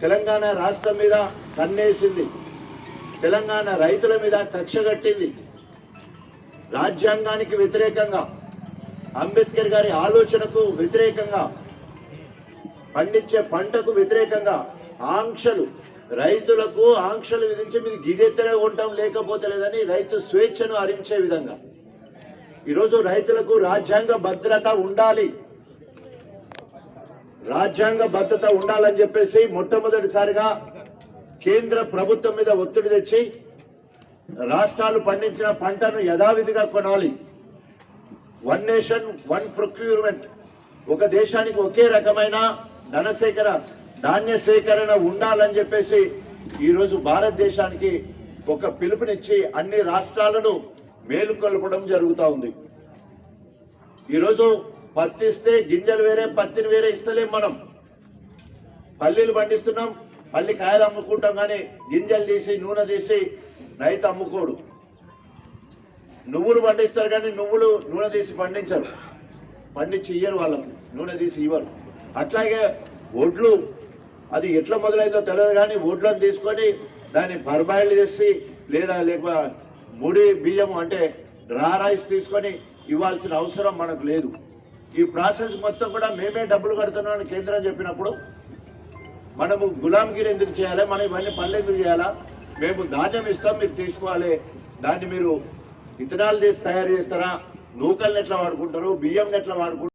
తెలంగాణ రాష్ట్రం మీద కన్నేసింది. తెలంగాణ రైతుల మీద కక్ష కట్టింది. రాజ్యాంగానికి వ్యతిరేకంగా, అంబేద్కర్ గారి ఆలోచనకు వ్యతిరేకంగా, పండించే పంటకు వ్యతిరేకంగా ఆంక్షలు, రైతులకు ఆంక్షలు విధించి మీరు గిదెత్తనే ఉంటాం లేకపోతే లేదని రైతు స్వేచ్ఛను హరించే విధంగా ఈరోజు రైతులకు రాజ్యాంగ భద్రత ఉండాలి, రాజ్యాంగ భద్రత ఉండాలని చెప్పేసి మొట్టమొదటిసారిగా కేంద్ర ప్రభుత్వం మీద ఒత్తిడి తెచ్చి రాష్ట్రాలు పండించిన పంటను యథావిధిగా కొనాలి. 1 నేషన్ 1 ప్రొక్యూర్మెంట్, ఒక దేశానికి ఒకే రకమైన ధాన్య సేకరణ ఉండాలని చెప్పేసి ఈరోజు భారతదేశానికి ఒక పిలుపునిచ్చి అన్ని రాష్ట్రాలను మేలుకొల్పడం జరుగుతూ ఉంది. ఈరోజు పత్తి ఇస్తే గింజలు వేరే, పత్తిని వేరే ఇస్తలేం. మనం పల్లీలు పండిస్తున్నాం, పల్లి కాయలు అమ్ముకుంటాం, కానీ గింజలు తీసి నూనె తీసి రైతు అమ్ముకోడు. నువ్వులు పండిస్తారు కానీ నువ్వులు నూనె తీసి పండించరు, పండించి ఇయ్యరు, వాళ్ళకు నూనె తీసి ఇవ్వరు. అట్లాగే వడ్లు, అది ఎట్లా మొదలైందో తెలియదు కానీ వడ్లను తీసుకొని దాన్ని పర్బాయిల్ చేసి లేక ముడి బియ్యం అంటే డ్రా రైస్ తీసుకొని ఇవ్వాల్సిన అవసరం మనకు లేదు. ఈ ప్రాసెస్ మొత్తం కూడా మేమే డబ్బులు కడుతున్నామని కేంద్రం చెప్పినప్పుడు మనము గులాంగిరి ఎందుకు చేయాలి, మనం ఇవన్నీ పనులు ఎందుకు చేయాలా? మేము ధాన్యం ఇస్తాం, మీరు తీసుకోవాలి. దాన్ని మీరు విత్తనాలు చేసి తయారు చేస్తారా? నూకల్ని ఎట్లా వాడుకుంటారు, బియ్యం ఎట్లా వాడుకుంటారు?